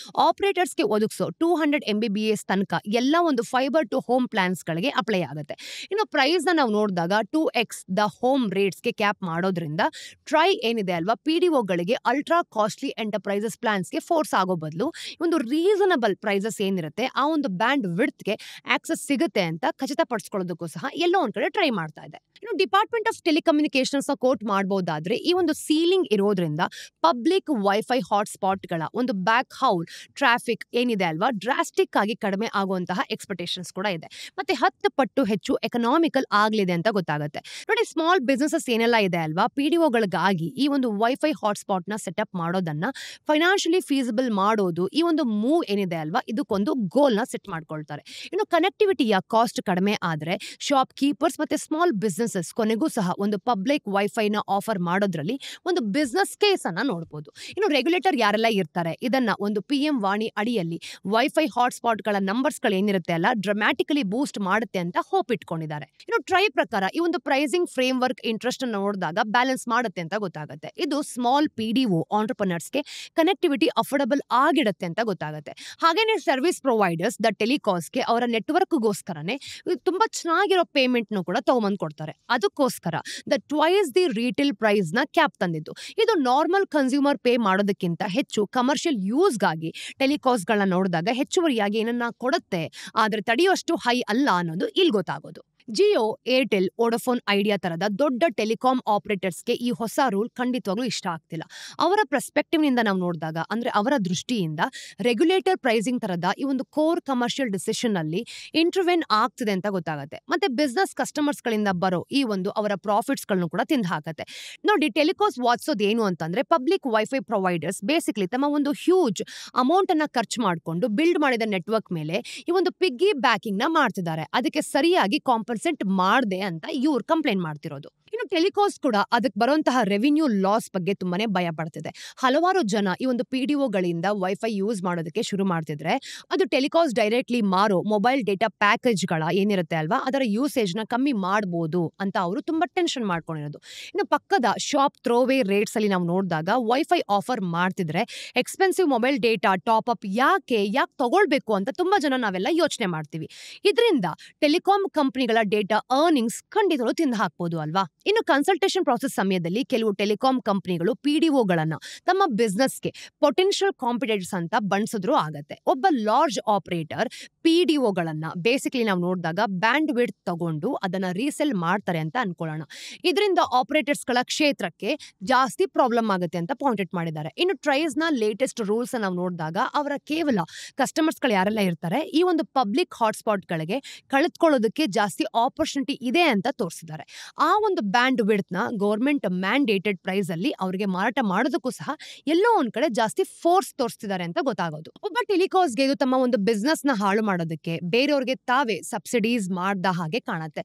S1: ಆಪರೇಟರ್ಸ್ಗೆ ಒದಗಿಸೋ 200 MBPS ತನಕ ಎಲ್ಲ ಒಂದು ಫೈಬರ್ ಟು ಹೋಮ್ ಪ್ಲಾನ್ಸ್ ಗಳಿಗೆ ಅಪ್ಲೈ ಆಗುತ್ತೆ. ಇನ್ನು ಪ್ರೈಸ್ ನ ನಾವು ನೋಡಿದಾಗ 2x ದ ಹೋಮ್ ರೇಟ್ಸ್ಗೆ ಕ್ಯಾಪ್ ಮಾಡೋದ್ರಿಂದ ಟ್ರೈ ಏನಿದೆ ಅಲ್ವಾ PDOಗಳಿಗೆ ಅಲ್ಟ್ರಾ ಕಾಸ್ಟ್ಲಿ ಎಂಟರ್ಪ್ರೈಸಸ್ ಪ್ಲಾನ್ಸ್ಗೆ ಫೋರ್ಸ್ ಆಗೋ ಬದಲು ಒಂದು ರೀಸನಬಲ್ ಪ್ರೈಸಸ್ ಏನಿರುತ್ತೆ ಆ ಒಂದು ಬ್ಯಾಂಡ್ ವಿಡ್ತ್ಗೆ ಆಕ್ಸೆಸ್ ಸಿಗುತ್ತೆ ಅಂತ ಖಚಿತಪಡಿಸ್ಕೊಳ್ಳೋದಕ್ಕೂ ಸಹ ಎಲ್ಲೋ ಒಂದ್ ಕಡೆ ಟ್ರೈ ಮಾಡ್ತಾ ಇದೆ. ಇನ್ನು ಡಿಪಾರ್ಟ್ಮೆಂಟ್ ಆಫ್ ಟೆಲಿಕಮ್ಯುನಿಕೇಶನ್ಸ್ ಕೋಟ್ ಮಾಡಬಹುದಾದ್ರೆ ಈ ಒಂದು ಸೀಲಿಂಗ್ ಇರೋದ್ರಿಂದ ಪಬ್ಲಿಕ್ ವೈಫೈ ಹಾಟ್ಸ್ಪಾಟ್ ಗಳ ಒಂದು ಬ್ಯಾಕ್ ಹೌಲ್ ಟ್ರಾಫಿಕ್ ಏನಿದೆ ಅಲ್ವಾ ಡ್ರಾಸ್ಟಿಕ್ ಆಗಿ ಕಡಿಮೆ ಆಗುವಂತಹ ಎಕ್ಸ್ಪೆಕ್ಟೇಷನ್ಸ್ ಕೂಡ ಇದೆ. ಮತ್ತೆ 10 ಪಟ್ಟು ಹೆಚ್ಚು ಎಕನಾಮಿಕಲ್ ಆಗ್ಲಿದೆ ಅಂತ ಗೊತ್ತಾಗುತ್ತೆ. ನೋಡಿ, ಸ್ಮಾಲ್ ಬಿಸ್ನೆಸಸ್ ಏನೆಲ್ಲ ಇದೆ ಅಲ್ವಾ PDOಗಳಿಗಾಗಿ ಈ ಒಂದು ವೈಫೈ ಹಾಟ್ಸ್ಪಾಟ್ ನ ಸೆಟಪ್ ಮಾಡೋದನ್ನ ಫೈನಾನ್ಷಿಯಲಿ ಫೀಸಿಬಲ್ ಮಾಡೋದು ಈ ಒಂದು ಮೂವ್ ಏನಿದೆ ಅಲ್ವಾ ಇದಕ್ಕೊಂದು ಗೋಲ್ ನ ಸೆಟ್ ಮಾಡ್ಕೊಳ್ತಾರೆ. ಇನ್ನು ಕನೆಕ್ಟಿವಿಟಿಯ ಕಾಸ್ಟ್ ಕಡಿಮೆ ಆದ್ರೆ ಶಾಪ್ ಕೀಪರ್ಸ್ ಮತ್ತೆ ಸ್ಮಾಲ್ ಬಿಸ್ನೆಸಸ್ ಕೊನೆಗೂ ಸಹ ಒಂದು ಪಬ್ಲಿಕ್ ವೈಫೈ ನ ಆಫರ್ ಮಾಡೋದ್ರಲ್ಲಿ ಒಂದು ಬಿಸ್ನೆಸ್ ಕೇಸ್ ಅನ್ನ ನೋಡಬಹುದು. ಇನ್ನು ರೆಗ್ಯುಲೇಟರ್ ಯಾರೆಲ್ಲ ಇರ್ತಾರೆ ಇದನ್ನ ಒಂದು PM ವಾಣಿ ಅಡಿಯಲ್ಲಿ ವೈಫೈ ಹಾಟ್ಸ್ಪಾಟ್ ಗಳ ನಂಬರ್ಸ್ ಗಳು ಏನಿರುತ್ತೆ ಅಲ್ಲ ಡ್ರಾಮ್ಯಾಟಿಕಲಿ ಬೂಸ್ಟ್ ಮಾಡುತ್ತೆ ಅಂತ ಹೋಪ್ ಇಟ್ಕೊಂಡಿದ್ದಾರೆ. ಇನ್ನು ಟ್ರೈ ಪ್ರಕಾರ ಈ ಒಂದು ಪ್ರೈಸಿಂಗ್ ಫ್ರೇಮ್ ವರ್ಕ್ ಇಂಟ್ರೆಸ್ಟ್ ಅನ್ನು ನೋಡಿದಾಗ ಬ್ಯಾಲೆನ್ಸ್ ಮಾಡುತ್ತೆ ಅಂತ ಗೊತ್ತಾಗುತ್ತೆ. ಇದು ಸ್ಮಾಲ್ PDO ಆಂಟರ್ಪ್ರನರ್ಸ್ಗೆ ಕನೆಕ್ಟಿವಿಟಿ ಅಫೋರ್ಡಬಲ್ ಆಗಿಡುತ್ತೆ ಅಂತ ಗೊತ್ತಾಗುತ್ತೆ. ಹಾಗೇನೆ ಸರ್ವಿಸ್ ಪ್ರೊವೈಡರ್ಸ್ ದ ಟೆಲಿಕಾಸ್ಗೆ ಅವರ ನೆಟ್ವರ್ಕ್ಗೋಸ್ಕರನೇ ತುಂಬಾ ಚೆನ್ನಾಗಿರೋ ಪೇಮೆಂಟ್ ನು ಕೂಡ ತಗೊಂಡ್ ಕೊಡ್ತಾರೆ. ಅದಕ್ಕೋಸ್ಕರ the twice the retail price ನ ಕ್ಯಾಪ್ ತಂದಿದ್ದು. ಇದು ನಾರ್ಮಲ್ ಕನ್ಸ್ಯೂಮರ್ ಪೇ ಮಾಡೋದಕ್ಕಿಂತ ಹೆಚ್ಚು ಕಮರ್ಷಿಯಲ್ ಯೂಸ್ಗಾಗಿ ಟೆಲಿಕಾಸ್ ಗಳನ್ನ ನೋಡಿದಾಗ ಹೆಚ್ಚುವರಿಯಾಗಿ ಏನನ್ನ ಕೊಡುತ್ತೆ ಆದ್ರೆ ತಡೆಯುವಷ್ಟು ಹೈ ಅಲ್ಲ ಅನ್ನೋದು ಇಲ್ಲಿ ಗೊತ್ತಾಗೋದು. ಜಿಯೋ, ಏರ್ಟೆಲ್, ವೋಡಾಫೋನ್ ಐಡಿಯಾ ತರದ ದೊಡ್ಡ ಟೆಲಿಕಾಂ ಆಪರೇಟರ್ಸ್ಗೆ ಈ ಹೊಸ ರೂಲ್ ಖಂಡಿತವಾಗ್ಲೂ ಇಷ್ಟ ಆಗ್ತಿಲ್ಲ. ಅವರ ಪರ್ಸ್ಪೆಕ್ಟಿವ್ ನಿಂದ ನಾವು ನೋಡಿದಾಗ ಅಂದ್ರೆ ಅವರ ದೃಷ್ಟಿಯಿಂದ ರೆಗ್ಯುಲೇಟರ್ ಪ್ರೈಸಿಂಗ್ ತರದ ಈ ಒಂದು ಕೋರ್ ಕಮರ್ಷಿಯಲ್ ಡಿಸಿಷನ್ ಅಲ್ಲಿ ಇಂಟರ್ವೆನ್ ಆಗ್ತಿದೆ ಅಂತ ಗೊತ್ತಾಗುತ್ತೆ. ಮತ್ತೆ ಬಿಸ್ನೆಸ್ ಕಸ್ಟಮರ್ಸ್ ಗಳಿಂದ ಬರೋ ಈ ಒಂದು ಅವರ ಪ್ರಾಫಿಟ್ಸ್ ಗಳನ್ನು ಕೂಡ ತಿಂದು ಹಾಕತ್ತೆ. ನೋಡಿ, ಟೆಲಿಕಾಸ್ ವಾದಿಸೋದು ಏನು ಅಂತಂದ್ರೆ ಪಬ್ಲಿಕ್ ವೈಫೈ ಪ್ರೊವೈಡರ್ಸ್ ಬೇಸಿಕ್ಲಿ ತಮ್ಮ ಒಂದು ಹ್ಯೂಜ್ ಅಮೌಂಟ್ ಅನ್ನ ಖರ್ಚು ಮಾಡಿಕೊಂಡು ಬಿಲ್ಡ್ ಮಾಡಿದ ನೆಟ್ವರ್ಕ್ ಮೇಲೆ ಈ ಒಂದು ಪಿಗ್ಗಿ ಬ್ಯಾಕಿಂಗ್ ನ ಮಾಡ್ತಿದ್ದಾರೆ. ಅದಕ್ಕೆ ಸರಿಯಾಗಿ ಮಾಡದೆ ಅಂತ ಇವ್ರು ಕಂಪ್ಲೇಂಟ್ ಮಾಡ್ತಿರೋದು. ಇನ್ನು ಟೆಲಿಕಾಸ್ ಕೂಡ ಅದಕ್ಕೆ ಬರುವಂತಹ ರೆವಿನ್ಯೂ ಲಾಸ್ ಬಗ್ಗೆ ತುಂಬಾನೇ ಭಯ ಪಡ್ತಿದೆ. ಹಲವಾರು ಜನ ಈ ಒಂದು PDOಗಳಿಂದ ವೈಫೈ ಯೂಸ್ ಮಾಡೋದಕ್ಕೆ ಶುರು ಮಾಡ್ತಿದ್ರೆ ಅದು ಟೆಲಿಕಾಸ್ ಡೈರೆಕ್ಟ್ಲಿ ಮಾರೋ ಮೊಬೈಲ್ ಡೇಟಾ ಪ್ಯಾಕೇಜ್ ಗಳ ಏನಿರುತ್ತೆ ಅಲ್ವಾ ಅದರ ಯೂಸೇಜ್ ನ ಕಮ್ಮಿ ಮಾಡಬಹುದು ಅಂತ ಅವರು ತುಂಬಾ ಟೆನ್ಷನ್ ಮಾಡ್ಕೊಂಡಿರೋದು. ಇನ್ನು ಪಕ್ಕದ ಶಾಪ್ ಥ್ರೋವೇ ರೇಟ್ಸ್ ಅಲ್ಲಿ ನಾವು ನೋಡಿದಾಗ ವೈಫೈ ಆಫರ್ ಮಾಡ್ತಿದ್ರೆ expensive mobile data top up ಯಾಕೆ ತಗೊಳ್ಬೇಕು ಅಂತ ತುಂಬಾ ಜನ ನಾವೆಲ್ಲ ಯೋಚನೆ ಮಾಡ್ತೀವಿ. ಇದರಿಂದ ಟೆಲಿಕಾಂ ಕಂಪನಿಗಳ ಡೇಟಾ ಅರ್ನಿಂಗ್ಸ್ ಖಂಡಿತರು ತಿಂದು ಹಾಕ್ಬೋದು ಅಲ್ವಾ. ಇನ್ನು ಕನ್ಸಲ್ಟೇಷನ್ ಪ್ರಾಸೆಸ್ ಸಮಯದಲ್ಲಿ ಕೆಲವು ಟೆಲಿಕಾಂ ಕಂಪನಿಗಳು ಪಿಡಿಒಗಳನ್ನ ತಮ್ಮ ಬಿಸ್ನೆಸ್ಗೆ ಪೊಟೆನ್ಷಿಯಲ್ ಕಾಂಪಿಟೇಟರ್ಸ್ ಅಂತ ಬಣ್ಸಿದ್ರು ಆಗತ್ತೆ. ಒಬ್ಬ ಲಾರ್ಜ್ ಆಪರೇಟರ್ ಪಿಡಿಒಗಳನ್ನ ಬೇಸಿಕಲಿ ನಾವು ನೋಡಿದಾಗ ಬ್ಯಾಂಡ್ ವಿಡ್ತ್ ತಗೊಂಡು ಅದನ್ನ ರೀಸೆಲ್ ಮಾಡ್ತಾರೆ ಅಂತ ಅನ್ಕೊಳ್ಳೋಣ. ಇದರಿಂದ ಆಪರೇಟರ್ಸ್ಗಳ ಕ್ಷೇತ್ರಕ್ಕೆ ಜಾಸ್ತಿ ಪ್ರಾಬ್ಲಮ್ ಆಗುತ್ತೆ ಅಂತ ಪಾಯಿಂಟ್ ಔಟ್ ಮಾಡಿದ್ದಾರೆ. ಇನ್ನು ಟ್ರೈಸ್ ನ ಲೇಟೆಸ್ಟ್ ರೂಲ್ಸ್ ನಾವು ನೋಡಿದಾಗ ಅವರ ಕೇವಲ ಕಸ್ಟಮರ್ಸ್ಗಳು ಯಾರೆಲ್ಲ ಇರ್ತಾರೆ ಈ ಒಂದು ಪಬ್ಲಿಕ್ ಹಾಟ್ಸ್ಪಾಟ್ಗಳಿಗೆ ಕಳೆದುಕೊಳ್ಳೋದಕ್ಕೆ ಜಾಸ್ತಿ ಆಪರ್ಚುನಿಟಿ ಇದೆ ಅಂತ ತೋರಿಸಿದ್ದಾರೆ. ಆ ಒಂದು ಬ್ಯಾಂಡ್ ವಿಡ್ತ್ ನ ಗೌರ್ಮೆಂಟ್ ಮ್ಯಾಂಡೇಟೆಡ್ ಪ್ರೈಸ್ ಅಲ್ಲಿ ಅವರಿಗೆ ಮಾರಾಟ ಮಾಡೋದಕ್ಕೂ ಸಹ ಎಲ್ಲೋ ಒಂದ್ ಕಡೆ ಜಾಸ್ತಿ ಫೋರ್ಸ್ ತೋರಿಸ್ತಿದ್ದಾರೆ ಅಂತ ಗೊತ್ತಾಗೋದು. ಒಬ್ಬ ಟೆಲಿಕಾಸ್ಗೆ ಇದು ತಮ್ಮ ಒಂದು ಬಿಸ್ನೆಸ್ ನ ಹಾಳು ಮಾಡೋದಕ್ಕೆ ಬೇರೆಯವ್ರಿಗೆ ತಾವೇ ಸಬ್ಸಿಡೀಸ್ ಮಾಡ್ದ ಹಾಗೆ ಕಾಣುತ್ತೆ.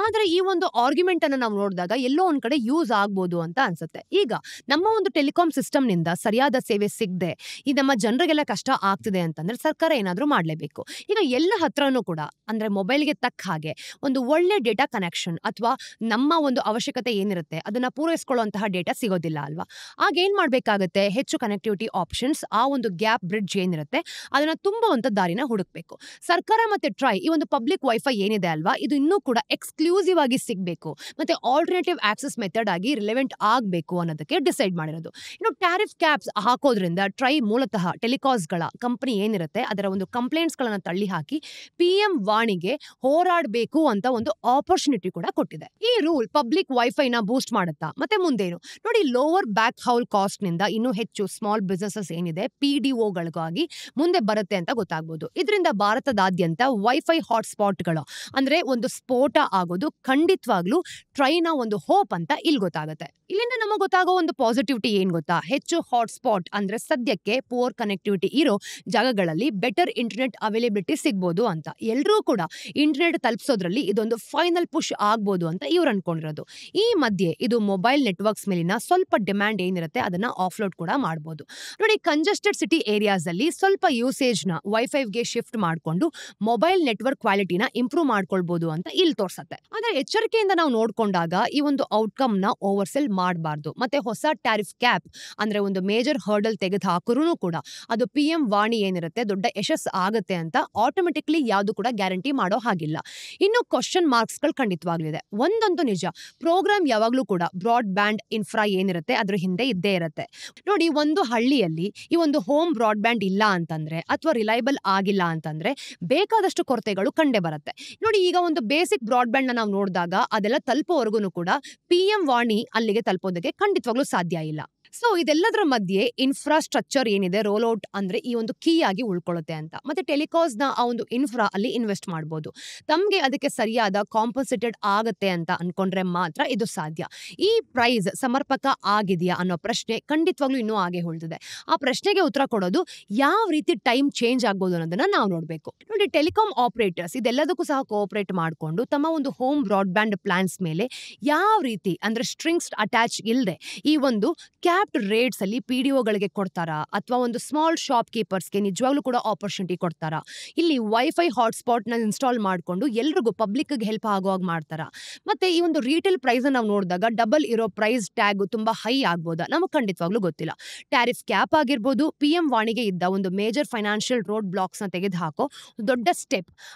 S1: ಆದ್ರೆ ಈ ಒಂದು ಆರ್ಗ್ಯುಮೆಂಟ್ ಅನ್ನ ನಾವು ನೋಡಿದಾಗ ಎಲ್ಲೋ ಒಂದ್ ಕಡೆ ಯೂಸ್ ಆಗ್ಬೋದು ಅಂತ ಅನ್ಸುತ್ತೆ. ಈಗ ನಮ್ಮ ಒಂದು ಟೆಲಿಕಾಂ ಸಿಸ್ಟಮ್ ನಿಂದ ಸರಿಯಾದ ಸೇವೆ ಸಿಗದೆ ಈ ನಮ್ಮ ಜನರಿಗೆಲ್ಲ ಕಷ್ಟ ಆಗ್ತಿದೆ ಅಂತಂದ್ರೆ ಸರ್ಕಾರ ಏನಾದ್ರೂ ಮಾಡ್ಲೇಬೇಕು. ಈಗ ಎಲ್ಲ ಹತ್ರನೂ ಕೂಡ ಅಂದ್ರೆ ಮೊಬೈಲ್ಗೆ ತಕ್ಕ ಹಾಗೆ ಒಂದು ಒಳ್ಳೆ ಡೇಟಾ ಕನೆಕ್ಷನ್ ಅಥವಾ ನಮ್ಮ ಒಂದು ಅವಶ್ಯಕತೆ ಏನಿರುತ್ತೆ ಅದನ್ನ ಪೂರೈಸ್ಕೊಳ್ಳುವಂತಹ ಡೇಟಾ ಸಿಗೋದಿಲ್ಲ ಅಲ್ವಾ. ಆಗ ಏನ್ ಮಾಡ್ಬೇಕಾಗತ್ತೆ, ಹೆಚ್ಚು ಕನೆಕ್ಟಿವಿಟಿ ಆಪ್ಷನ್ಸ್, ಆ ಒಂದು ಗ್ಯಾಪ್ ಬ್ರಿಡ್ಜ್ ಏನಿರುತ್ತೆ ಅದನ್ನ ತುಂಬುವಂತ ದಾರಿನ ಹುಡುಕ್ಬೇಕು. ಸರ್ಕಾರ ಮತ್ತೆ ಟ್ರೈ ಈ ಒಂದು ಪಬ್ಲಿಕ್ ವೈಫೈ ಏನಿದೆ ಅಲ್ವಾ ಇದು ಇನ್ನೂ ಕೂಡ ಎಕ್ಸ್ಕ್ಲೂಸಿವ್ ಆಗಿ ಸಿಗಬೇಕು ಮತ್ತೆ ಆಲ್ಟರ್ನೇಟಿವ್ ಆಕ್ಸೆಸ್ ಮೆಥಡ್ ಆಗಿ ರಿಲೆವೆಂಟ್ ಆಗಬೇಕು ಅನ್ನೋದಕ್ಕೆ ಡಿಸೈಡ್ ಮಾಡಿರೋದು. ಇನ್ನು ಟ್ಯಾರಿಫ್ ಕ್ಯಾಪ್ಸ್ ಹಾಕೋದ್ರಿಂದ ಟ್ರೈ ಮೂಲತಃ ಟೆಲಿಕಾಸ್ಗಳ ಕಂಪನಿ ಏನಿರುತ್ತೆ ಅದರ ಒಂದು ಕಂಪ್ಲೇಂಟ್ಸ್ ಗಳನ್ನ ತಳ್ಳಿ ಹಾಕಿ PM ವಾಣಿಗೆ ಹೋರಾಡಬೇಕು ಅಂತ ಒಂದು ಆಪರ್ಚುನಿಟಿ ಕೂಡ ಕೊಟ್ಟಿದೆ. ಈ ರೂಲ್ ಪಬ್ಲಿಕ್ ವೈಫೈನ ಬೂಸ್ಟ್ ಮಾಡುತ್ತಾ ಮತ್ತೆ ಮುಂದೇನು ನೋಡಿ, ಲೋವರ್ ಬ್ಯಾಕ್ ಹೌಲ್ ಕಾಸ್ಟ್ ನಿಂದ ಇನ್ನೂ ಹೆಚ್ಚು ಸ್ಮಾಲ್ ಬಿಸ್ನೆಸಸ್ ಏನಿದೆ PDOಗಳಿಗಾಗಿ ಮುಂದೆ ಬರುತ್ತೆ ಅಂತ ಗೊತ್ತಾಗಬಹುದು. ಇದರಿಂದ ಭಾರತದಾದ್ಯಂತ ವೈಫೈ ಹಾಟ್ಸ್ಪಾಟ್ಗಳು ಅಂದ್ರೆ ಒಂದು ಸ್ಫೋಟ ಆಗೋದು ಖಂಡಿತವಾಗ್ಲೂ ಟ್ರೈನ ಒಂದು ಹೋಪ್ ಅಂತ ಇಲ್ಲಿ ಗೊತ್ತಾಗುತ್ತೆ. ಇಲ್ಲಿಂದ ನಮಗೆ ಗೊತ್ತಾಗೋ ಒಂದು ಪಾಸಿಟಿವಿಟಿ ಏನ್ ಗೊತ್ತಾ, ಹೆಚ್ಚು ಹಾಟ್ಸ್ಪಾಟ್ ಅಂದ್ರೆ ಸದ್ಯಕ್ಕೆ ಪುವರ್ ಕನೆಕ್ಟಿವಿಟಿ ಇರೋ ಜಾಗಗಳಲ್ಲಿ ಬೆಟರ್ ಇಂಟರ್ನೆಟ್ ಅವೈಲೇಬಿಲಿಟಿ ಸಿಗ್ಬೋದು ಅಂತ. ಎಲ್ಲರೂ ಕೂಡ ಇಂಟರ್ನೆಟ್ ತಲುಪಿಸೋದ್ರಲ್ಲಿ ಇದೊಂದು ಫೈನಲ್ ಪುಷ್ ಆಗ್ಬೋದು ಅಂತ ಇವ್ರು ಅನ್ಕೊಂಡಿರೋದು. ಈ ಮಧ್ಯೆ ಇದು ಮೊಬೈಲ್ ನೆಟ್ವರ್ಕ್ಸ್ ಮೇಲಿನ ಸ್ವಲ್ಪ ಡಿಮ್ಯಾಂಡ್ ಏನಿರುತ್ತೆ ಅದನ್ನ ಆಫ್ಲೋಡ್ ಕೂಡ ಮಾಡಬಹುದು. ನೋಡಿ, ಕಂಜೆಸ್ಟೆಡ್ ಸಿಟಿ ಏರಿಯಾಸ್ ಅಲ್ಲಿ ಸ್ವಲ್ಪ ಯೂಸೇಜ್ ನ ವೈಫೈಗೆ ಶಿಫ್ಟ್ ಮಾಡಿಕೊಂಡು ಮೊಬೈಲ್ ನೆಟ್ವರ್ಕ್ ಕ್ವಾಲಿಟಿನ ಇಂಪ್ರೂವ್ ಮಾಡ್ಕೊಳ್ಬಹುದು ಅಂತ ಇಲ್ಲಿ ತೋರ್ಸತ್ತೆ. ಆದ್ರೆ ಎಚ್ಚರಿಕೆಯಿಂದ ನಾವು ನೋಡ್ಕೊಂಡಾಗ ಈ ಒಂದು ಔಟ್ಕಮ್ ನ ಓವರ್ಸೆಲ್ ಮಾಡಬಾರ್ದು. ಮತ್ತೆ ಹೊಸ ಟ್ಯಾರಿಫ್ ಕ್ಯಾಪ್ ಅಂದ್ರೆ ಒಂದು ಮೇಜರ್ ಹರ್ಡಲ್ ತೆಗೆದು ಹಾಕರೂ ಕೂಡ ಅದು PM ವಾಣಿ ಏನಿರುತ್ತೆ ದೊಡ್ಡ ಯಶಸ್ಸು ಆಗುತ್ತೆ ಅಂತ ಆಟೋಮೆಟಿಕ್ಲಿ ಯಾವುದು ಕೂಡ ಗ್ಯಾರಂಟಿ ಮಾಡೋ ಹಾಗಿಲ್ಲ. ಇನ್ನು ಕ್ವಶನ್ ಮಾರ್ಕ್ಸ್ ಗಳು ಖಂಡಿತವಾಗ್ಲಿದೆ. ಒಂದಂತೂ ನಿಜ, ಪ್ರೋಗ್ರಾಮ್ ಯಾವಾಗ್ಲೂ ಕೂಡ ಬ್ರಾಡ್ ಬ್ಯಾಂಡ್ ಇನ್ಫ್ರಾ ಏನಿರುತ್ತೆ ಅದ್ರ ಹಿಂದೆ ಇದ್ದೇ ಇರುತ್ತೆ. ನೋಡಿ, ಒಂದು ಹಳ್ಳಿಯಲ್ಲಿ ಈ ಒಂದು ಹೋಮ್ ಬ್ರಾಡ್ ಬ್ಯಾಂಡ್ ಇಲ್ಲ ಅಂತಂದ್ರೆ ಅಥವಾ ರಿಲಯಬಲ್ ಆಗಿಲ್ಲ ಅಂತಂದ್ರೆ ಬೇಕಾದಷ್ಟು ಕೊರತೆಗಳು ಕಂಡೇ ಬರುತ್ತೆ. ನೋಡಿ, ಈಗ ಒಂದು ಬೇಸಿಕ್ ಬ್ರಾಡ್ ಬ್ಯಾಂಡ್ ನಾವು ನೋಡಿದಾಗ ಅದೆಲ್ಲ ತಲುಪೋವರೆಗೂ ಕೂಡ PM ವಾಣಿ ಅಲ್ಲಿಗೆ ತಲುಪೋದಕ್ಕೆ ಖಂಡಿತವಾಗ್ಲೂ ಸಾಧ್ಯ ಇಲ್ಲ. ಸೊ ಇದೆಲ್ಲದರ ಮಧ್ಯೆ ಇನ್ಫ್ರಾಸ್ಟ್ರಕ್ಚರ್ ಏನಿದೆ ರೋಲ್ ಔಟ್ ಅಂದ್ರೆ ಈ ಒಂದು ಕೀ ಆಗಿ ಉಳ್ಕೊಳ್ಳುತ್ತೆ ಅಂತ. ಮತ್ತೆ ಟೆಲಿಕಾಸ್ ನ ಆ ಒಂದು ಇನ್ಫ್ರಾ ಅಲ್ಲಿ ಇನ್ವೆಸ್ಟ್ ಮಾಡಬಹುದು. ತಮ್ಗೆ ಅದಕ್ಕೆ ಸರಿಯಾದ ಕಾಂಪನ್ಸೇಟೆಡ್ ಆಗತ್ತೆ ಅಂತ ಅನ್ಕೊಂಡ್ರೆ ಮಾತ್ರ ಇದು ಸಾಧ್ಯ. ಈ ಪ್ರೈಸ್ ಸಮರ್ಪಕ ಆಗಿದೆಯಾ ಅನ್ನೋ ಪ್ರಶ್ನೆ ಖಂಡಿತವಾಗ್ಲೂ ಇನ್ನೂ ಹಾಗೆ ಉಳಿದಿದೆ. ಆ ಪ್ರಶ್ನೆಗೆ ಉತ್ತರ ಕೊಡೋದು ಯಾವ ರೀತಿ ಟೈಮ್ ಚೇಂಜ್ ಆಗ್ಬೋದು ಅನ್ನೋದನ್ನ ನಾವು ನೋಡ್ಬೇಕು. ನೋಡಿ, ಟೆಲಿಕಾಂ ಆಪರೇಟರ್ಸ್ ಇದೆಲ್ಲದಕ್ಕೂ ಸಹ ಕೋಆಪರೇಟ್ ಮಾಡಿಕೊಂಡು ತಮ್ಮ ಒಂದು ಹೋಮ್ ಬ್ರಾಡ್ ಬ್ಯಾಂಡ್ ಪ್ಲಾನ್ಸ್ ಮೇಲೆ ಯಾವ ರೀತಿ ಅಂದ್ರೆ ಸ್ಟ್ರಿಂಗ್ಸ್ ಅಟ್ಯಾಚ್ ಇಲ್ಲದೆ ಈ ಒಂದು ಕ್ಯಾಪ್ಡ್ ರೇಟ್ಸ್ ಅಲ್ಲಿ PDOಗಳಿಗೆ ಕೊಡ್ತಾರಾ ಅಥವಾ ಒಂದು ಸ್ಮಾಲ್ ಶಾಪ್ ಕೀಪರ್ಸ್ಗೆ ನಿಜವಾಗ್ಲೂ ಕೂಡ ಆಪರ್ಚುನಿಟಿ ಕೊಡ್ತಾರಾ, ಇಲ್ಲಿ ವೈಫೈ ಹಾಟ್ಸ್ಪಾಟ್ ನ ಇನ್ಸ್ಟಾಲ್ ಮಾಡ್ಕೊಂಡು ಎಲ್ರಿಗೂ ಪಬ್ಲಿಕ್ ಹೆಲ್ಪ್ ಆಗುವಾಗ ಮಾಡ್ತಾರಾ, ಮತ್ತೆ ಈ ಒಂದು ರೀಟೇಲ್ ಪ್ರೈಸ್ ನಾವು ನೋಡಿದಾಗ ಡಬಲ್ ಇರೋ ಪ್ರೈಸ್ ಟ್ಯಾಗ್ ತುಂಬಾ ಹೈ ಆಗ್ಬೋದಾ ನಮಗೆ ಖಂಡಿತವಾಗ್ಲೂ ಗೊತ್ತಿಲ್ಲ. ಟ್ಯಾರಿಫ್ ಕ್ಯಾಪ್ ಆಗಿರ್ಬೋದು, PM ವಾಣಿಗೆ ಇದ್ದ ಒಂದು ಮೇಜರ್ ಫೈನಾನ್ಷಿಯಲ್ ರೋಡ್ ಬ್ಲಾಕ್ಸ್ ನ ತೆಗೆದು ಹಾಕೋ ದೊಡ್ಡ ಸ್ಟೆಪ್.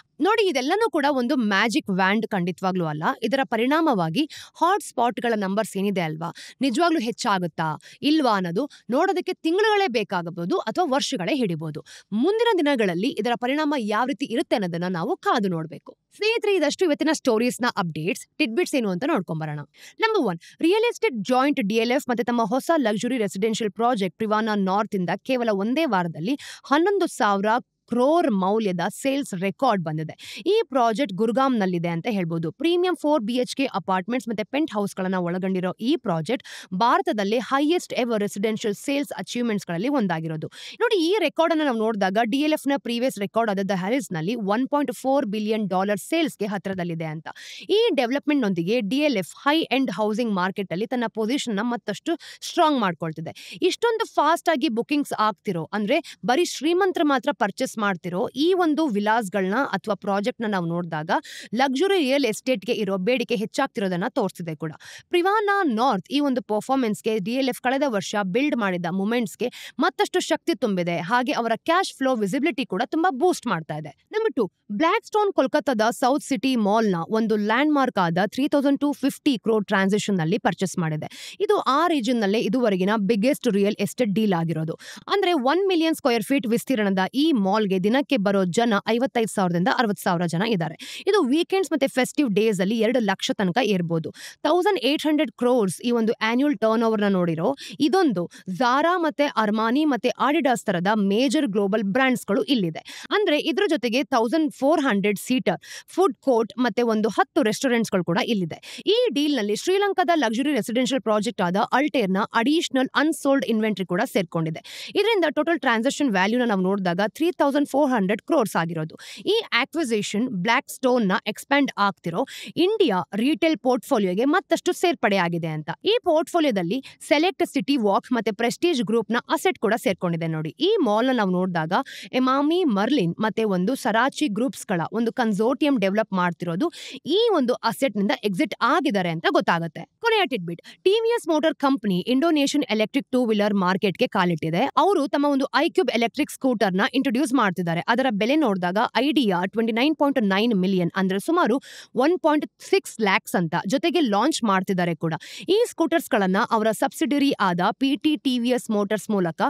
S1: ನೋಡಿ, ಇದೆಲ್ಲನೂ ಕೂಡ ಒಂದು ಮ್ಯಾಜಿಕ್ ವ್ಯಾಂಡ್ ಖಂಡಿತವಾಗ್ಲೂ ಅಲ್ಲ. ಇದರ ಪರಿಣಾಮವಾಗಿ ಹಾಟ್ಸ್ಪಾಟ್ಗಳ ನಂಬರ್ಸ್ ಏನಿದೆ ಅಲ್ವಾ ನಿಜವಾಗ್ಲೂ ಹೆಚ್ಚಾಗುತ್ತಾ ಇಲ್ವಾ ಅನ್ನೋದು ನೋಡೋದಕ್ಕೆ ತಿಂಗಳುಗಳೇ ಬೇಕಾಗಬಹುದು ಅಥವಾ ವರ್ಷಗಳೇ ಹಿಡಿಬಹುದು. ಮುಂದಿನ ದಿನಗಳಲ್ಲಿ ಇದರ ಪರಿಣಾಮ ಯಾವ ರೀತಿ ಇರುತ್ತೆ ಅನ್ನೋದನ್ನ ನಾವು ಕಾದು ನೋಡಬೇಕು. ಸ್ನೇಹಿತರೆ, ಇದಷ್ಟು ಇವತ್ತಿನ ಸ್ಟೋರೀಸ್ ನ ಅಪ್ಡೇಟ್ಸ್ ಟಿಡ್ಬಿಟ್ಸ್ ಏನು ಅಂತ ನೋಡ್ಕೊಂಬರೋಣ. Number 1, real estate joint DLF ಮತ್ತೆ ತಮ್ಮ ಹೊಸ luxury residential project Privana north ಇಂದ ಕೇವಲ ಒಂದೇ ವಾರದಲ್ಲಿ 11,000 ಕ್ರೋರ್ ಮೌಲ್ಯದ ಸೇಲ್ಸ್ ರೆಕಾರ್ಡ್ ಬಂದಿದೆ. ಈ ಪ್ರಾಜೆಕ್ಟ್ ಗುರುಗಾಂನಲ್ಲಿದೆ ಅಂತ ಹೇಳ್ಬೋದು. ಪ್ರೀಮಿಯಂ 4 BHK ಅಪಾರ್ಟ್ಮೆಂಟ್ಸ್ ಮತ್ತೆ ಪೆಂಟ್ ಹೌಸ್ ಗಳನ್ನ ಒಳಗೊಂಡಿರೋ ಈ ಪ್ರಾಜೆಕ್ಟ್ ಭಾರತದಲ್ಲಿ highest ever residential sales achievements ಗಳಲ್ಲಿ ಒಂದಾಗಿರೋದು. ನೋಡಿ, ಈ ರೆಕಾರ್ಡ್ ಅನ್ನು ನಾವು ನೋಡಿದಾಗ DLF ನ ಪ್ರೀವಿಯಸ್ ರೆಕಾರ್ಡ್ ಆದ ಹ್ಯಾರಿಸ್ ನಲ್ಲಿ $1.4 ಬಿಲಿಯನ್ ಸೇಲ್ಸ್ಗೆ ಹತ್ರದಲ್ಲಿದೆ ಅಂತ. ಈ ಡೆವಲಪ್ಮೆಂಟ್ ನೊಂದಿಗೆ DLF high end housing market ಅಲ್ಲಿ ತನ್ನ ಪೊಸಿಷನ್ ನ ಮತ್ತಷ್ಟು ಸ್ಟ್ರಾಂಗ್ ಮಾಡ್ಕೊಳ್ತಿದೆ. ಇಷ್ಟೊಂದು ಫಾಸ್ಟ್ ಆಗಿ ಬುಕಿಂಗ್ಸ್ ಆಗ್ತಿರೋ ಅಂದ್ರೆ ಬರೀ ಶ್ರೀಮಂತರು ಮಾತ್ರ ಪರ್ಚೇಸ್ ಇನ್ವೆಸ್ಟ್ ಮಾಡ್ತಿರೋ ಈ ಒಂದು ವಿಲಾಸ್ಗಳನ್ನ ಅಥವಾ ಪ್ರಾಜೆಕ್ಟ್ನ ನಾವು ನೋಡಿದಾಗ ಲಕ್ಸುರಿ ರಿಯಲ್ ಎಸ್ಟೇಟ್ಗೆ ಇರೋ ಬೇಡಿಕೆ ಹೆಚ್ಚಾಗ್ತಿರೋದನ್ನ ತೋರಿಸ್ತಿದೆ ಕೂಡ. ಪ್ರಿವಾನಾ ನಾರ್ತ್ ಈ ಒಂದು ಪರ್ಫಾರ್ಮೆನ್ಸ್ಗೆ DLF ಕಳೆದ ವರ್ಷ ಬಿಲ್ಡ್ ಮಾಡಿದ ಮೂಮೆಂಟ್ಸ್ಗೆ ಮತ್ತಷ್ಟು ಶಕ್ತಿ ತುಂಬಿದೆ. ಹಾಗೆ ಅವರ ಕ್ಯಾಶ್ ಫ್ಲೋ ವಿಸಿಬಿಲಿಟಿ ಕೂಡ ತುಂಬಾ ಬೂಸ್ಟ್ ಮಾಡ್ತಾ ಇದೆ. ನಂಬರ್ 2, ಬ್ಲ್ಯಾಕ್ ಸ್ಟೋನ್ ಕೋಲ್ಕತ್ತಾದ ಸೌತ್ ಸಿಟಿ ಮಾಲ್ನ ಒಂದು ಲ್ಯಾಂಡ್ ಮಾರ್ಕ್ ಆದ 3250 crore ಟ್ರಾನ್ಸಾಕ್ಷನ್ ನಲ್ಲಿ ಪರ್ಚೇಸ್ ಮಾಡಿದೆ. ಇದು ಆ ರೀಜನ್ ನಲ್ಲೇ ಇದುವರೆಗಿನ ಬಿಗ್ಗೆಸ್ಟ್ ರಿಯಲ್ ಎಸ್ಟೇಟ್ ಡೀಲ್ ಆಗಿರೋದು. ಅಂದ್ರೆ 1 ಮಿಲಿಯನ್ ಸ್ಕ್ವೇರ್ ಫೀಟ್ ವಿಸ್ತೀರ್ಣದ ಈ ಮಾಲ್ಗೆ ದಿನಕ್ಕೆ ಬರೋ ಜನ 55,000ದಿಂದ 60,000 ಜನ ಇದ್ದಾರೆ. ಇದು ವೀಕೆಂಡ್ಸ್ ಮತ್ತೆ ಫೆಸ್ಟಿವ್ ಡೇಸ್ ಅಲ್ಲಿ 2 ಲಕ್ಷ ತನಕ ಏರ್ಬೋದು. 1800 crores ಈ ಒಂದು ಆನ್ಯುವಲ್ ಟರ್ನ್ ಓವರ್ ನ ನೋಡಿರೋ ಇದೊಂದು ಝಾರಾ ಮತ್ತೆ ಅರ್ಮಾನಿ ಮತ್ತೆ ಆಡಿಡಾಸ್ ತರದ ಮೇಜರ್ ಗ್ಲೋಬಲ್ ಬ್ರಾಂಡ್ಸ್ ಗಳು ಇಲ್ಲಿದೆ. ಅಂದ್ರೆ ಇದ್ರ ಜೊತೆಗೆ 1400 ಸೀಟರ್ ಫುಡ್ ಕೋರ್ಟ್ ಮತ್ತೆ ಒಂದು 10 ರೆಸ್ಟೋರೆಂಟ್ಸ್ ಗಳು ಕೂಡ ಇಲ್ಲಿದೆ. ಈ ಡೀಲ್ ನಲ್ಲಿ ಶ್ರೀಲಂಕಾದ ಲಕ್ಸುರಿ ರೆಸಿಡೆನ್ಷಿಯಲ್ ಪ್ರಾಜೆಕ್ಟ್ ಆದ ಅಲ್ಟೇರ್ನ ಅಡಿಷನಲ್ ಅನ್ಸೋಲ್ಡ್ ಇನ್ವೆಂಟರಿ ಕೂಡ ಸೇರ್ಕೊಂಡಿದೆ. ಇದರಿಂದ ಟೋಟಲ್ ಟ್ರಾನ್ಸಾಕ್ಷನ್ ವ್ಯಾಲ್ಯೂನ ನಾವು ನೋಡಿದಾಗ 3400 crores ಆಗಿರೋದು. ಈ ಆಕ್ವಿಸಿಷನ್ ಬ್ಲ್ಯಾಕ್ ಸ್ಟೋನ್ ನ ಎಕ್ಸ್ಪ್ಯಾಂಡ್ ಆಗ್ತಿರೋ ಇಂಡಿಯಾ ರಿಟೇಲ್ ಪೋರ್ಟ್ಫೋಲಿಯೋಗೆ ಮತ್ತಷ್ಟು ಸೇರ್ಪಡೆಯಾಗಿದೆ ಅಂತ. ಈ ಪೋರ್ಟ್ಫೋಲಿಯೋದಲ್ಲಿ ಸೆಲೆಕ್ಟ್ ಸಿಟಿ ವಾಕ್ ಮತ್ತೆ ಪ್ರೆಸ್ಟೀಜ್ ಗ್ರೂಪ್ ನ ಅಸೆಟ್ ಕೂಡ ಸೇರ್ಕೊಂಡಿದೆ ನೋಡಿ. ಈ ಮಾಲ್ ನ ನಾವು ನೋಡಿದಾಗ ಎಮಾಮಿ, ಮರ್ಲಿನ್ ಮತ್ತೆ ಒಂದು ಸರಾಚಿ ಗ್ರೂಪ್ಸ್ ಗಳ ಒಂದು ಕನ್ಸೋರ್ಟಿಯಂ ಡೆವಲಪ್ ಮಾಡ್ತಿರೋದು ಈ ಒಂದು ಅಸೆಟ್ ನಿಂದ ಎಕ್ಸಿಟ್ ಆಗಿದ್ದಾರೆ ಅಂತ ಗೊತ್ತಾಗುತ್ತೆ. ಕೊನೆಯ tidbit, TVS motor company Indonesian electric 2 wheeler ಮಾರ್ಕೆಟ್ಗೆ ಕಾಲಿಟ್ಟಿದೆ. ಅವರು ತಮ್ಮ ಒಂದು ಐಕ್ಯೂಬ್ ಎಲೆಕ್ಟ್ರಿಕ್ ಸ್ಕೂಟರ್ ನ ಇಂಟ್ರೊಡ್ಯೂಸ್ ಮಾಡ್ತಿದ್ದಾರೆ. ಅದರ ಬೆಲೆ ನೋಡಿದಾಗ ಐಡಿಯಾ 29.9 ಮಿಲಿಯನ್ ಅಂದ್ರೆ ಸುಮಾರು 1.6 lakhs ಅಂತ ಜೊತೆಗೆ ಲಾಂಚ್ ಮಾಡ್ತಿದ್ದಾರೆ ಕೂಡ. ಈ ಸ್ಕೂಟರ್ಸ್ ಗಳನ್ನ ಅವರ ಸಬ್ಸಿಡರಿ ಆದ PT ಟಿವಿಎಸ್ ಮೋಟಾರ್ಸ್ ಮೂಲಕ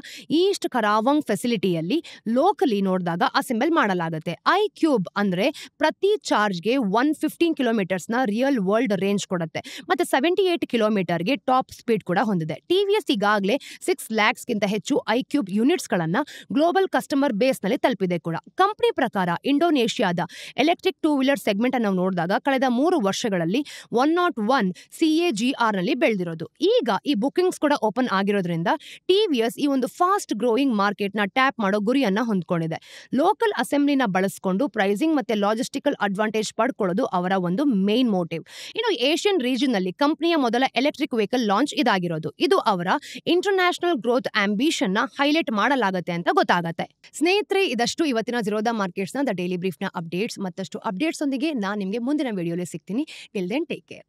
S1: ಈಸ್ಟ್ ಕರಾವಂಗ್ ಫೆಸಿಲಿಟಿಯಲ್ಲಿ ಲೋಕಲಿ ನೋಡಿದಾಗ ಅಸೆಂಬಲ್ ಮಾಡಲಾಗುತ್ತೆ. ಐಕ್ಯೂಬ್ ಅಂದ್ರೆ ಪ್ರತಿ ಚಾರ್ಜ್ಗೆ 115 ಕಿಲೋಮೀಟರ್ಸ್ ನ ರಿಯಲ್ ವರ್ಲ್ಡ್ ರೇಂಜ್ ಕೊಡುತ್ತೆ ಮತ್ತೆ 78 ಕಿಲೋಮೀಟರ್ಗೆ ಟಾಪ್ ಸ್ಪೀಡ್ ಕೂಡ ಹೊಂದಿದೆ. ಟಿವಿಎಸ್ ಈಗಾಗಲೇ 6 lakhs ಗಿಂತ ಹೆಚ್ಚು ಐಕ್ಯೂಬ್ ಯೂನಿಟ್ಸ್ ಗಳನ್ನ ಗ್ಲೋಬಲ್ ಕಸ್ಟಮರ್ ಬೇಸ್ ನಲ್ಲಿ ತಲುಪಿದೆ ಕೂಡ. ಕಂಪನಿ ಪ್ರಕಾರ ಇಂಡೋನೇಷಿಯಾದ ಎಲೆಕ್ಟ್ರಿಕ್ 2 ವೀಲರ್ ಸೆಗ್ಮೆಂಟ್ ಅನ್ನು ನೋಡಿದಾಗ ಕಳೆದ 3 ವರ್ಷಗಳಲ್ಲಿ 101 CAGR ನಲ್ಲಿ ಬೆಳೆದಿರೋದು. ಈಗ ಈ ಬುಕಿಂಗ್ಸ್ ಕೂಡ ಓಪನ್ ಆಗಿರೋದ್ರಿಂದ ಟಿವಿಎಸ್ ಈ ಒಂದು ಫಾಸ್ಟ್ ಗ್ರೋಯಿಂಗ್ ಮಾರ್ಕೆಟ್ ನ ಟ್ಯಾಪ್ ಮಾಡೋ ಗುರಿಯನ್ನ ಹೊಂದ್ಕೊಂಡಿದೆ. ಲೋಕಲ್ ಅಸೆಂಬ್ಲಿನ ಬಳಸಿಕೊಂಡು ಪ್ರೈಸಿಂಗ್ ಮತ್ತೆ ಲಾಜಿಸ್ಟಿಕಲ್ ಅಡ್ವಾಂಟೇಜ್ ಪಡ್ಕೊಳ್ಳೋದು ಅವರ ಒಂದು ಮೇನ್ ಮೋಟಿವ್. ಇನ್ನು ಏಷ್ಯನ್ ರೀಜನ್ ನಲ್ಲಿ ಕಂಪನಿಯ ಮೊದಲ ಎಲೆಕ್ಟ್ರಿಕ್ ವೆಹಿಕಲ್ ಲಾಂಚ್ ಇದಾಗಿರೋದು. ಇದು ಅವರ ಇಂಟರ್ನ್ಯಾಷನಲ್ ಗ್ರೋತ್ ಆಂಬಿಷನ್ ನ ಹೈಲೈಟ್ ಮಾಡಲಾಗುತ್ತೆ ಅಂತ ಗೊತ್ತಾಗುತ್ತೆ. ಸ್ನೇಹಿತರೆ, ಇದಷ್ಟು ಇವತ್ತಿನ ಜಿರೋದಾ ಮಾರ್ಕೆಟ್ಸ್ ನ ದ ಡೈಲಿ ಬ್ರೀಫ್ ನ ಅಪ್ಡೇಟ್ಸ್. ಮತ್ತಷ್ಟು ಅಪ್ಡೇಟ್ಸ್ ಒಂದಿಗೆ ನಾನು ನಿಮಗೆ ಮುಂದಿನ ವಿಡಿಯೋಲಿ ಸಿಗ್ತೀನಿ. Till then take care.